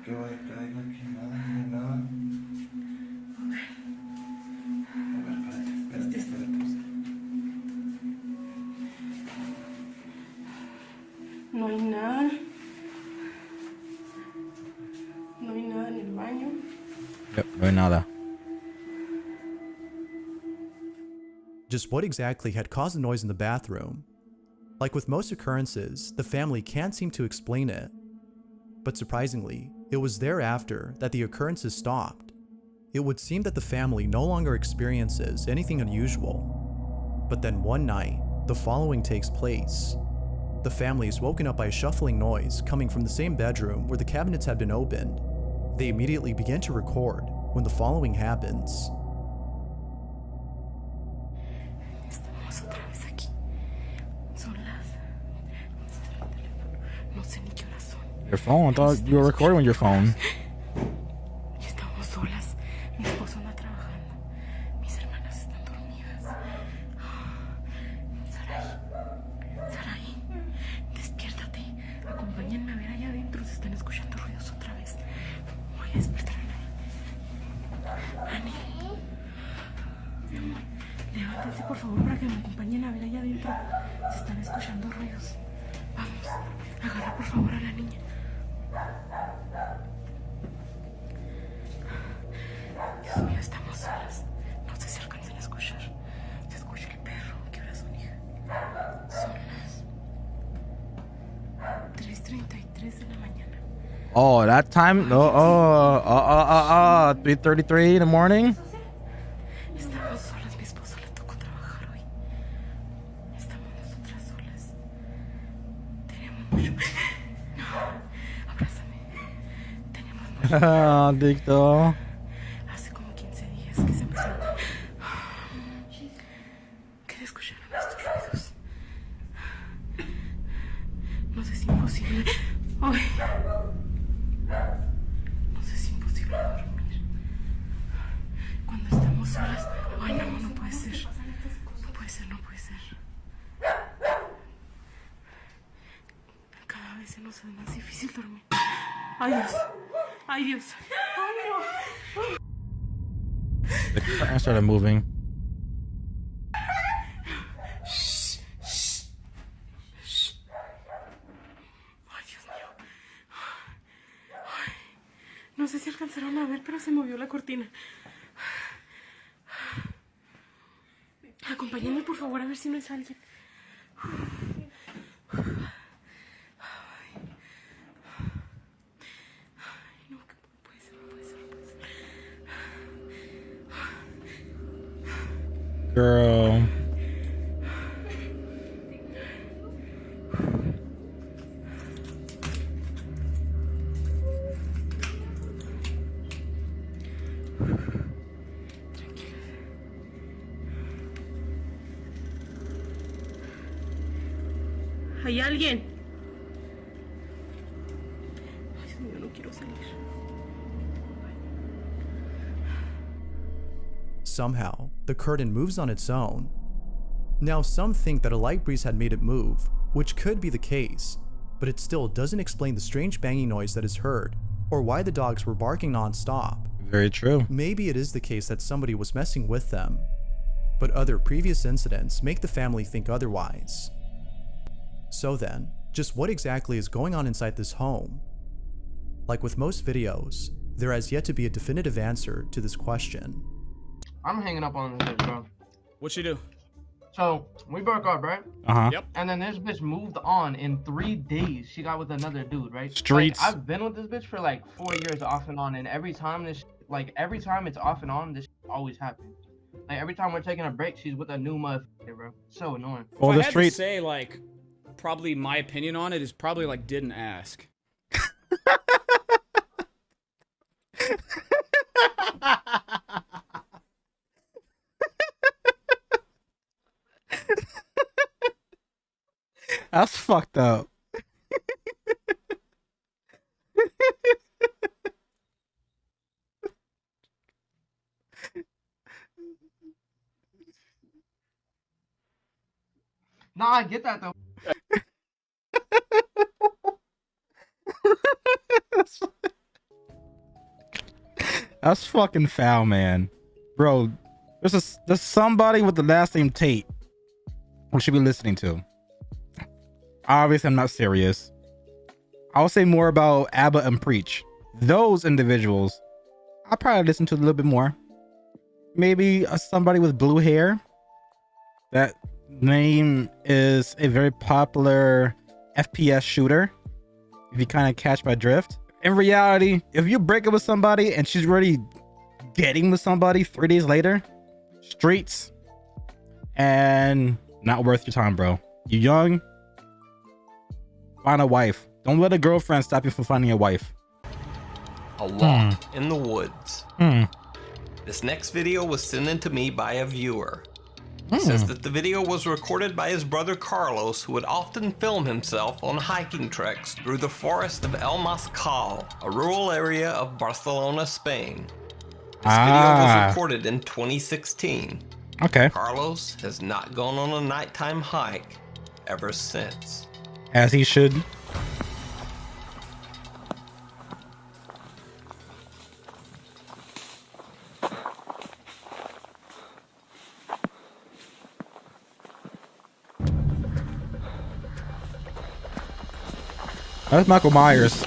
B: qué va a estar aquí, nada, ni nada. A ver, espérate.
C: No hay nada. No hay nada en el baño.
A: Yep, no hay nada.
P: Just what exactly had caused the noise in the bathroom? Like with most occurrences, the family can't seem to explain it. But surprisingly, it was thereafter that the occurrences stopped. It would seem that the family no longer experiences anything unusual. But then one night, the following takes place. The family is woken up by a shuffling noise coming from the same bedroom where the cabinets had been opened. They immediately begin to record when the following happens.
C: Estamos otra vez aquí. Son las... No sé ni qué horas son.
A: Your phone? I thought you were recording with your phone.
C: Estamos solas. Mi esposo anda trabajando. Mis hermanas están dormidas. Saraí, despiértate. Acompáñenme a ver allá adentro. Se están escuchando ruidos otra vez. Voy a despertarme. Ani. Mi amor, levántense por favor para que me acompañen a ver allá adentro. Se están escuchando ruidos. Vamos, agarra por favor a la niña. Dios mío, estamos solas. No sé si alcancen a escuchar. Se escucha el perro. ¿Qué horas son, hija? Son las 3:33 de la mañana.
A: Oh, that time? 3:33 in the morning?
C: Estamos solas. Mi esposo le tocó trabajar hoy. Estamos nosotras solas. Tenemos mucho... No, abrázame. Tenemos mucho...
A: Adicto.
C: Hace como 15 días que se empezó a... ¿Qué escucharon estos ruidos? No sé si es imposible. Ay. No sé si es imposible dormir. Cuando estamos solas. Ay, no, no puede ser. No puede ser, no puede ser. Cada vez se nos hace más difícil dormir. Ay, Dios. Ay, Dios. Ay, no.
A: The curtain started moving.
C: Ay, Dios mío. Ay, no sé si alcanzaron a ver, pero se movió la cortina. Acompáñenme, por favor, a ver si no es alguien. No, que puede ser, no puede ser, no puede ser.
A: Girl.
C: ¿Hay alguien? Ay, Dios mío, no quiero salir.
P: Somehow, the curtain moves on its own. Now, some think that a light breeze had made it move, which could be the case, but it still doesn't explain the strange banging noise that is heard, or why the dogs were barking non-stop.
A: Very true.
P: Maybe it is the case that somebody was messing with them, but other previous incidents make the family think otherwise. So then, just what exactly is going on inside this home? Like with most videos, there has yet to be a definitive answer to this question.
R: I'm hanging up on this bitch, bro.
M: What'd she do?
R: So, we broke up, right?
A: Uh-huh.
M: Yep.
R: And then this bitch moved on in 3 days. She got with another dude, right?
A: Streets.
R: Like, I've been with this bitch for like 4 years off and on, and every time every time it's off and on, this always happens. Like, every time we're taking a break, she's with a new motherfucker, bro. So annoying.
M: If I had to say, like, probably my opinion on it is probably, like, didn't ask.
A: That's fucked up.
R: Nah, I get that though.
A: That's fucking foul, man. Bro, there's somebody with the last name Tate we should be listening to. Obviously, I'm not serious. I'll say more about Abba and Preach. Those individuals, I'll probably listen to a little bit more. Maybe somebody with blue hair. That name is a very popular FPS shooter. If you kind of catch my drift. In reality, if you break up with somebody and she's already getting with somebody 3 days later, streets, and not worth your time, bro. You're young. Find a wife. Don't let a girlfriend stop you from finding a wife.
H: A walk in the woods. This next video was sent in to me by a viewer. He says that the video was recorded by his brother Carlos, who would often film himself on hiking treks through the forest of El Mascal, a rural area of Barcelona, Spain. This video was recorded in 2016.
A: Okay.
H: Carlos has not gone on a nighttime hike ever since.
A: As he should. That's Michael Myers.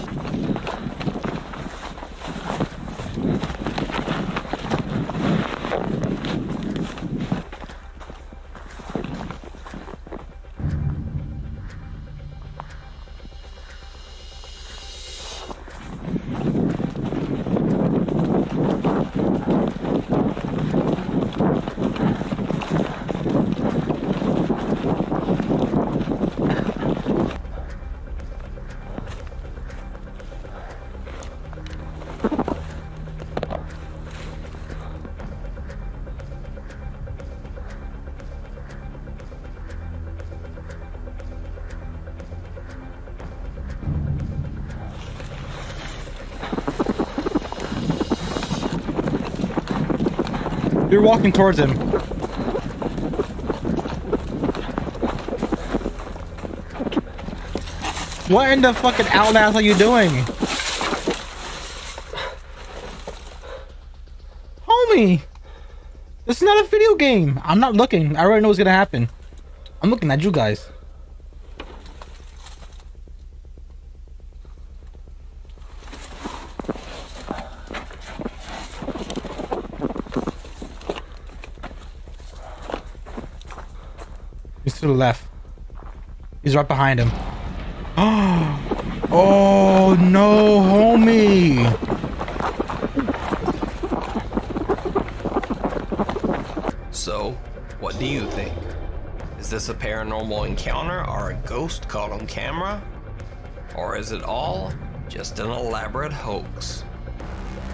A: You're walking towards him. What in the fucking outlast are you doing? Homie! This is not a video game. I'm not looking. I already know what's gonna happen. I'm looking at you guys. He's to the left. He's right behind him. Oh no, homie.
H: So, what do you think? Is this a paranormal encounter or a ghost caught on camera? Or is it all just an elaborate hoax?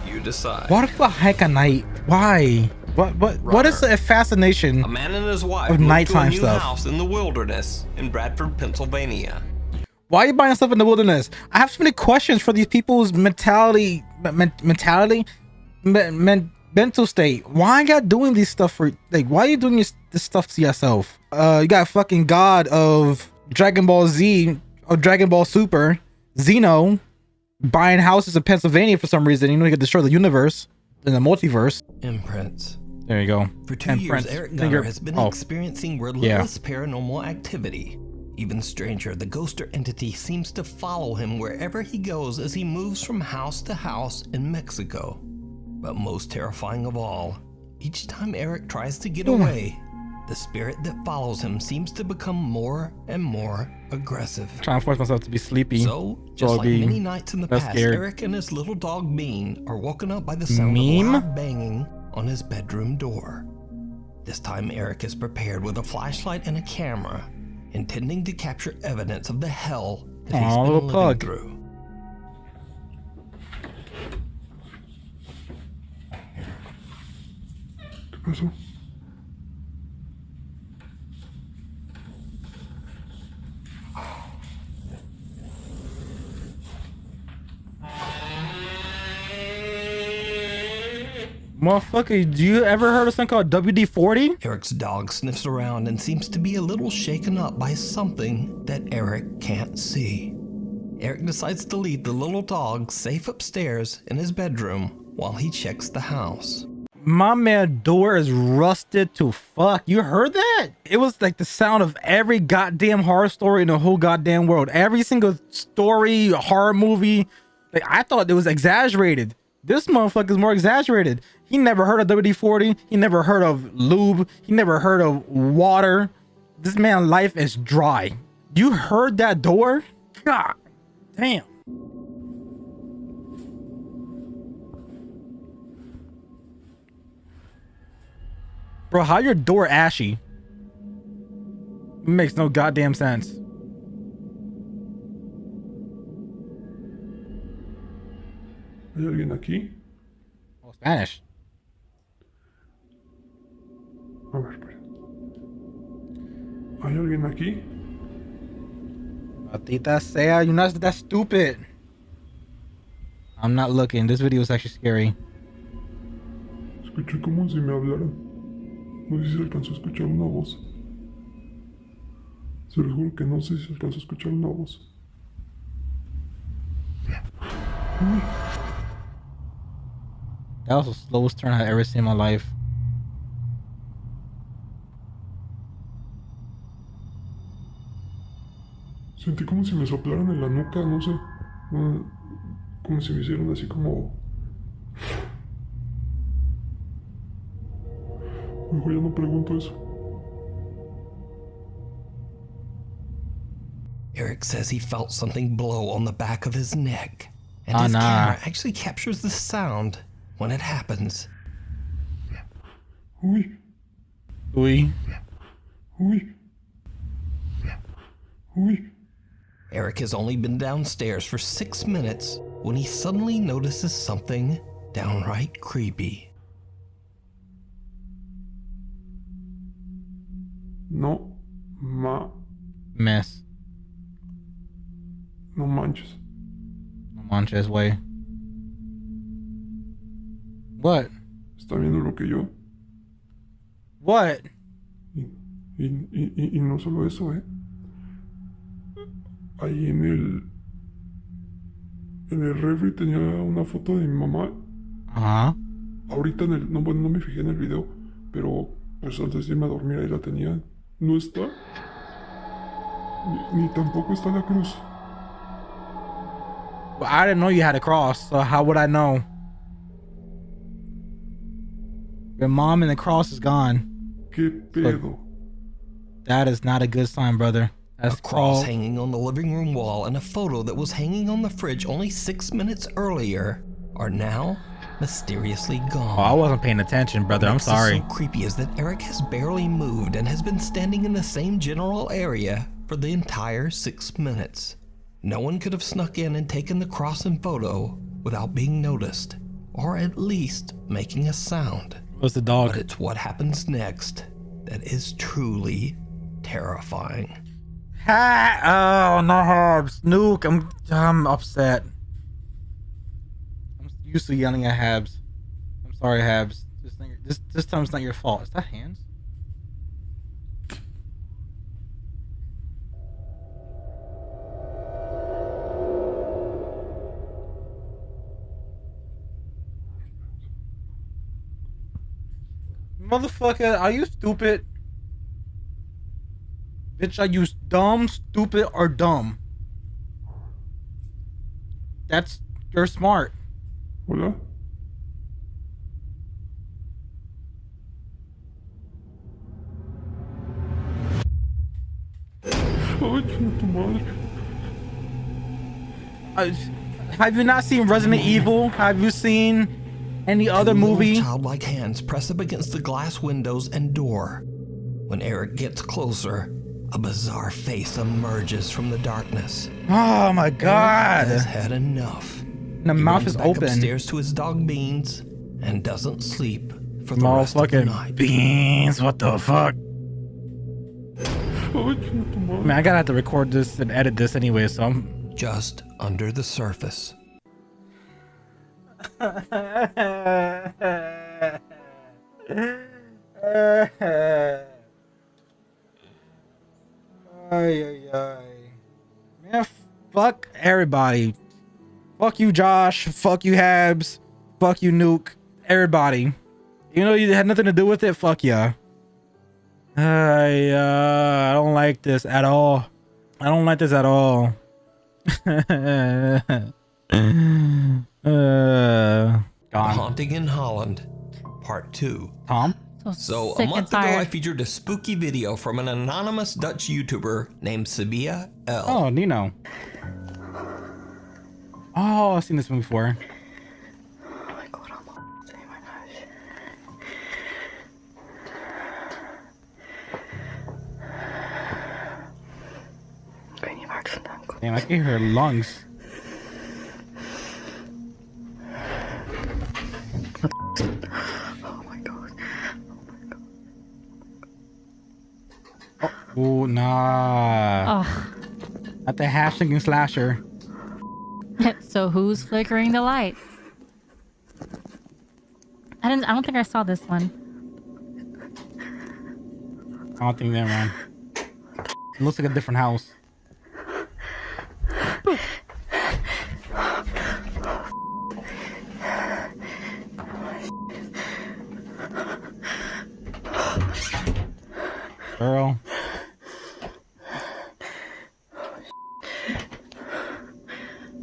H: You decide.
A: What the heck at night? Why? What is the fascination
H: A man and his wife
A: of
H: moved to a
A: nighttime
H: new
A: stuff?
H: house in the wilderness in Bradford, Pennsylvania.
A: Why are you buying stuff in the wilderness? I have so many questions for these people's mental state. Why are you doing these stuff for, like, why are you doing this stuff to yourself? You got fucking God of Dragon Ball Z or Dragon Ball Super, Zeno, buying houses in Pennsylvania for some reason. You know, he could destroy the universe in the multiverse.
H: Imprints.
A: There you go.
H: For 2 years, Eric Gunner has been experiencing relentless paranormal activity. Even stranger, the ghost or entity seems to follow him wherever he goes as he moves from house to house in Mexico. But most terrifying of all, each time Eric tries to get away, the spirit that follows him seems to become more and more aggressive.
A: Trying to force myself to be sleepy.
H: So, just like many nights in the past, Eric and his little dog Bean are woken up by the sound of loud banging on his bedroom door. This time Eric is prepared with a flashlight and a camera, intending to capture evidence of the hell that he's been living through.
J: ¿Qué pasó?
A: Motherfucker, do you ever heard of something called WD-40?
H: Eric's dog sniffs around and seems to be a little shaken up by something that Eric can't see. Eric decides to leave the little dog safe upstairs in his bedroom while he checks the house.
A: My man door is rusted to fuck. You heard that? It was like the sound of every goddamn horror story in the whole goddamn world. Every single story, horror movie. Like, I thought it was exaggerated. This motherfucker is more exaggerated. He never heard of WD-40. He never heard of lube. He never heard of water. This man's life is dry. You heard that door? God damn. Bro, how your door ashy? It makes no goddamn sense.
J: ¿Hay alguien aquí?
A: Oh, Spanish.
J: A ver, espera. ¿Hay alguien aquí?
A: Maldita sea, you're not that stupid. I'm not looking. This video is actually scary.
J: Escuché como si me hablaran. No sé si se alcanzó a escuchar una voz. Se lo juro que no sé si se alcanzó a escuchar una voz. Uy.
A: That was the slowest turn I've ever seen in my life.
J: Sentí como si me soplaran en la nuca, no sé. Como si me hicieran así como... Mejor ya no pregunto eso.
H: Eric says he felt something blow on the back of his neck, and his camera actually captures the sound when it happens.
J: Uy.
A: Uy.
J: Uy. Uy.
H: Eric has only been downstairs for 6 minutes when he suddenly notices something downright creepy.
J: No
A: Mess.
J: No manches.
A: No manches, güey. What?
J: ¿Está viendo lo que yo?
A: What?
J: Y no solo eso, Ahí en el refri tenía una foto de mi mamá.
A: Ajá.
J: Ahorita no me fijé en el video, pero pues antes de irme a dormir ahí la tenía. No está. Ni tampoco está la cruz.
A: Well, I didn't know you had a cross, so how would I know? Your mom and the cross is gone.
J: ¿Qué pedo?
A: So that is not a good sign, brother. That's
H: a cross hanging on the living room wall and a photo that was hanging on the fridge only 6 minutes earlier are now mysteriously gone.
A: Oh, I wasn't paying attention, brother. I'm sorry.
H: What's so creepy is that Eric has barely moved and has been standing in the same general area for the entire 6 minutes. No one could have snuck in and taken the cross and photo without being noticed, or at least making a sound.
A: What's the dog?
H: But it's what happens next that is truly terrifying.
A: Oh, no, Habs. Nuke, I'm upset. I'm used to yelling at Habs. I'm sorry, Habs. This time it's not your fault. Is that hands? Motherfucker, are you stupid? Bitch, are you dumb, stupid, or dumb? You're smart.
J: Hola. Ay, chinga tu madre.
A: Have you not seen Resident Evil? Have you seen any other movie?
H: Childlike hands press up against the glass windows and door. When Eric gets closer, a bizarre face emerges from the darkness.
A: Oh my God!
H: Eric has had enough.
A: The mouth is
H: back
A: open.
H: Upstairs to his dog Beans and doesn't sleep for the rest of the night.
A: Beans, what the fuck? Man, I gotta have to record this and edit this anyway, so I'm
H: just under the surface.
A: Man, fuck everybody. Fuck you, Josh. Fuck you, Habs. Fuck you, Nuke. Everybody. You know you had nothing to do with it. Fuck yeah. I don't like this at all. I don't like this at all.
H: Haunting in Holland, Part 2.
A: Tom?
H: So a month ago, I featured a spooky video from an anonymous Dutch YouTuber named Sabia L.
A: Oh, Nino. Oh, I've seen this one before. Damn, I can hear her lungs.
C: Oh my god.
A: Oh, nah.
D: Oh.
A: Not the hashtag and slasher.
D: So who's flickering the lights? I don't think I saw this one.
A: I don't think that one. It looks like a different house. Girl.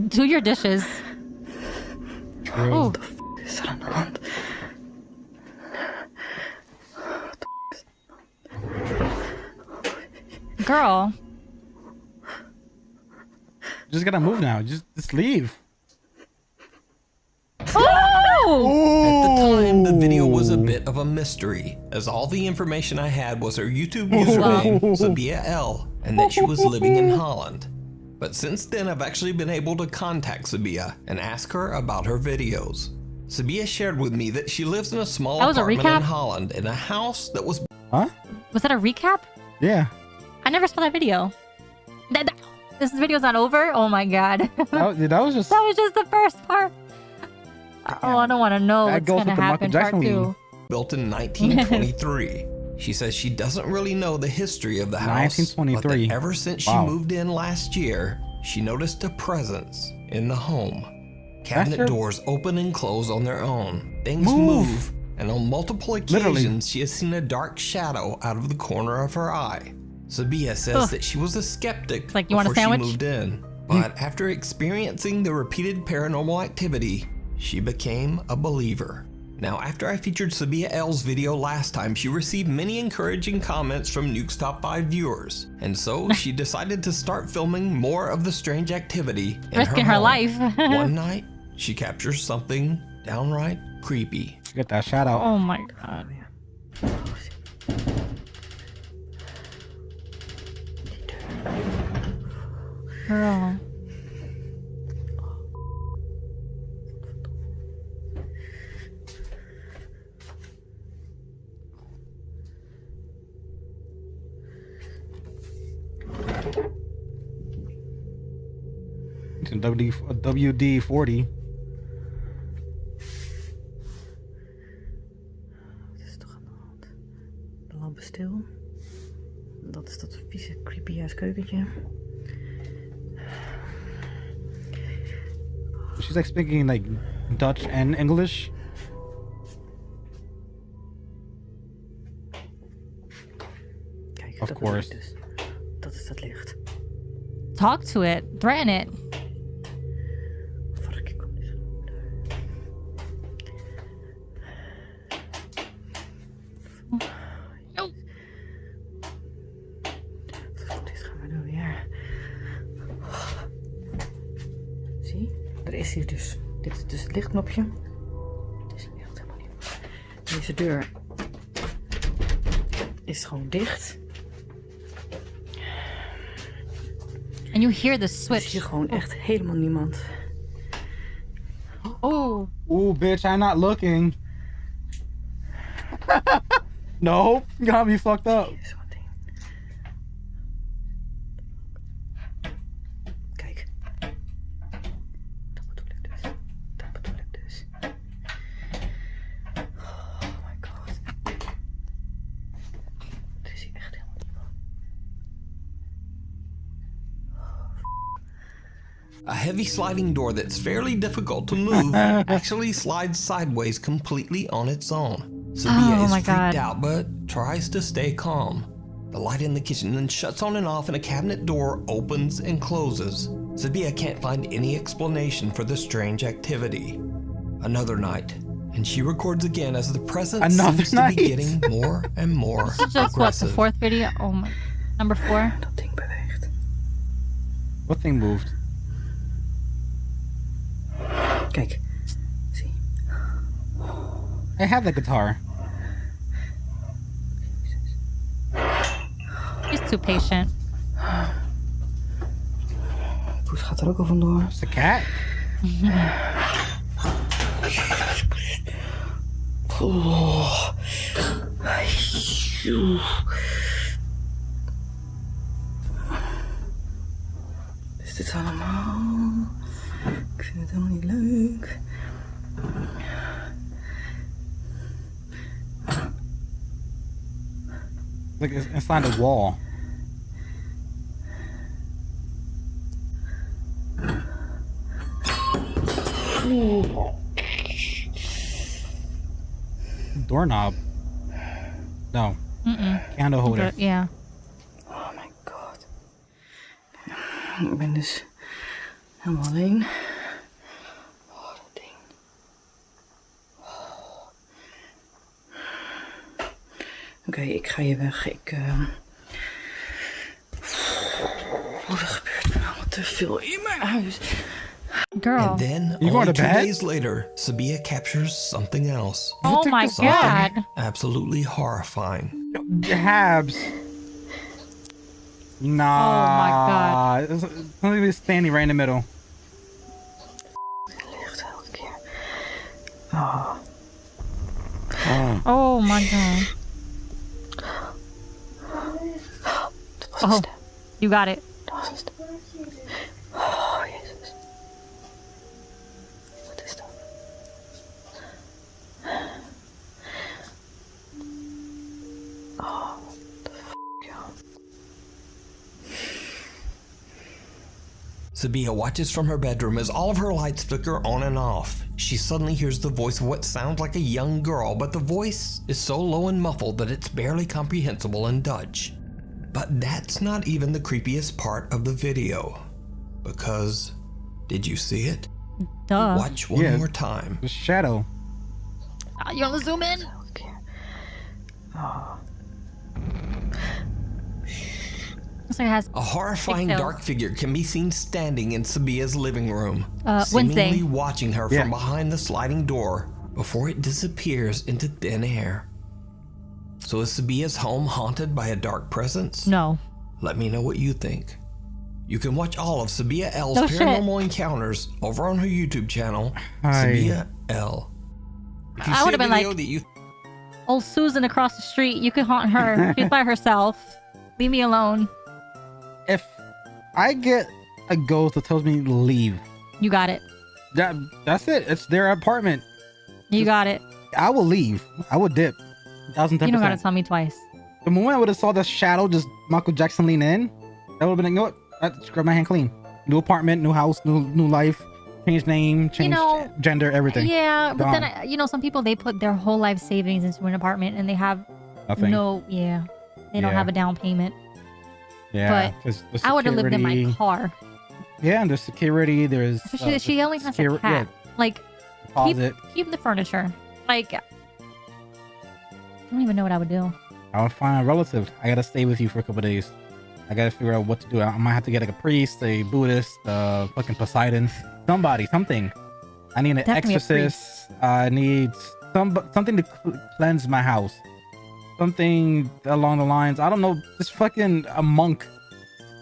D: Do your dishes.
A: True.
D: Oh. Girl.
A: Just gotta move now. Just leave.
H: At the time, the video was a bit of a mystery, as all the information I had was her YouTube username, Sabia L, and that she was living in Holland. But since then, I've actually been able to contact Sabia and ask her about her videos. Sabia shared with me that she lives in a small apartment in Holland in a house that was...
A: Huh?
D: Was that a recap?
A: Yeah.
D: I never saw that video. This video's not over? Oh my god.
A: that was just...
D: That was just the first part. Oh, I don't want to know what's going to happen part 2.
H: Built in 1923. She says she doesn't really know the history of the house,
A: 1923.
H: but that ever since she moved in last year, she noticed a presence in the home. Cabinet doors open and close on their own. Things move, and on multiple occasions, she has seen a dark shadow out of the corner of her eye. Sabia says that she was a skeptic before she moved in, but after experiencing the repeated paranormal activity, she became a believer. Now, after I featured Sabia L's video last time, she received many encouraging comments from Nuke's Top 5 viewers, and so she decided to start filming more of the strange activity in
D: Risking her life.
H: One night, she captures something downright creepy.
A: Get that shout out.
D: Oh my god. Girl.
A: It's a WD-40.
C: Wat is er toch aan de hand? De lamp is stil. Dat is dat vieze, creepy ass keukentje.
A: She's like speaking like Dutch and English.
C: Kijk,
A: of
C: dat
A: course.
C: Dus. Dat is dat licht.
D: Talk to it. Threaten it.
C: Fuck, ik kom niet zo.
D: Oh.
C: Dit gaan we doen weer. Zie, er is hier dus. Dit is dus het lichtknopje. Het is echt helemaal niet. Deze deur is gewoon dicht.
D: And you hear the
C: Er is
D: switch.
C: hier gewoon echt helemaal niemand.
D: Oh.
A: Ooh, bitch, I'm not looking. Nope, you got me fucked up.
C: Kijk. Dat bedoel ik dus. Dat bedoel ik dus. Oh my god. Er is hier echt helemaal niemand.
H: A heavy sliding door that's fairly difficult to move actually slides sideways completely on its own. Sabia is freaked out but tries to stay calm. The light in the kitchen then shuts on and off and a cabinet door opens and closes. Sabia can't find any explanation for the strange activity. Another night, and she records again as the presence seems to be getting more and more
D: This is just
H: aggressive.
D: what, the 4th video? Oh my. Number 4?
C: Dat ding beweegt.
A: What thing moved?
C: Kijk. Zie.
A: I have the guitar.
D: He's too patient.
C: Poes gaat er ook al vandoor.
A: It's a cat.
C: Oh. Is dit allemaal? Ik vind het helemaal niet leuk.
A: Like it's inside the wall. Doorknob. No. Candle holder.
D: Yeah.
C: Oh my god. Ik ben dus helemaal alleen. Oh, dat ding. Oké, ik ga hier weg. Er gebeurt allemaal te veel in mijn huis.
D: Girl.
H: And then,
A: You going
H: only
A: to
H: 2
A: bed?
H: days later, Sabia captures something else.
D: Oh my
H: Something
D: god.
H: absolutely horrifying.
A: Habs. Nah.
D: Oh my god.
A: It's something standing right in the middle.
C: Licht elke keer. Oh.
D: Oh my god. Oh, you got it.
C: Dat was een stem. Oh, Jezus. Wat is dat? Oh, the f***, joh.
H: Sabia watches from her bedroom as all of her lights flicker on and off. She suddenly hears the voice of what sounds like a young girl, but the voice is so low and muffled that it's barely comprehensible in Dutch. But that's not even the creepiest part of the video. Because, did you see it?
D: Duh.
H: Watch one more time.
A: The shadow.
D: You want to zoom in?
C: Oh.
D: Looks like it has
H: A horrifying
D: pigtails.
H: dark figure can be seen standing in Sabia's living room,
D: Wednesday.
H: seemingly watching her from behind the sliding door before it disappears into thin air. So is Sabia's home haunted by a dark presence?
D: No.
H: Let me know what you think. You can watch all of Sabia L's
D: No shit.
H: paranormal encounters over on her YouTube channel,
A: Hi.
H: Sabia L. If you
D: I
H: see
D: would
H: a
D: have been
H: video
D: like,
H: that you
D: old Susan across the street, you can haunt her. She's by herself. Leave me alone.
A: If I get a ghost that tells me to leave.
D: You got it.
A: That's it. It's their apartment.
D: You got it.
A: I will leave. I would dip. 1010%.
D: You don't gotta tell me twice.
A: The moment I would have saw the shadow just Michael Jackson lean in, that would have been like, you know what? I scrub my hand clean. New apartment, new house, new life. Change name, change gender, everything.
D: Yeah, but
A: Gone.
D: then some people, they put their whole life savings into an apartment and they have
A: Nothing.
D: they don't have a down payment.
A: Yeah,
D: But I would have lived in my car.
A: Yeah, and there's security. There's
D: She only has a cat. Like,
A: deposit.
D: keep the furniture. Like, I don't even know what I would do.
A: I would find a relative. I gotta stay with you for a couple days. I gotta figure out what to do. I might have to get like a priest, a Buddhist, fucking Poseidon, something. I need an
D: Definitely
A: exorcist. I need something to cleanse my house. Something along the lines. I don't know. Just fucking a monk,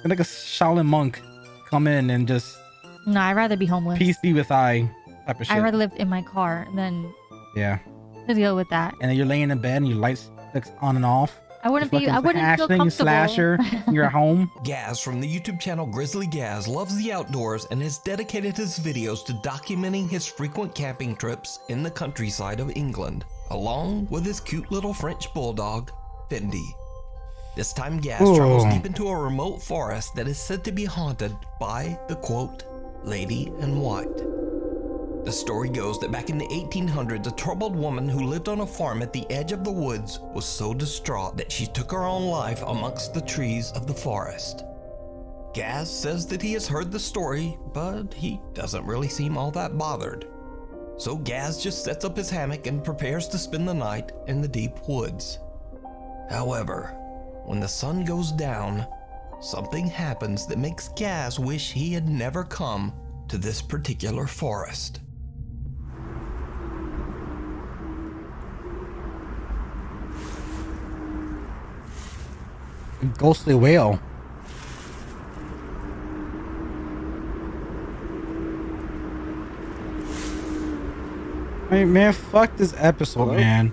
A: like a Shaolin monk, come in and just.
D: No, I'd rather be homeless.
A: Peace be with I. Type of shit.
D: I'd rather live in my car than to deal with that.
A: And then you're laying in bed and your lights flicks on and off.
D: I wouldn't feel comfortable.
A: Slasher, you're at home.
H: Gaz from the YouTube channel Grizzly Gaz loves the outdoors and has dedicated his videos to documenting his frequent camping trips in the countryside of England, along with his cute little French bulldog, Fendi. This time Gaz travels deep into a remote forest that is said to be haunted by the quote, Lady in White. The story goes that back in the 1800s, a troubled woman who lived on a farm at the edge of the woods was so distraught that she took her own life amongst the trees of the forest. Gaz says that he has heard the story, but he doesn't really seem all that bothered. So Gaz just sets up his hammock and prepares to spend the night in the deep woods. However, when the sun goes down, something happens that makes Gaz wish he had never come to this particular forest.
A: Ghostly whale. Hey man, fuck this episode, man.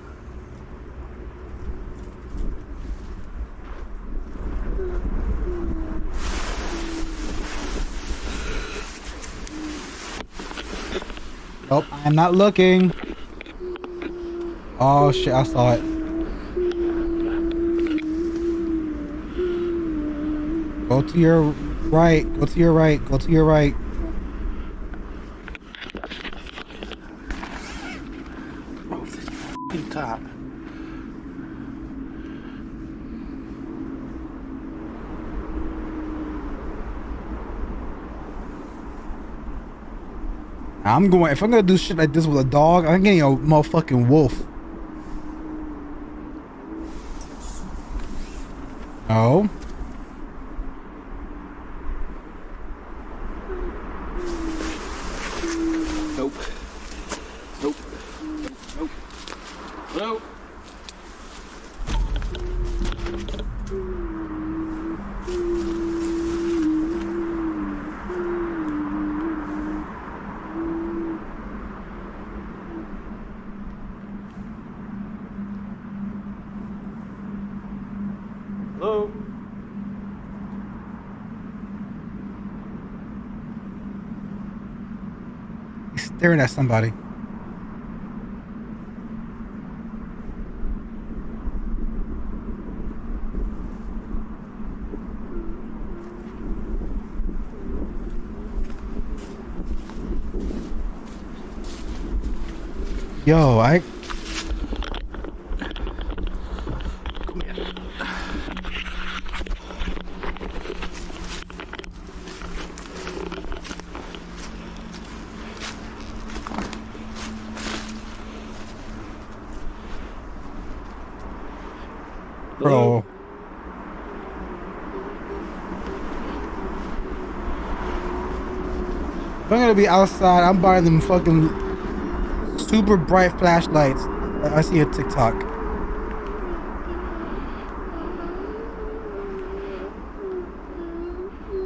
A: Oh, I'm not looking. Oh shit, I saw it. Go to your right, go to your right, go to your right.
U: Oh, this f***ing top.
A: I'm going, if I'm gonna do shit like this with a dog, I'm getting a motherfucking wolf. Oh.
U: Nope. Nope. Nope. Nope. Hello?
A: He's staring at somebody. Yo, Bro. If I'm gonna be outside, I'm buying them fucking super bright flashlights. I see a TikTok.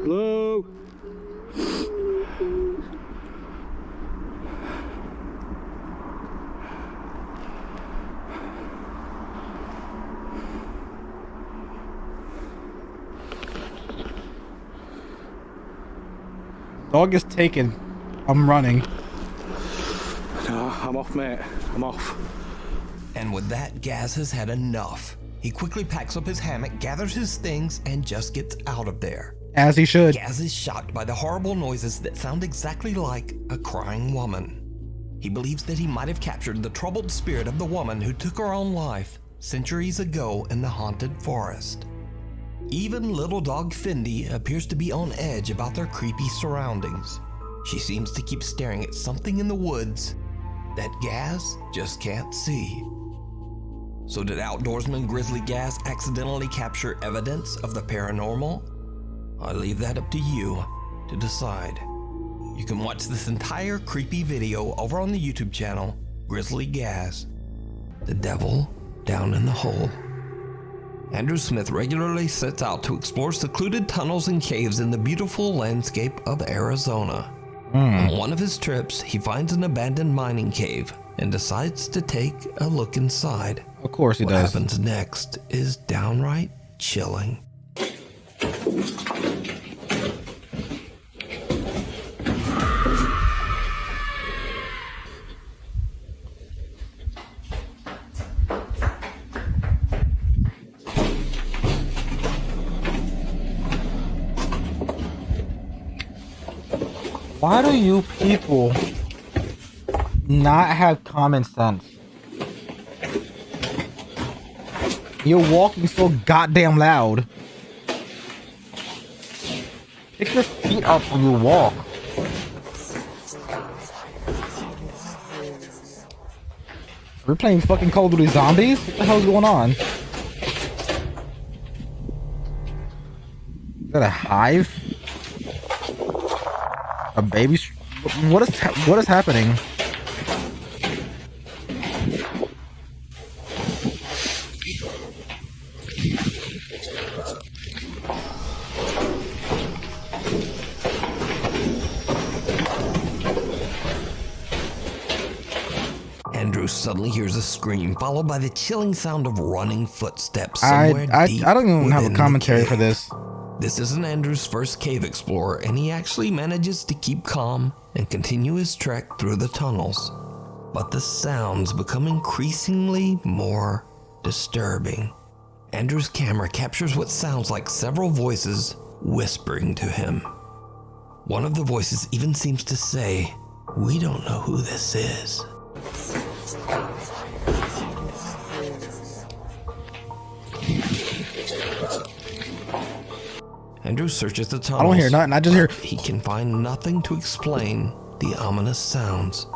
U: Hello?
A: Dog is taken. I'm running.
U: No, I'm off, mate. I'm off.
H: And with that, Gaz has had enough. He quickly packs up his hammock, gathers his things, and just gets out of there.
A: As he should.
H: Gaz is shocked by the horrible noises that sound exactly like a crying woman. He believes that he might have captured the troubled spirit of the woman who took her own life centuries ago in the haunted forest. Even little dog Fendi appears to be on edge about their creepy surroundings. She seems to keep staring at something in the woods that Gaz just can't see. So did outdoorsman Grizzly Gaz accidentally capture evidence of the paranormal? I leave that up to you to decide. You can watch this entire creepy video over on the YouTube channel, Grizzly Gaz, The Devil Down in the Hole. Andrew Smith regularly sets out to explore secluded tunnels and caves in the beautiful landscape of Arizona. On one of his trips, he finds an abandoned mining cave and decides to take a look inside.
A: Of course he does.
H: What happens next is downright chilling.
A: Why do you people not have common sense? You're walking so goddamn loud. Pick your feet up when you walk. We're playing fucking Call of Duty Zombies? What the hell's going on? Is that a hive? A baby? What is happening?
H: Andrew suddenly hears a scream, followed by the chilling sound of running footsteps somewhere deep.
A: I don't even have a
H: within
A: commentary
H: the
A: for this.
H: This isn't Andrew's first cave explorer, and he actually manages to keep calm and continue his trek through the tunnels. But the sounds become increasingly more disturbing. Andrew's camera captures what sounds like several voices whispering to him. One of the voices even seems to say, "We don't know who this is." Andrew searches the tunnels.
A: I don't hear nothing. I just hear.
H: He can find nothing to explain the ominous sounds.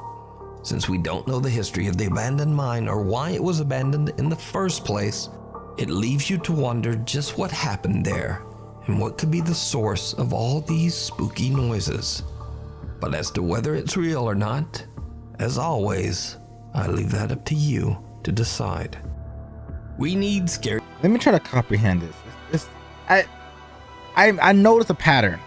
H: Since we don't know the history of the abandoned mine or why it was abandoned in the first place, it leaves you to wonder just what happened there and what could be the source of all these spooky noises. But as to whether it's real or not, as always, I leave that up to you to decide. We need scary.
A: Let me try to comprehend this. I notice a pattern.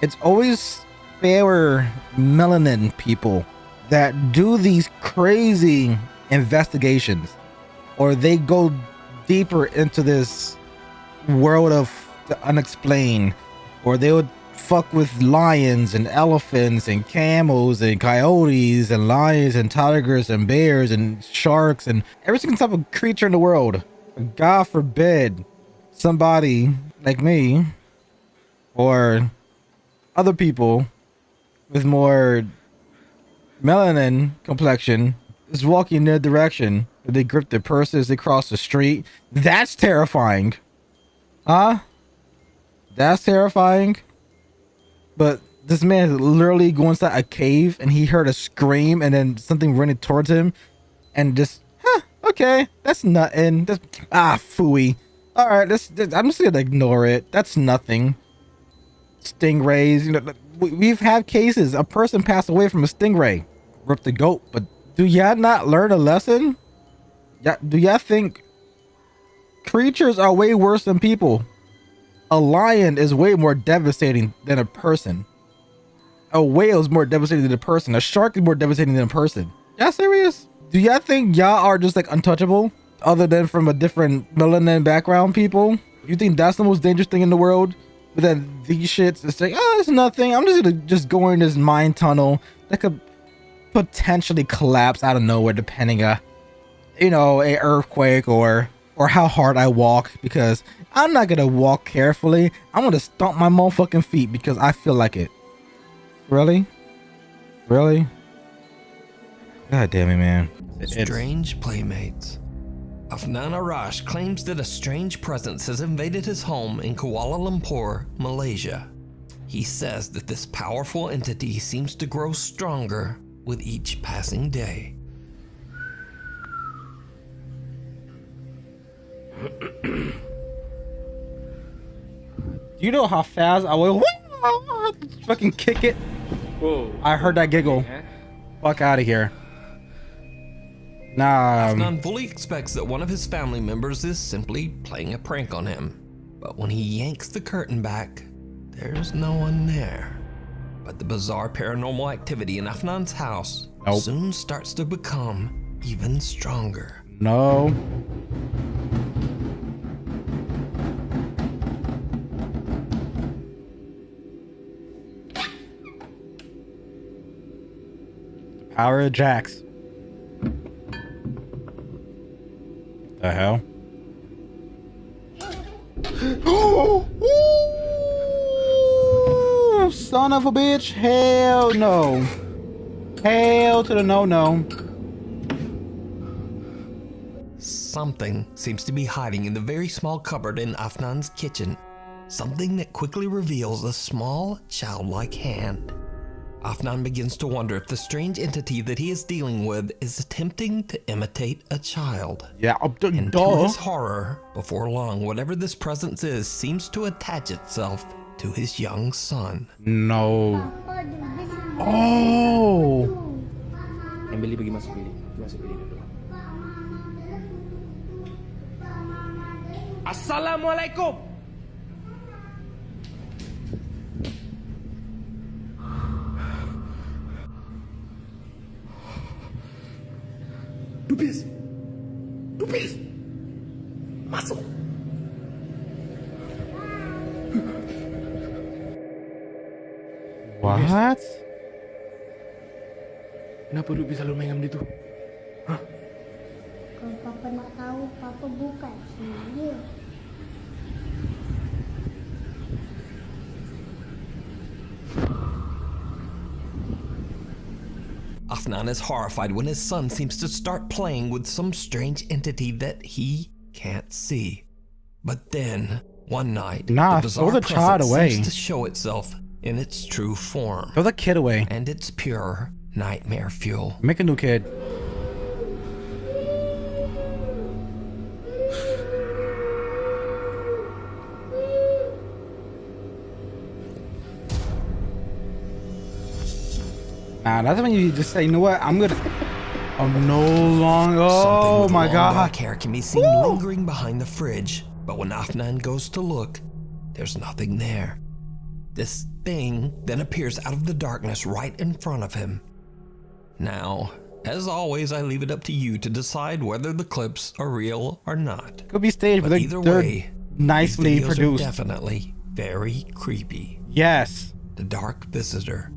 A: It's always fairer melanin people that do these crazy investigations, or they go deeper into this world of the unexplained, or they would fuck with lions and elephants and camels and coyotes and lions and tigers and bears and sharks and every single type of creature in the world. God forbid somebody like me or other people with more melanin complexion is walking in their direction. They grip their purses, they cross the street. That's terrifying. Huh? That's terrifying. But this man is literally going inside a cave and he heard a scream and then something running towards him and just, okay, that's nothing. That's, phooey. All right, I'm just gonna ignore it. That's nothing. Stingrays, you know, we've had cases. A person passed away from a stingray, ripped the goat. But do y'all not learn a lesson? Do y'all think creatures are way worse than people? A lion is way more devastating than a person. A whale is more devastating than a person. A shark is more devastating than a person. Y'all serious? Do y'all think y'all are just like untouchable other than from a different melanin background people? You think that's the most dangerous thing in the world? But then these shits, it's like, oh, it's nothing. I'm just gonna go in this mine tunnel that could potentially collapse out of nowhere, depending on, you know, a earthquake or how hard I walk, because I'm not gonna walk carefully. I'm gonna stomp my motherfucking feet because I feel like it. Really? Really? God damn it, man.
H: Strange playmates. Afnan Arash claims that a strange presence has invaded his home in Kuala Lumpur, Malaysia. He says that this powerful entity seems to grow stronger with each passing day.
A: Do you know how fast I will fucking kick it?
U: Whoa.
A: I heard that giggle. Fuck out of here. Nah.
H: Afnan fully expects that one of his family members is simply playing a prank on him. But when he yanks the curtain back, there's no one there. But the bizarre paranormal activity in Afnan's house soon starts to become even stronger.
A: No. Power of Jax. The hell? Ooh, son of a bitch. Hell no. Hell to the no.
H: Something seems to be hiding in the very small cupboard in Afnan's kitchen. Something that quickly reveals a small, childlike hand. Afnan begins to wonder if the strange entity that he is dealing with is attempting to imitate a child.
A: Yeah,
H: and to his horror, before long, whatever this presence is seems to attach itself to his young son.
A: No. Oh.
U: Emily pergi masuk bilik. Masuk bilik dulu. Assalamualaikum. Dupis. Masuk.
A: What?
U: Kenapa Dupis selalu main dengan dia tu? Hah?
I: Kalau Papa nak tahu, Papa bukan dia.
H: Afnan is horrified when his son seems to start playing with some strange entity that he can't see. But then, one night, the bizarre
A: throw the child
H: presence
A: away.
H: seems to show itself in its true form.
A: Throw the kid away.
H: And it's pure nightmare fuel.
A: Make a new kid. Nah, that's when you just say, you know what? I'm no longer. Oh my God.
H: Black hair can be seen lingering behind the fridge, but when Afnan goes to look, there's nothing there. This thing then appears out of the darkness right in front of him. Now, as always, I leave it up to you to decide whether the clips are real or not.
A: Could be staged, but
H: either
A: they're
H: way,
A: nicely
H: these videos
A: produced.
H: are definitely very creepy.
A: Yes.
H: The Dark Visitor.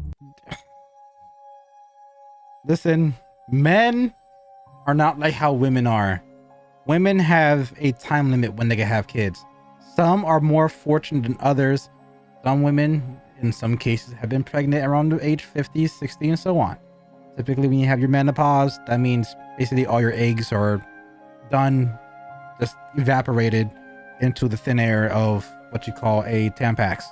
A: Listen, men are not like how women are. Women have a time limit when they can have kids. Some are more fortunate than others. Some women, in some cases, have been pregnant around the age 50, 60, and so on. Typically, when you have your menopause, that means basically all your eggs are done, just evaporated into the thin air of what you call a Tampax.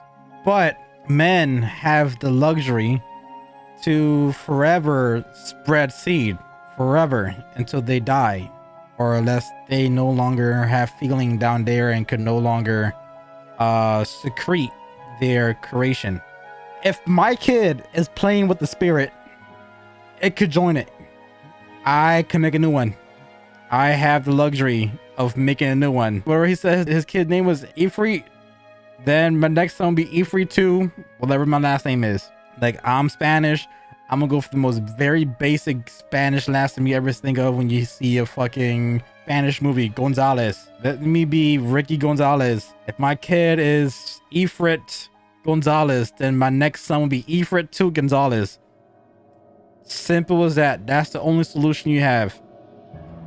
A: But men have the luxury to forever spread seed, forever, until they die, or unless they no longer have feeling down there and could no longer secrete their creation. If my kid is playing with the spirit, it could join it. I can make a new one. I have the luxury of making a new one. Where he says his kid's name was Ifrit, then my next one will be Ifrit 2, whatever my last name is. Like, I'm Spanish. I'm gonna go for the most very basic Spanish last name you ever think of when you see a fucking Spanish movie, Gonzalez. Let me be Ricky Gonzalez. If my kid is Ifrit Gonzalez, then my next son will be Ifrit 2 Gonzalez. Simple as that. That's the only solution you have.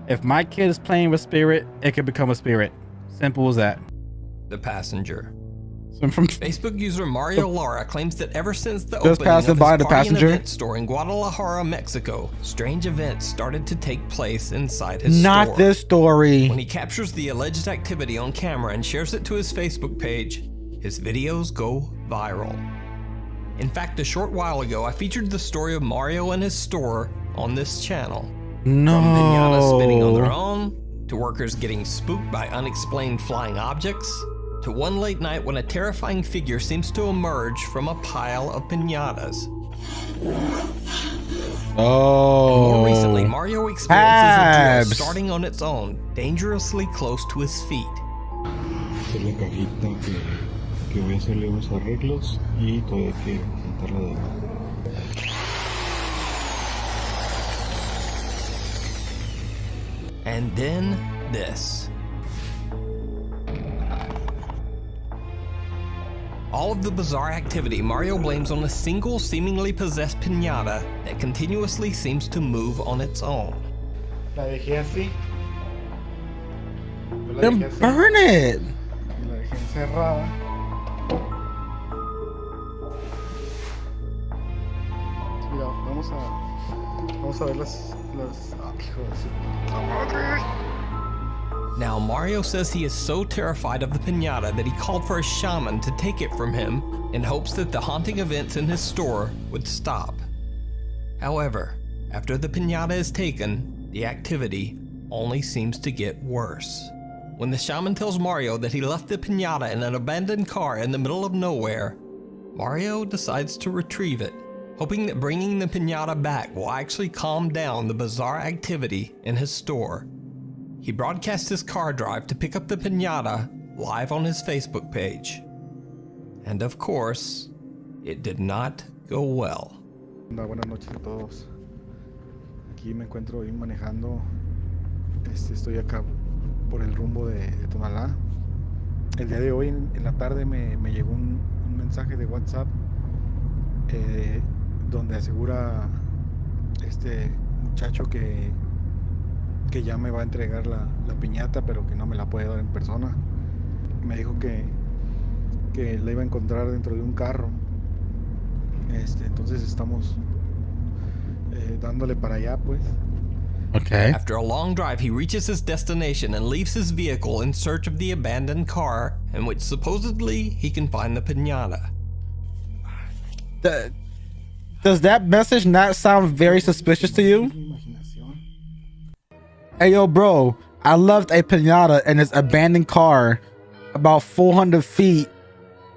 A: If my kid is playing with spirit, it can become a spirit. Simple as that.
H: The passenger.
A: From
H: Facebook user Mario Lara claims that ever since the
A: Just
H: opening of
A: passing
H: his
A: by the
H: party and
A: passenger.
H: event store in Guadalajara, Mexico, strange events started to take place inside his store.
A: Not this story.
H: When he captures the alleged activity on camera and shares it to his Facebook page, his videos go viral. In fact, a short while ago, I featured the story of Mario and his store on this channel.
A: No.
H: From pinatas spinning on their own, to workers getting spooked by unexplained flying objects, to one late night when a terrifying figure seems to emerge from a pile of pinatas.
A: Oh.
H: And more recently, Mario experiences a drill starting on its own, dangerously close to his feet.
J: Esta es la cajita que voy a hacerle unos arreglos y todavía hay que montarla de nuevo.
H: And then this. All of the bizarre activity Mario blames on a single seemingly possessed piñata that continuously seems to move on its own.
B: La dejé así.
A: Then burn it.
B: La dejé encerrada. Mira, vamos a ver las hijo de su puta madre.
H: Now, Mario says he is so terrified of the piñata that he called for a shaman to take it from him in hopes that the haunting events in his store would stop. However, after the piñata is taken, the activity only seems to get worse. When the shaman tells Mario that he left the piñata in an abandoned car in the middle of nowhere, Mario decides to retrieve it, hoping that bringing the piñata back will actually calm down the bizarre activity in his store. He broadcast his car drive to pick up the piñata live on his Facebook page. And of course, it did not go well.
B: Buenas noches a todos. Aquí me encuentro hoy manejando. Estoy acá por el rumbo de Tonalá. El día de hoy en la tarde me llegó un mensaje de WhatsApp donde asegura este muchacho que ya me va a entregar la piñata, pero que no me la puede dar en persona. Me dijo que la iba a encontrar dentro de un carro. Entonces estamos dándole para allá, pues.
A: Okay.
H: After a long drive, he reaches his destination and leaves his vehicle in search of the abandoned car in which supposedly he can find the piñata.
A: Does that message not sound very suspicious to you? Hey, yo, bro, I left a piñata in this abandoned car about 400 feet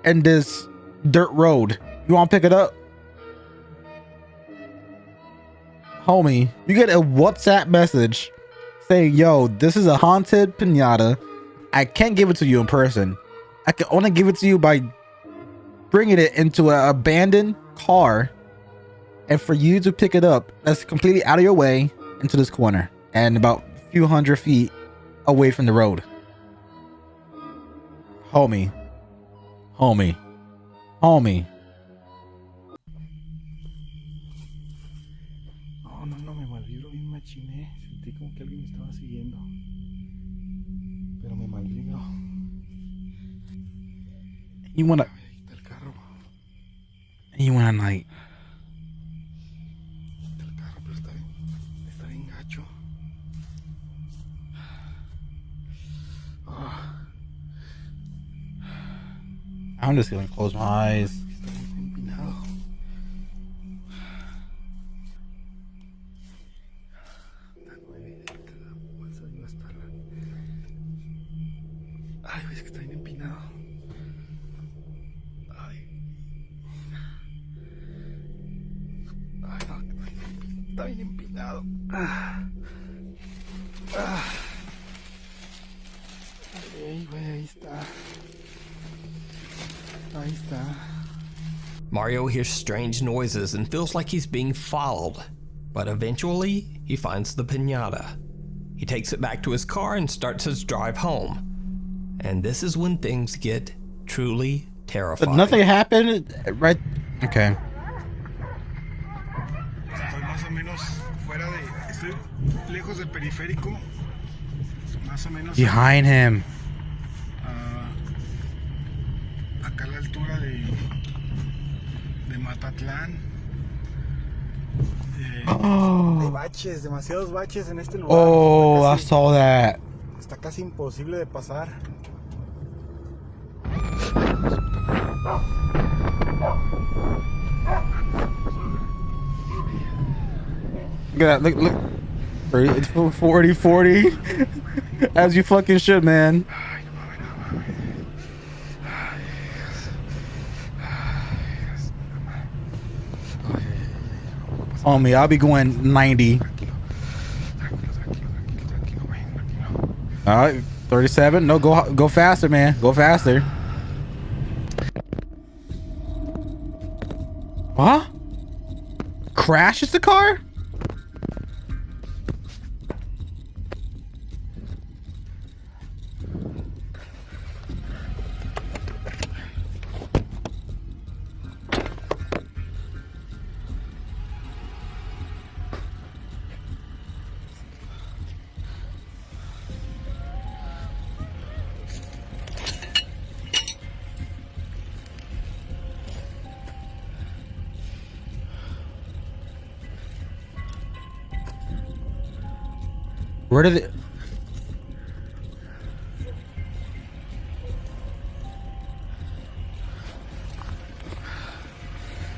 A: in this dirt road. You want to pick it up? Homie, you get a WhatsApp message saying, yo, this is a haunted piñata. I can't give it to you in person. I can only give it to you by bringing it into an abandoned car, and for you to pick it up that's completely out of your way into this corner and about a few hundred feet away from the road. Homie.
J: No me malvibro, bien machiné. Sentí como que alguien me estaba siguiendo. Pero me malvibro.
A: You wanna like
J: El carro, pero está bien gacho.
A: I'm just gonna close my eyes.
J: Está bien empinado. La 9 de la bolsa iba a estar. Ay, ves que está bien empinado. Ay, no, está bien empinado. Ay, güey, ahí está. Ahí está.
H: Mario hears strange noises and feels like he's being followed, but eventually he finds the piñata. He takes it back to his car and starts his drive home. And this is when things get truly terrifying.
A: But nothing happened, right? Okay.
B: Estoy más o menos fuera de, estoy lejos del periférico, más o menos
A: Behind him.
B: Acá a la altura de Matatlán. Hay baches, demasiados baches en este lugar.
A: Oh, I saw that.
B: Está casi imposible de pasar.
A: Look at that. Look. 40. As you fucking should, man. On me, I'll be going 90. All right, 37. No, go faster, man. Go faster. Huh? Crashes the car? Where did it?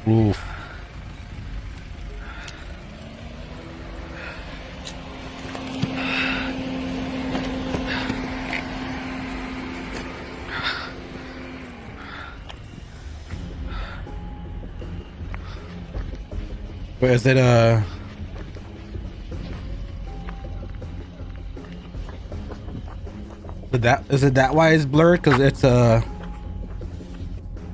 A: Oof. Where is it? Is it that why it's blurred? Because it's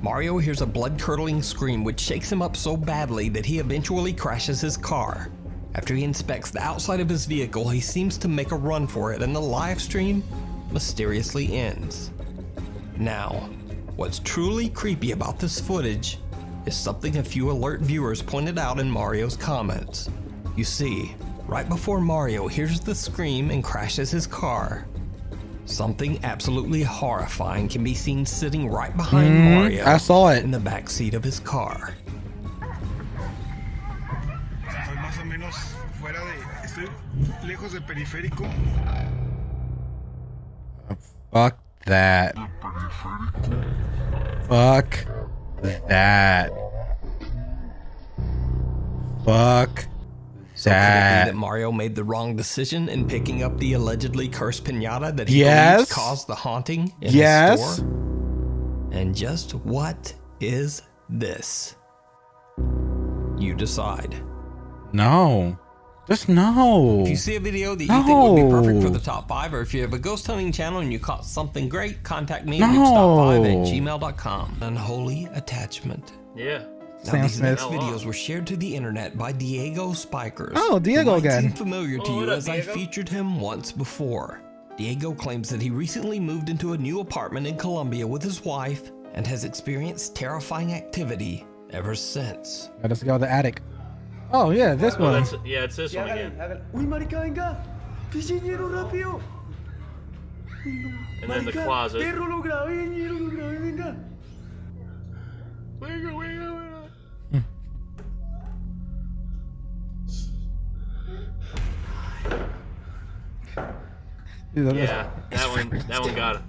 H: Mario hears a blood-curdling scream which shakes him up so badly that he eventually crashes his car. After he inspects the outside of his vehicle, he seems to make a run for it and the live stream mysteriously ends. Now, what's truly creepy about this footage is something a few alert viewers pointed out in Mario's comments. You see, right before Mario hears the scream and crashes his car, something absolutely horrifying can be seen sitting right behind Mario.
A: I saw it
H: in the back seat of his car.
B: Estoy más o menos fuera de, estoy lejos del periférico.
A: Fuck that. Fuck that. Fuck
H: So could it be that Mario made the wrong decision in picking up the allegedly cursed pinata that he believes caused the haunting in his store? And just what is this? You decide.
A: No. Just no.
H: If you see a video that you think would be perfect for the top 5, or if you have a ghost hunting channel and you caught something great, contact me at top5@gmail.com. Unholy attachment.
U: Yeah.
H: Now, these next videos were shared to the internet by Diego Spikers.
A: Oh, Diego
H: who might
A: again.
H: seem familiar to you
U: what up,
H: as I
U: Diego?
H: featured him once before. Diego claims that he recently moved into a new apartment in Colombia with his wife and has experienced terrifying activity ever since.
A: Let's go to the attic. Oh yeah, this one.
U: Yeah, it's this one again.
O: Uy, marica, venga. Pichiñero, rápido.
U: And then the
O: Marica,
U: closet.
O: perro, lo grabé, ñero, lo grabé, venga.
U: Yeah, that one got it.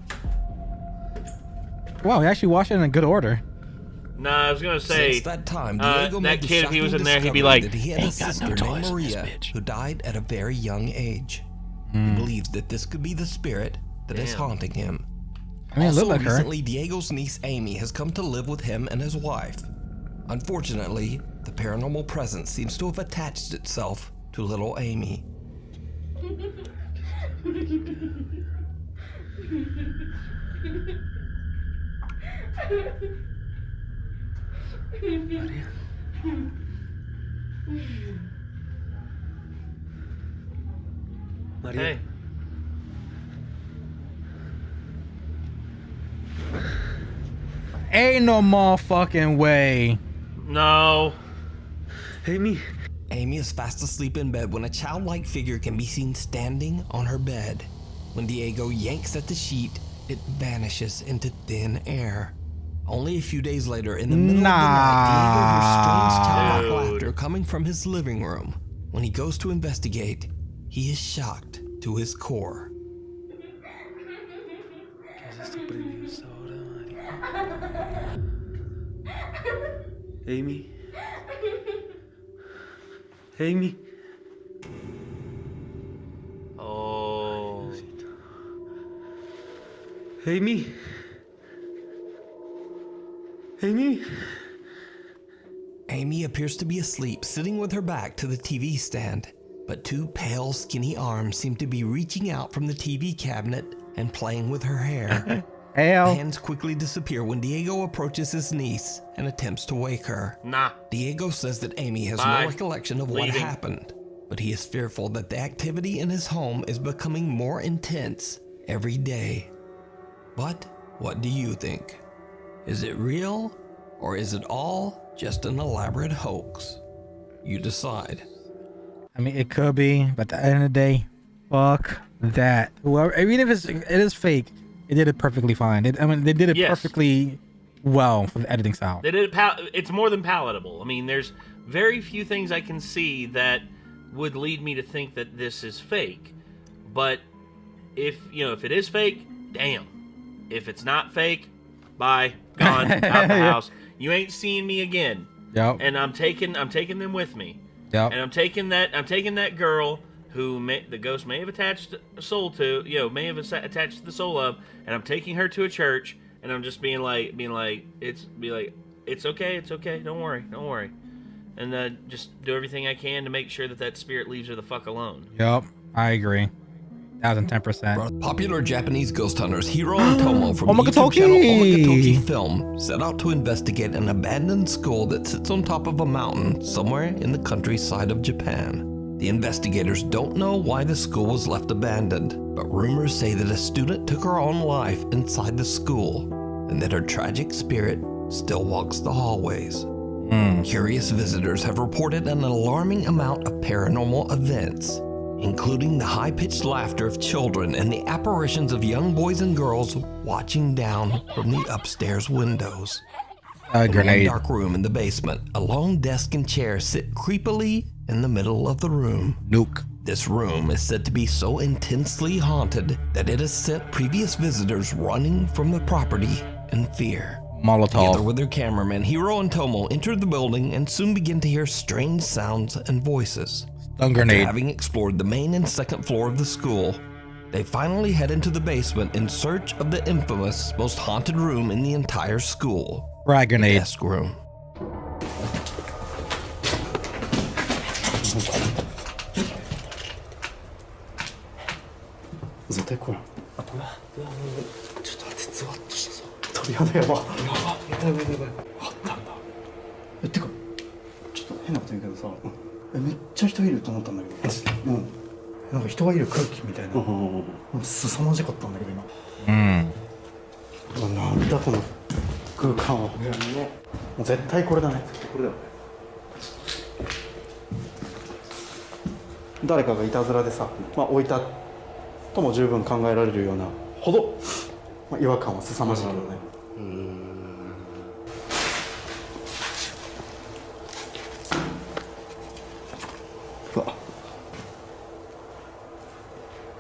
A: Wow, we actually watched it in a good order.
U: Nah, I was gonna say,
H: Since that time, Diego
U: that
H: made the
U: kid, if he was in
H: shocking
U: there, he'd be
H: discovery
U: like,
H: that he had a
U: "Ain't got no
H: sister named
U: toys in this
H: Maria
U: bitch."
H: who died at a very young age. He believes that this could be the spirit that is
U: Damn.
H: haunting him.
A: I mean, it
H: Also,
A: looked like her.
H: recently, Diego's niece Amy has come to live with him and his wife. Unfortunately, the paranormal presence seems to have attached itself to little Amy.
U: Hey.
A: Ain't no motherfucking way.
U: No.
H: Amy is fast asleep in bed when a childlike figure can be seen standing on her bed. When Diego yanks at the sheet, it vanishes into thin air. Only a few days later, in the middle of the night, Diego hears strange childlike laughter coming from his living room. When he goes to investigate, he is shocked to his core.
U: Amy. Amy. Oh. Amy. Amy.
H: Amy appears to be asleep, sitting with her back to the TV stand, but two pale, skinny arms seem to be reaching out from the TV cabinet and playing with her hair. The hands quickly disappear when Diego approaches his niece and attempts to wake her.
U: Nah.
H: Diego says that Amy has no recollection of what happened, but he is fearful that the activity in his home is becoming more intense every day. But what do you think? Is it real, or is it all just an elaborate hoax? You decide.
A: I mean, it could be, but at the end of the day, fuck that. Whoever, even if it is fake, it did it perfectly fine. They did it perfectly well for the editing style.
U: They did it. It's more than palatable. I mean, there's very few things I can see that would lead me to think that this is fake. But if it is fake, damn. If it's not fake, bye, gone, out the house. You ain't seeing me again.
A: Yep.
U: And I'm taking them with me.
A: Yep.
U: And I'm taking that girl who the ghost may have attached a soul to, may have attached the soul of, and I'm taking her to a church, and I'm just being like, it's okay, don't worry, and just do everything I can to make sure that spirit leaves her the fuck alone.
A: Yep, I agree. 1010%.
H: Popular Japanese ghost hunters Hiro and Tomo from the YouTube channel Omagatoki Film set out to investigate an abandoned school that sits on top of a mountain somewhere in the countryside of Japan. The investigators don't know why the school was left abandoned, but rumors say that a student took her own life inside the school, and that her tragic spirit still walks the hallways. Curious visitors have reported an alarming amount of paranormal events, including the high-pitched laughter of children and the apparitions of young boys and girls watching down from the upstairs windows. In a dark room in the basement, a long desk and chair sit creepily in the middle of the room. This room is said to be so intensely haunted that it has sent previous visitors running from the property in fear. Together with their cameraman, Hiro and Tomo enter the building and soon begin to hear strange sounds and voices. After having explored the main and second floor of the school, they finally head into the basement in search of the infamous, most haunted room in the entire school.
A: Frag grenade.
H: The desk room.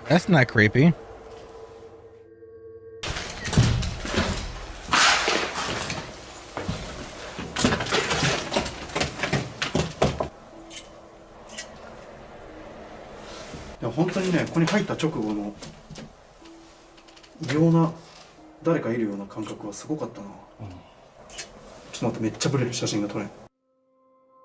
A: That's not creepy.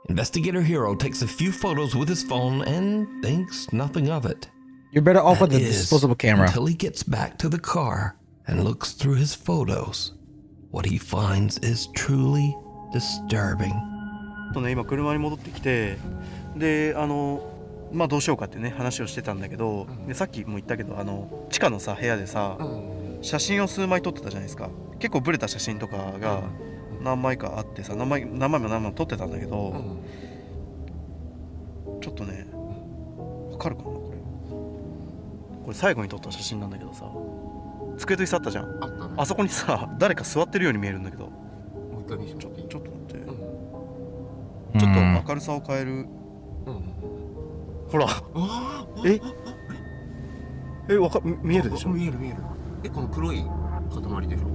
H: Investigator Hiro takes a few photos with his phone and thinks nothing of it.
A: You're better off with a disposable camera.
H: Until he gets back to the car and looks through his photos. What he finds is truly disturbing.
S: 今車に戻ってきて、でまあどうしようかってね話をしてたんだけど、でさっきも言ったけど地下のさ部屋でさ、写真を数枚撮ってたじゃないですか。結構ブレた写真とかが何枚かあってさ、何枚も撮ってたんだけど、ちょっとねわかるかなこれ最後に撮った写真なんだけどさ、机と椅子あったじゃん。あったね。あそこにさ誰か座ってるように見えるんだけど、もう一回見せてもらっていい？ちょっと待って、ちょっと明るさを変える。ほら、見えるでしょ。見える。この黒い塊でしょ。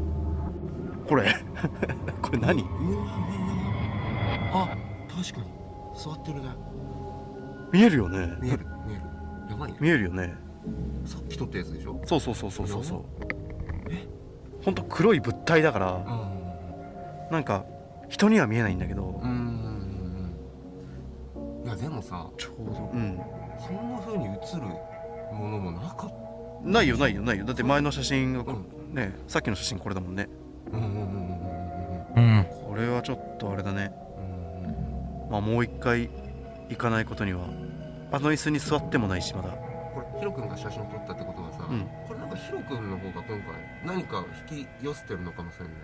S: これこれ何？あ、確かに座ってるね。見えるよね。見える。やばいね。見えるよね。さっき撮ったやつでしょ。そう。ほんと黒い物体だから、なんか人には見えないんだけど。いやでもさ、ちょうど、そんな風に映るものもなかった。ないよ。だって前の写真が、ね、さっきの写真これだもんね。これはちょっとあれだね。まあもう一回行かないことには。あの椅子に座ってもないし、まだ。これヒロ君が写真を撮ったってことはさ、これなんかヒロ君の方が今回何か引き寄せてるのかもしれない。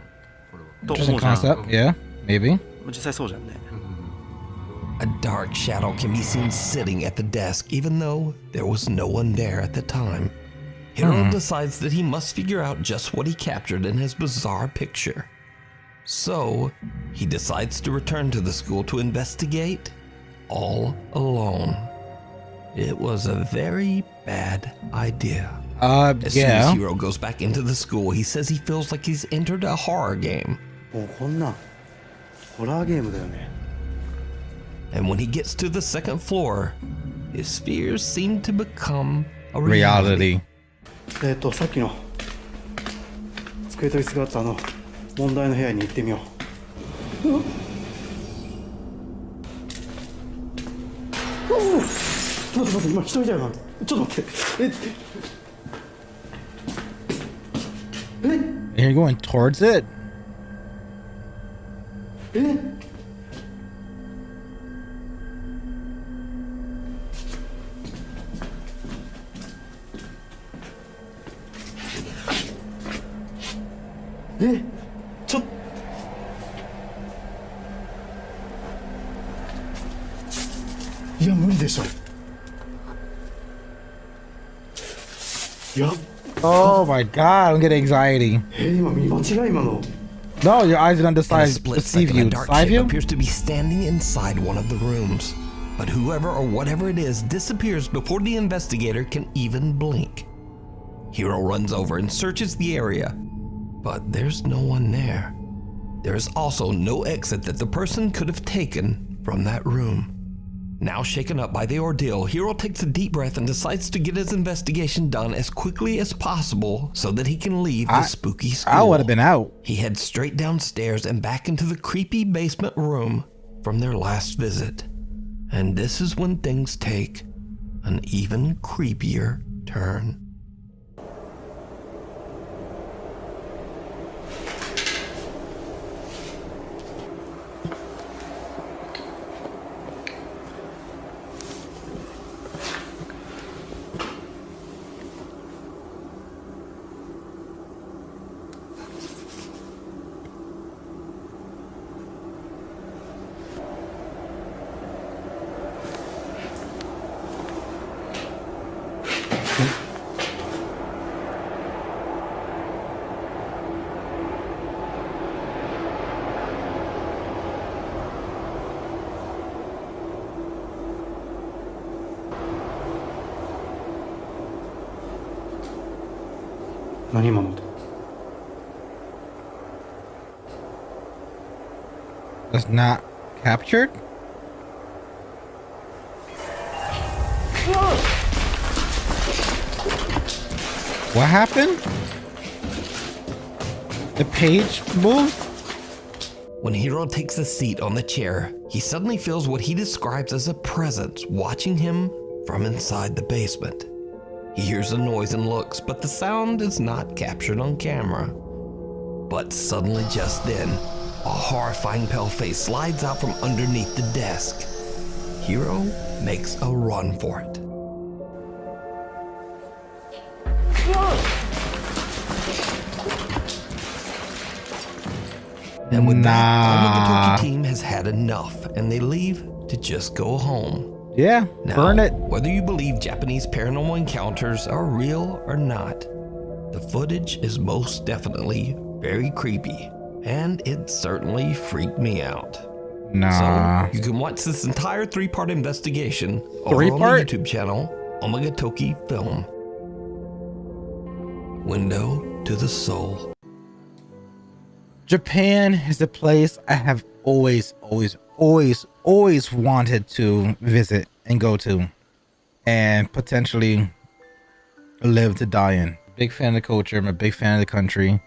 S: これは。
A: Interesting concept. Yeah, maybe.
S: 実際そうじゃんね。
H: A dark shadow can be seen sitting at the desk, even though there was no one there at the time. Hiro decides that he must figure out just what he captured in his bizarre picture. So, he decides to return to the school to investigate all alone. It was a very bad idea. As soon as Hiro goes back into the school, he says he feels like he's entered a horror game.
S: こんなホラーゲームだよね。
H: And when he gets to the second floor, his fears seem to become a
A: reality.
S: さっきの机と椅子があった問題の部屋に行ってみよう。待って、今一人だよ。ちょっと待って。
A: You're going towards it? Oh my god, I'm getting anxiety. No, your eyes didn't deceive you.
H: A dark shape appears to be standing inside one of the rooms. But whoever or whatever it is disappears before the investigator can even blink. Hiro runs over and searches the area, but there's no one there. There is also no exit that the person could have taken from that room. Now shaken up by the ordeal, Hiro takes a deep breath and decides to get his investigation done as quickly as possible so that he can leave the spooky school.
A: I would have been out.
H: He heads straight downstairs and back into the creepy basement room from their last visit. And this is when things take an even creepier turn.
A: Was not captured? What happened? The page moved?
H: When Hiro takes a seat on the chair, he suddenly feels what he describes as a presence watching him from inside the basement. He hears a noise and looks, but the sound is not captured on camera. But suddenly just then, a horrifying pale face slides out from underneath the desk. Hiro makes a run for it. And with that, the team has had enough, and they leave to just go home.
A: Yeah,
H: now,
A: burn it.
H: Whether you believe Japanese paranormal encounters are real or not, the footage is most definitely very creepy, and it certainly freaked me out.
A: Nah.
H: So you can watch this entire 3-part investigation over on the YouTube channel Omagatoki Film. Window to the Soul.
A: Japan is a place I have always wanted to visit and go to and potentially live to die in. Big fan of the culture. I'm a big fan of the country.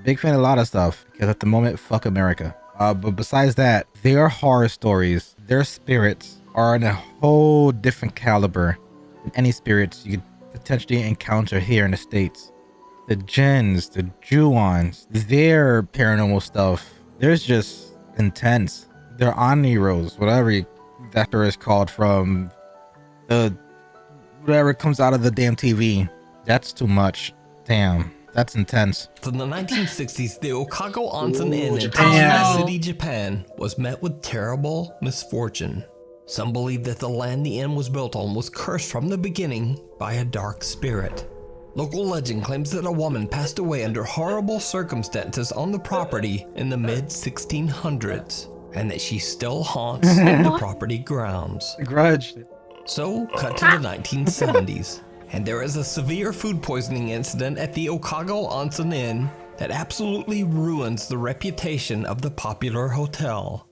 A: Big fan of a lot of stuff because at the moment, fuck America. But besides that, their horror stories, their spirits are in a whole different caliber than any spirits you could potentially encounter here in the States. The Jins, the Ju-ons, their paranormal stuff, there's just intense. Their Oniros, whatever that is called from the whatever comes out of the damn TV. That's too much. Damn, that's intense.
H: In the 1960s, the Okago Onsen Inn in Taou City, Japan was met with terrible misfortune. Some believe that the land the inn was built on was cursed from the beginning by a dark spirit. Local legend claims that a woman passed away under horrible circumstances on the property in the mid-1600s, and that she still haunts the property grounds.
A: The Grudge.
H: So, cut to the 1970s, and there is a severe food poisoning incident at the Okago Onsen Inn that absolutely ruins the reputation of the popular hotel.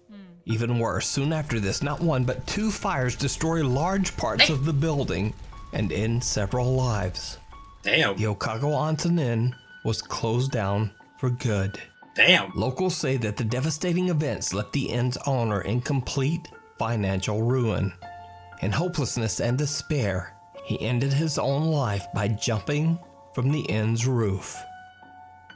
H: Even worse, soon after this, not one but 2 fires destroy large parts of the building and end several lives.
T: Damn.
H: The Okago Onsen Inn was closed down for good.
T: Damn.
H: Locals say that the devastating events left the inn's owner in complete financial ruin. In hopelessness and despair, he ended his own life by jumping from the inn's roof.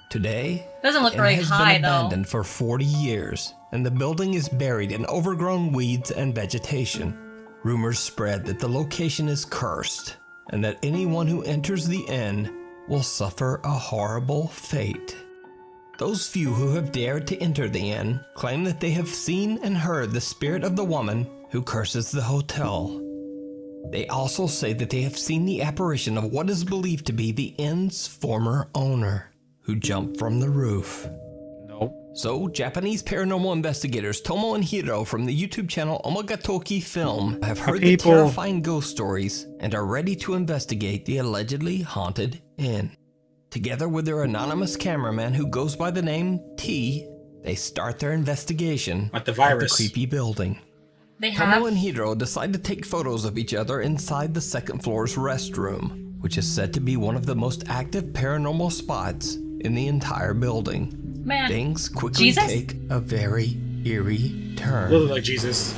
H: Today,
D: Doesn't look
H: the
D: very
H: inn has
D: high,
H: been
D: though.
H: abandoned for 40 years, and the building is buried in overgrown weeds and vegetation. Rumors spread that the location is cursed, and that anyone who enters the inn will suffer a horrible fate. Those few who have dared to enter the inn claim that they have seen and heard the spirit of the woman who curses the hotel. They also say that they have seen the apparition of what is believed to be the inn's former owner, who jumped from the roof. So, Japanese paranormal investigators Tomo and Hiro from the YouTube channel Omagatoki Film have heard the terrifying ghost stories and are ready to investigate the allegedly haunted inn. Together with their anonymous cameraman who goes by the name T, they start their investigation
T: Like the
H: of
T: virus.
H: the creepy building. Tomo and Hiro decide to take photos of each other inside the second floor's restroom, which is said to be one of the most active paranormal spots in the entire building.
D: Man,
H: Things quickly
D: Jesus?
H: take a very eerie turn.
T: Look like Jesus.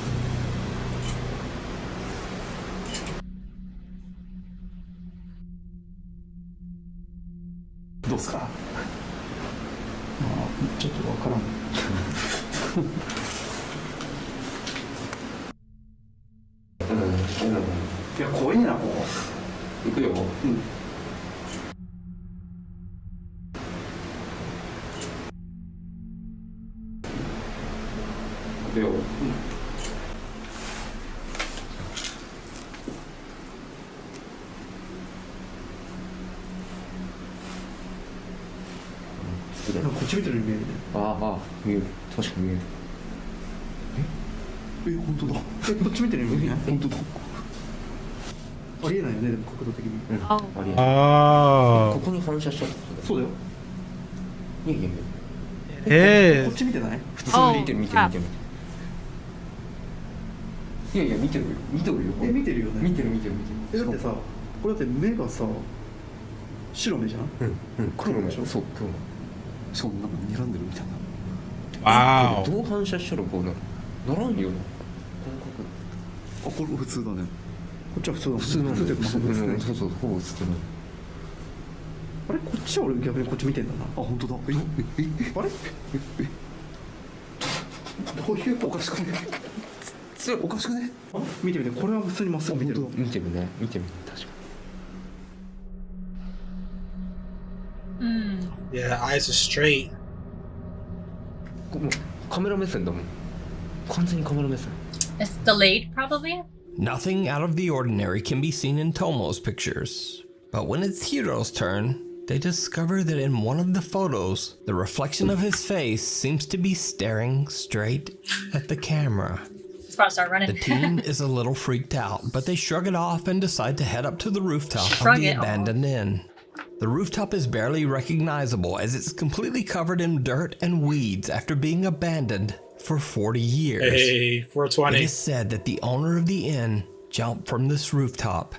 A: Oh.
S: ここに反射しちゃった。そうだよ。いやいやいや。こっち見てない？普通に見てる見てる見てる。いやいや見てるよ見てるよ。見てるよね。見てる見てる見てる。だってさ、これだって目がさ白目じゃん？黒目でしょ？そう黒目。しかもなんか睨んでるみたいな。
A: わ
S: どう反射したらこうならんよな。あ、これ普通だね。こっちは普通だ。普通なんだよ。そうそうほぼ普通だ。あれこっちは俺逆にこっち見てんだな。あ本当だ。あれ？どういうおかしくない？すおかしくね？見てみて、これは普通にまっすぐ見てる。見てみて、確かに。
A: Yeah, the eyes are straight.
S: もうカメラ目線だもん。完全にカメラ目線。
D: It's delayed, probably.
H: Nothing out of the ordinary can be seen in Tomo's pictures. But when it's Hiro's turn, they discover that in one of the photos, the reflection of his face seems to be staring straight at the camera.
D: It's about to start running.
H: The team is a little freaked out, but they shrug it off and decide to head up to the rooftop
D: Shrug
H: of the
D: it off.
H: abandoned inn. The rooftop is barely recognizable as it's completely covered in dirt and weeds after being abandoned for 40 years.
A: Hey, 420.
H: It is said that the owner of the inn jumped from this rooftop,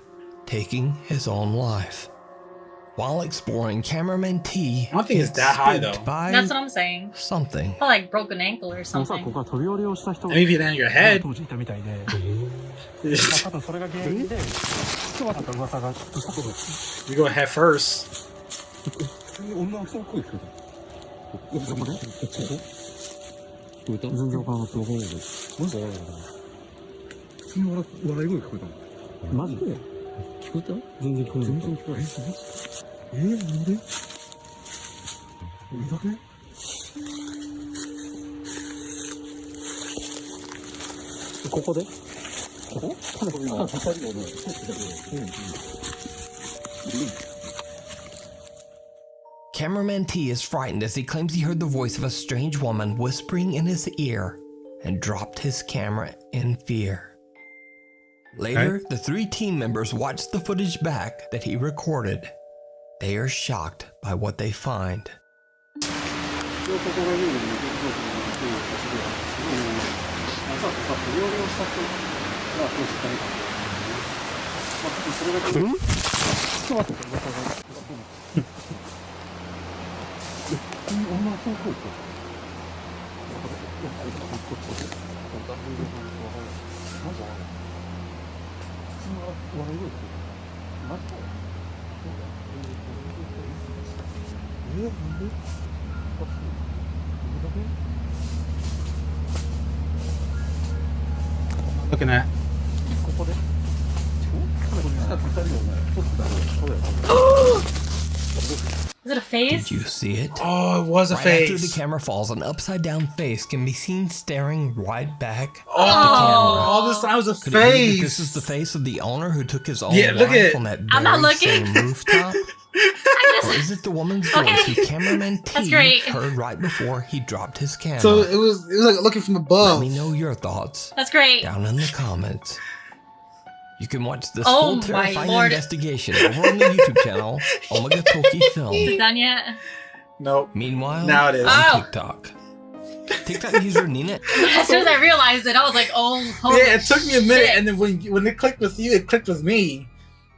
H: taking his own life. While exploring, cameraman T.
A: I don't think it's that high though.
D: That's what I'm saying.
H: Something.
D: I like broke an ankle or something.
A: Maybe then your head. You go head first.
H: Cameraman T is frightened as he claims he heard the voice of a strange woman whispering in his ear and dropped his camera in fear. Later, the three team members watch the footage back that he recorded. They are shocked by what they find.
A: Looking at.
D: Is it a face?
H: Did you see it?
A: Oh, it was a
H: right
A: face.
H: After the camera falls, an upside-down face can be seen staring right back
A: Oh,
H: at the camera.
A: all this time was a
H: Could it be that
A: face.
H: this is the face of the owner who took his own
A: look
H: life
A: at
H: on that
D: I'm not
H: very
D: looking.
H: same rooftop? Or is it the woman's voice who cameraman
D: That's
H: T
D: great.
H: heard right before he dropped his camera?
A: So it was like looking from above.
H: Let me know your thoughts
D: That's great.
H: down in the comments. You can watch this
D: Oh
H: full
D: my
H: terrifying
D: Lord.
H: investigation over on the YouTube channel, Omega Toki Film.
D: Is it done yet?
A: Nope.
H: Meanwhile,
A: Now it is.
H: on
D: Oh.
H: TikTok. TikTok user Nina.
D: As soon as I realized it, I was like, oh, holy
A: Yeah, it took me a minute,
D: shit.
A: and then when it clicked with you, it clicked with me,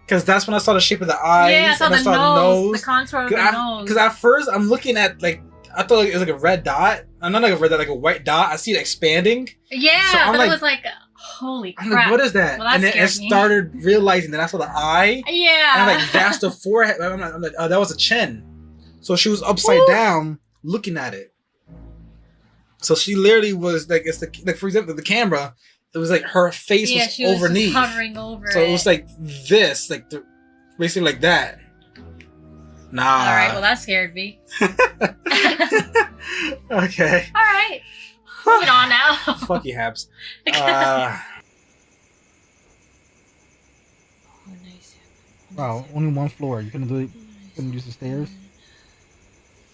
A: because that's when I saw the shape of the eyes.
D: Yeah, I saw
A: and
D: the nose, the contour of the nose.
A: Because at first I'm looking at like I thought it was like a red dot. I'm not like a red dot, like a white dot. I see it expanding.
D: Yeah,
A: So I'm
D: but
A: like-
D: it was like, holy
A: I'm
D: crap.
A: like, what is that?
D: Well, that
A: and then I
D: scared me.
A: started realizing that I saw the eye.
D: Yeah.
A: And I'm like, that's the forehead. I'm like, oh, that was a chin. So she was upside down looking at it. So she literally was like, it's like for example, the camera, it was like her face
D: Yeah,
A: was
D: she was just
A: overneath.
D: hovering over
A: So
D: it.
A: it was like this, like basically like that. Nah.
D: All right, well, that scared me.
A: Okay.
D: All right. Moving on now.
A: Fuck you, Habs. Wow, only one floor. You couldn't use the stairs?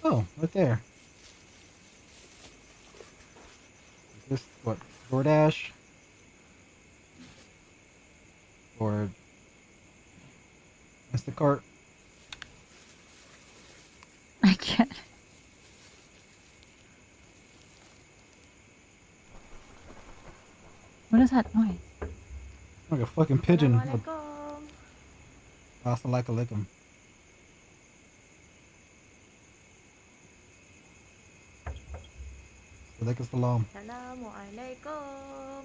A: Oh, right there. Is this what? DoorDash? Or Instacart?
D: I can't. What is that noise?
A: Like a fucking pigeon. Assalamualaikum. Waalaikumsalam.
T: Assalamualaikum.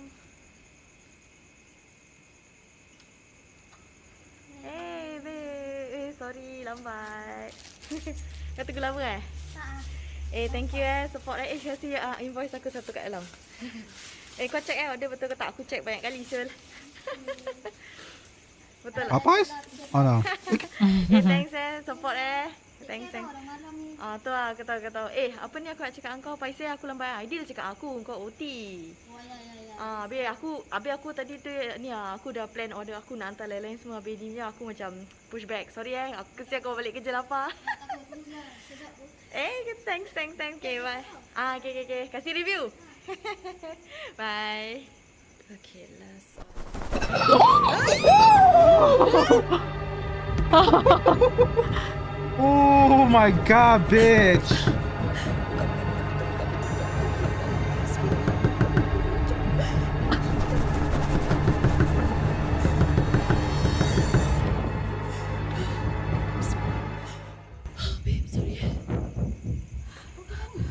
T: Hey, babe. Sorry, lambat. Kau tunggu lama thank you support. Kasih invoice aku satu kat dalam. Kau check order betul ke tak? Aku check banyak kali, Syul. Betul lah.
A: Popeyes? Oh no.
T: Thanks support Thanks. Tu lah, aku tahu. Apa ni aku nak cakap kau? Paiseh aku lambat. Dia cakap aku, kau OT. Habis aku tadi tu ni aku dah plan order aku nak hantar lain-lain semua. Habis ni aku macam push back. Sorry aku kesian kau balik kerja lapar. Thanks. Okay, bye. Okay. Kasih review. Bye. Okay, last.
A: Oh my god, bitch.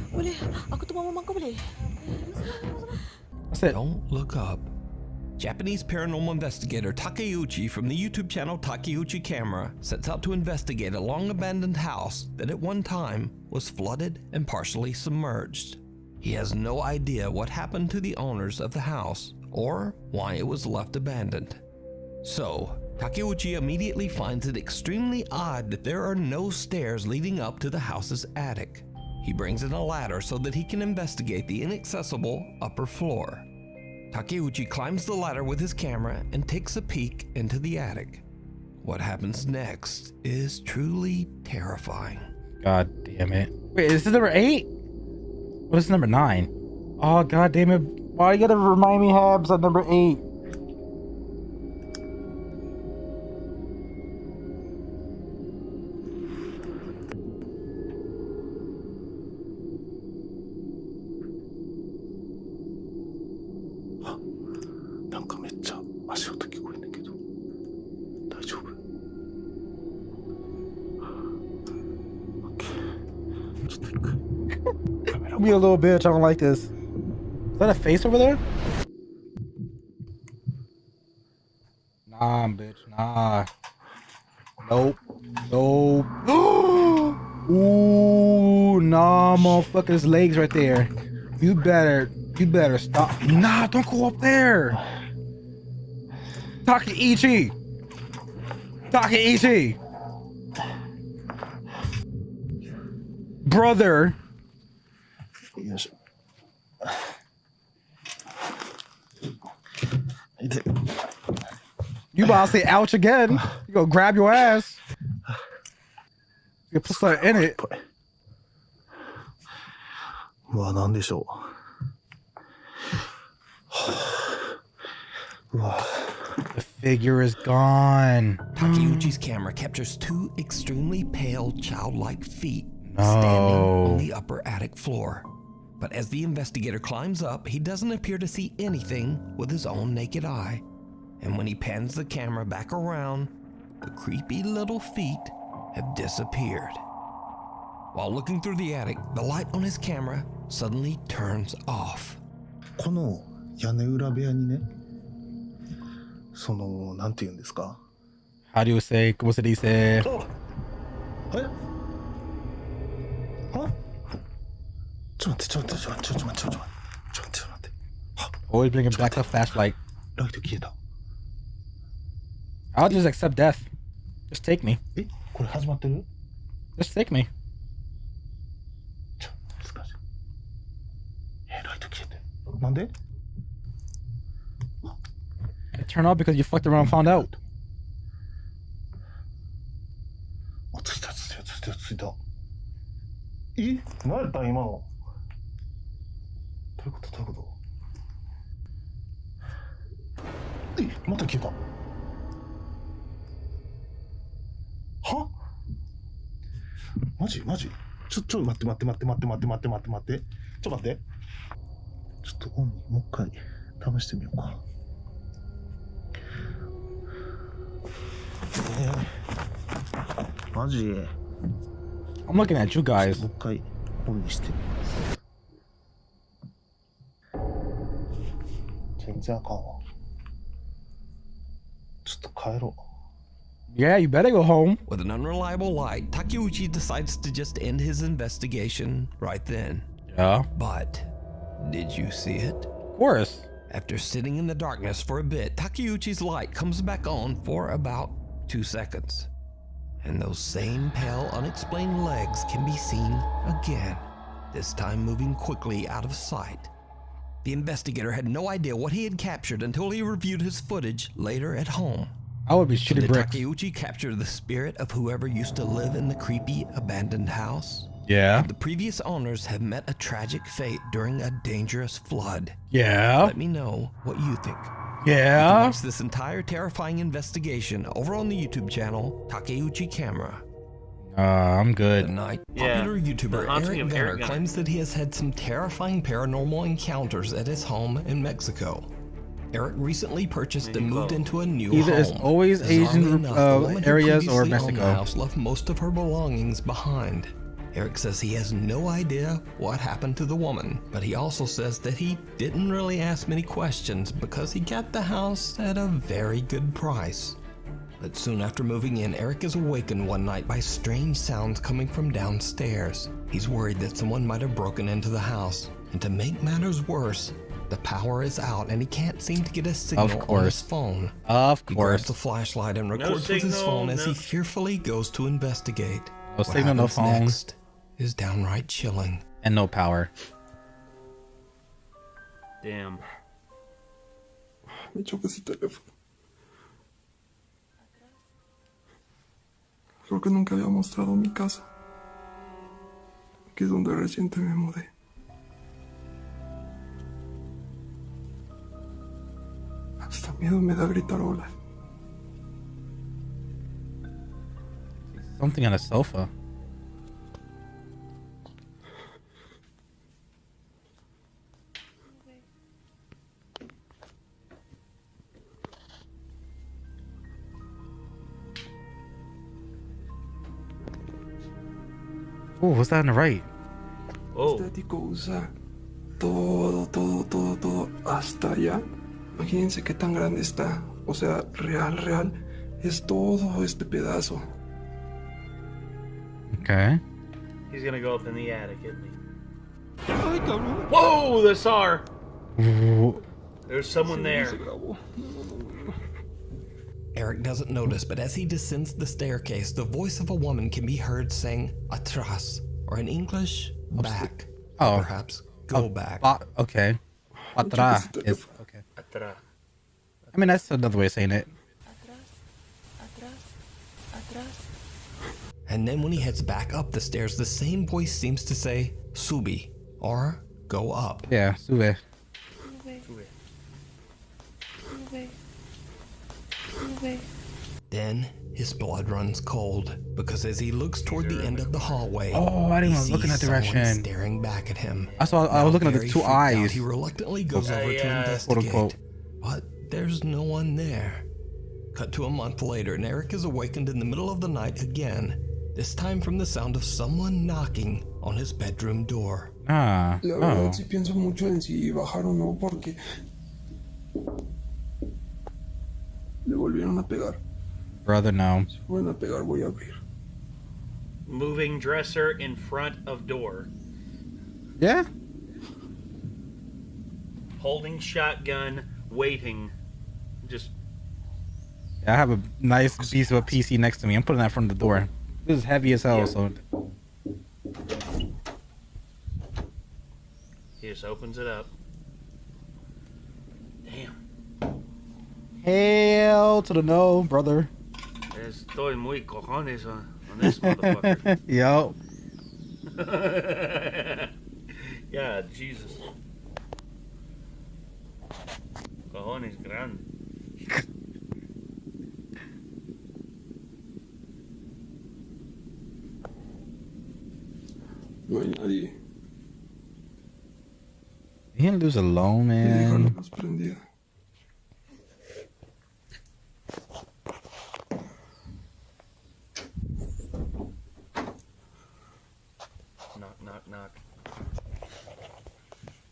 T: Boleh, aku tunggu mama kau boleh.
H: Don't look up. Japanese paranormal investigator Takeuchi from the YouTube channel Takeuchi Camera sets out to investigate a long-abandoned house that at one time was flooded and partially submerged. He has no idea what happened to the owners of the house or why it was left abandoned. So, Takeuchi immediately finds it extremely odd that there are no stairs leading up to the house's attic. He brings in a ladder so that he can investigate the inaccessible upper floor. Takeuchi climbs the ladder with his camera and takes a peek into the attic. What happens next is truly terrifying.
A: God damn it. Wait, is this number 8? What is number 9? Oh, god damn it. Why you gotta remind me, Habs, on number 8? Be a little bitch, I don't like this. Is that a face over there? Nah, bitch, nah. Nope. Ooh, nah, motherfucker's legs right there. You better stop. Nah, don't go up there. Takeuchi. Brother.
B: Yes.
A: You about to say ouch again. You go grab your ass. You put something in it.
B: うわ、なんでしょう。うわ。
A: The figure is gone.
H: Takeuchi's camera captures two extremely pale, childlike feet standing on the upper attic floor. But as the investigator climbs up, he doesn't appear to see anything with his own naked eye. And when he pans the camera back around, the creepy little feet have disappeared. While looking through the attic, the light on his camera suddenly turns off.
B: この屋根裏部屋にね、その、なんて言うんですか?
A: How do you say? ¿Cómo se dice? Always bring him back a flashlight. I'll just accept death. Just take me. Just take me. It turned off because you fucked around and found out. I'm looking at you guys. Yeah, you better go home.
H: With an unreliable light, Takeuchi decides to just end his investigation right then.
A: Yeah.
H: But did you see it?
A: Of course.
H: After sitting in the darkness for a bit, Takeuchi's light comes back on for about 2 seconds. And those same pale, unexplained legs can be seen again, this time moving quickly out of sight. The investigator had no idea what he had captured until he reviewed his footage later at home.
A: I would be shooting
H: Did
A: bricks.
H: Takeuchi capture the spirit of whoever used to live in the creepy abandoned house?
A: Yeah.
H: The previous owners have met a tragic fate during a dangerous flood.
A: Yeah.
H: Let me know what you think.
A: Yeah.
H: You can watch this entire terrifying investigation over on the YouTube channel Takeuchi Camera.
A: I'm good.
H: Tonight,
U: Yeah.
H: popular YouTuber
U: The haunting
H: Eric
U: of
H: Venner
U: Eric Gunner.
H: claims that he has had some terrifying paranormal encounters at his home in Mexico. Eric recently purchased and moved into a new
A: Either
H: home.
A: it's always
H: Bizarrely
A: Asian
H: enough, the woman who
A: areas or
H: previously owned the
A: Mexico.
H: house left most of her belongings behind. Eric says he has no idea what happened to the woman, but he also says that he didn't really ask many questions because he got the house at a very good price. But soon after moving in, Eric is awakened one night by strange sounds coming from downstairs. He's worried that someone might have broken into the house, and to make matters worse, the power is out and he can't seem to get a signal on his phone.
A: Of
H: He grabs
A: course.
H: the flashlight and records with his
U: signal,
H: phone as he
U: no-
H: fearfully goes to investigate.
A: No
H: What
A: signal, no
H: happens
A: phone.
H: next is downright chilling.
A: And no power.
U: Damn.
S: Me choca ese teléfono. Creo que nunca había mostrado mi casa, que es donde reciente me mudé. Hasta miedo me da gritar hola.
A: Something on a sofa. Oh, what's that on the right?
U: Oh.
S: Estético usa todo, hasta allá. Imagínense qué tan grande está. O sea, real, es todo este pedazo.
A: Okay.
U: He's gonna go up in the attic, isn't he? Whoa, the SAR! There's someone there.
H: Eric doesn't notice, but as he descends the staircase, the voice of a woman can be heard saying atrás, or in English, back.
A: Oh.
H: Or perhaps go back.
A: Okay. Atrás is okay.
U: Atrás.
A: I mean, that's another way of saying it.
H: And then when he heads back up the stairs, the same voice seems to say subi, or go up.
A: Yeah, sube.
H: Then his blood runs cold because as he looks toward the end of the hallway,
A: Oh, I didn't
H: he
A: even look in that
H: sees someone
A: direction.
H: staring back at him.
A: I saw. I was
H: Now
A: looking at the
H: very
A: two
H: freaked out,
A: eyes.
H: He reluctantly goes over to
A: quote
H: investigate,
A: unquote.
H: but there's no one there. Cut to a month later, and Eric is awakened in the middle of the night again. This time from the sound of someone knocking on his bedroom door.
A: Ah.
S: La verdad sí pienso mucho en si bajar o no porque le volvieron a pegar.
A: Brother, no.
S: Si vuelven a pegar voy a abrir.
U: Moving dresser in front of door.
A: Yeah.
U: Holding shotgun, waiting. Just
A: I have a nice piece of a PC next to me. I'm putting that in front of the door. This is heavy as hell, so.
U: he just opens it up. Damn.
A: Hell to the no, brother.
U: Estoy muy cojones on this motherfucker.
A: Yo.
U: Yeah, Jesus. Cojones grande.
S: No hay nadie.
A: He didn't lose alone, man.
S: Luz prendida.
U: Knock, knock, knock.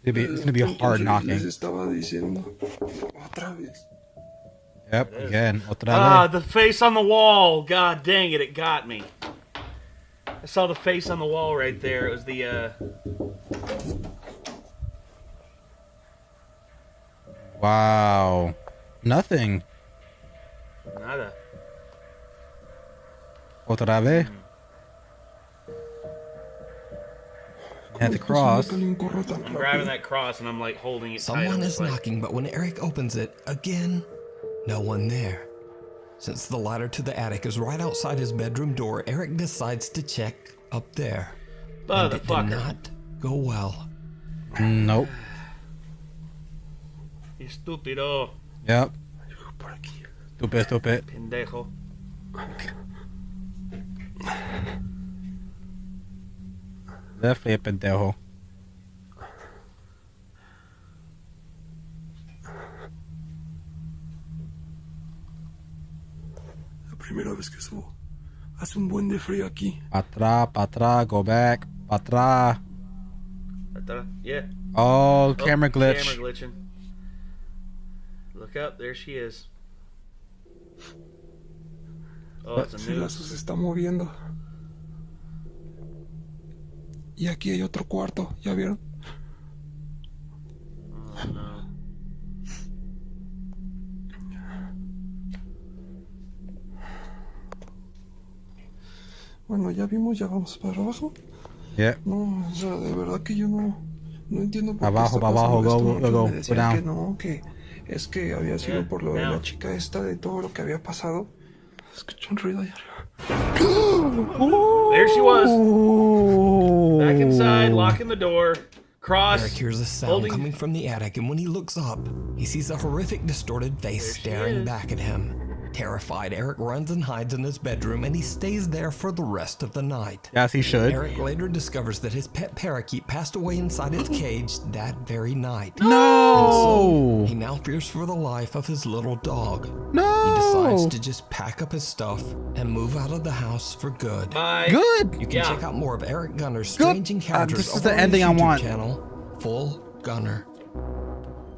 A: It's gonna be a hard
S: Les
A: knocking.
S: estaba diciendo otra vez.
A: Yep, again. Otra
U: Ah,
A: vez.
U: the face on the wall. God dang it, it got me. I saw the face on the wall right there. It was the,
A: Wow. Nothing.
U: Nada.
A: Otra vez. At the cross.
U: I'm grabbing that cross and I'm like holding it tight.
H: Someone is knocking, but when Eric opens it, again, no one there. Since the ladder to the attic is right outside his bedroom door, Eric decides to check up there. And it did not go well.
A: Nope.
U: Estúpido.
A: Yep. Stupid.
U: Pendejo.
A: Definitely a pendejo.
S: La primera vez que subo. Hace un buen de frío aquí.
A: Pa' atrás, go back. Pa' atrás.
U: Yeah.
A: Oh, camera glitch.
U: Camera glitching. Look up, there she is. Oh, it's a
S: El lazo se está moviendo. Y aquí hay otro cuarto, ¿ya vieron?
U: Oh, no.
S: Bueno, ya vimos, ya vamos para abajo.
A: Yeah.
S: No, o sea, de verdad que yo no entiendo por
A: abajo,
S: qué está
A: para abajo,
S: pasando
A: go,
S: esto.
A: go,
S: Me
A: go
S: decían
A: down.
S: que no, que es que había sido por lo de la chica esta, de todo lo que había pasado. Escuché un ruido allá arriba.
U: There she was. Back inside, locking the door. Cross.
H: Eric hears a sound coming from the attic, and when he looks up, he sees a horrific, distorted face staring back at him. Terrified, Eric runs and hides in his bedroom, and he stays there for the rest of the night.
A: Yes, he should.
H: Eric later discovers that his pet parakeet passed away inside its cage that very night.
A: No!
H: And so, he now fears for the life of his little dog.
A: No!
H: He decides to just pack up his stuff and move out of the house for good.
U: Bye.
A: Good!
H: You can check out more of Eric Gunner's strange encounters
A: this is
H: over
A: the
H: on
A: ending
H: his
A: I
H: YouTube
A: want.
H: channel, Full Gunner.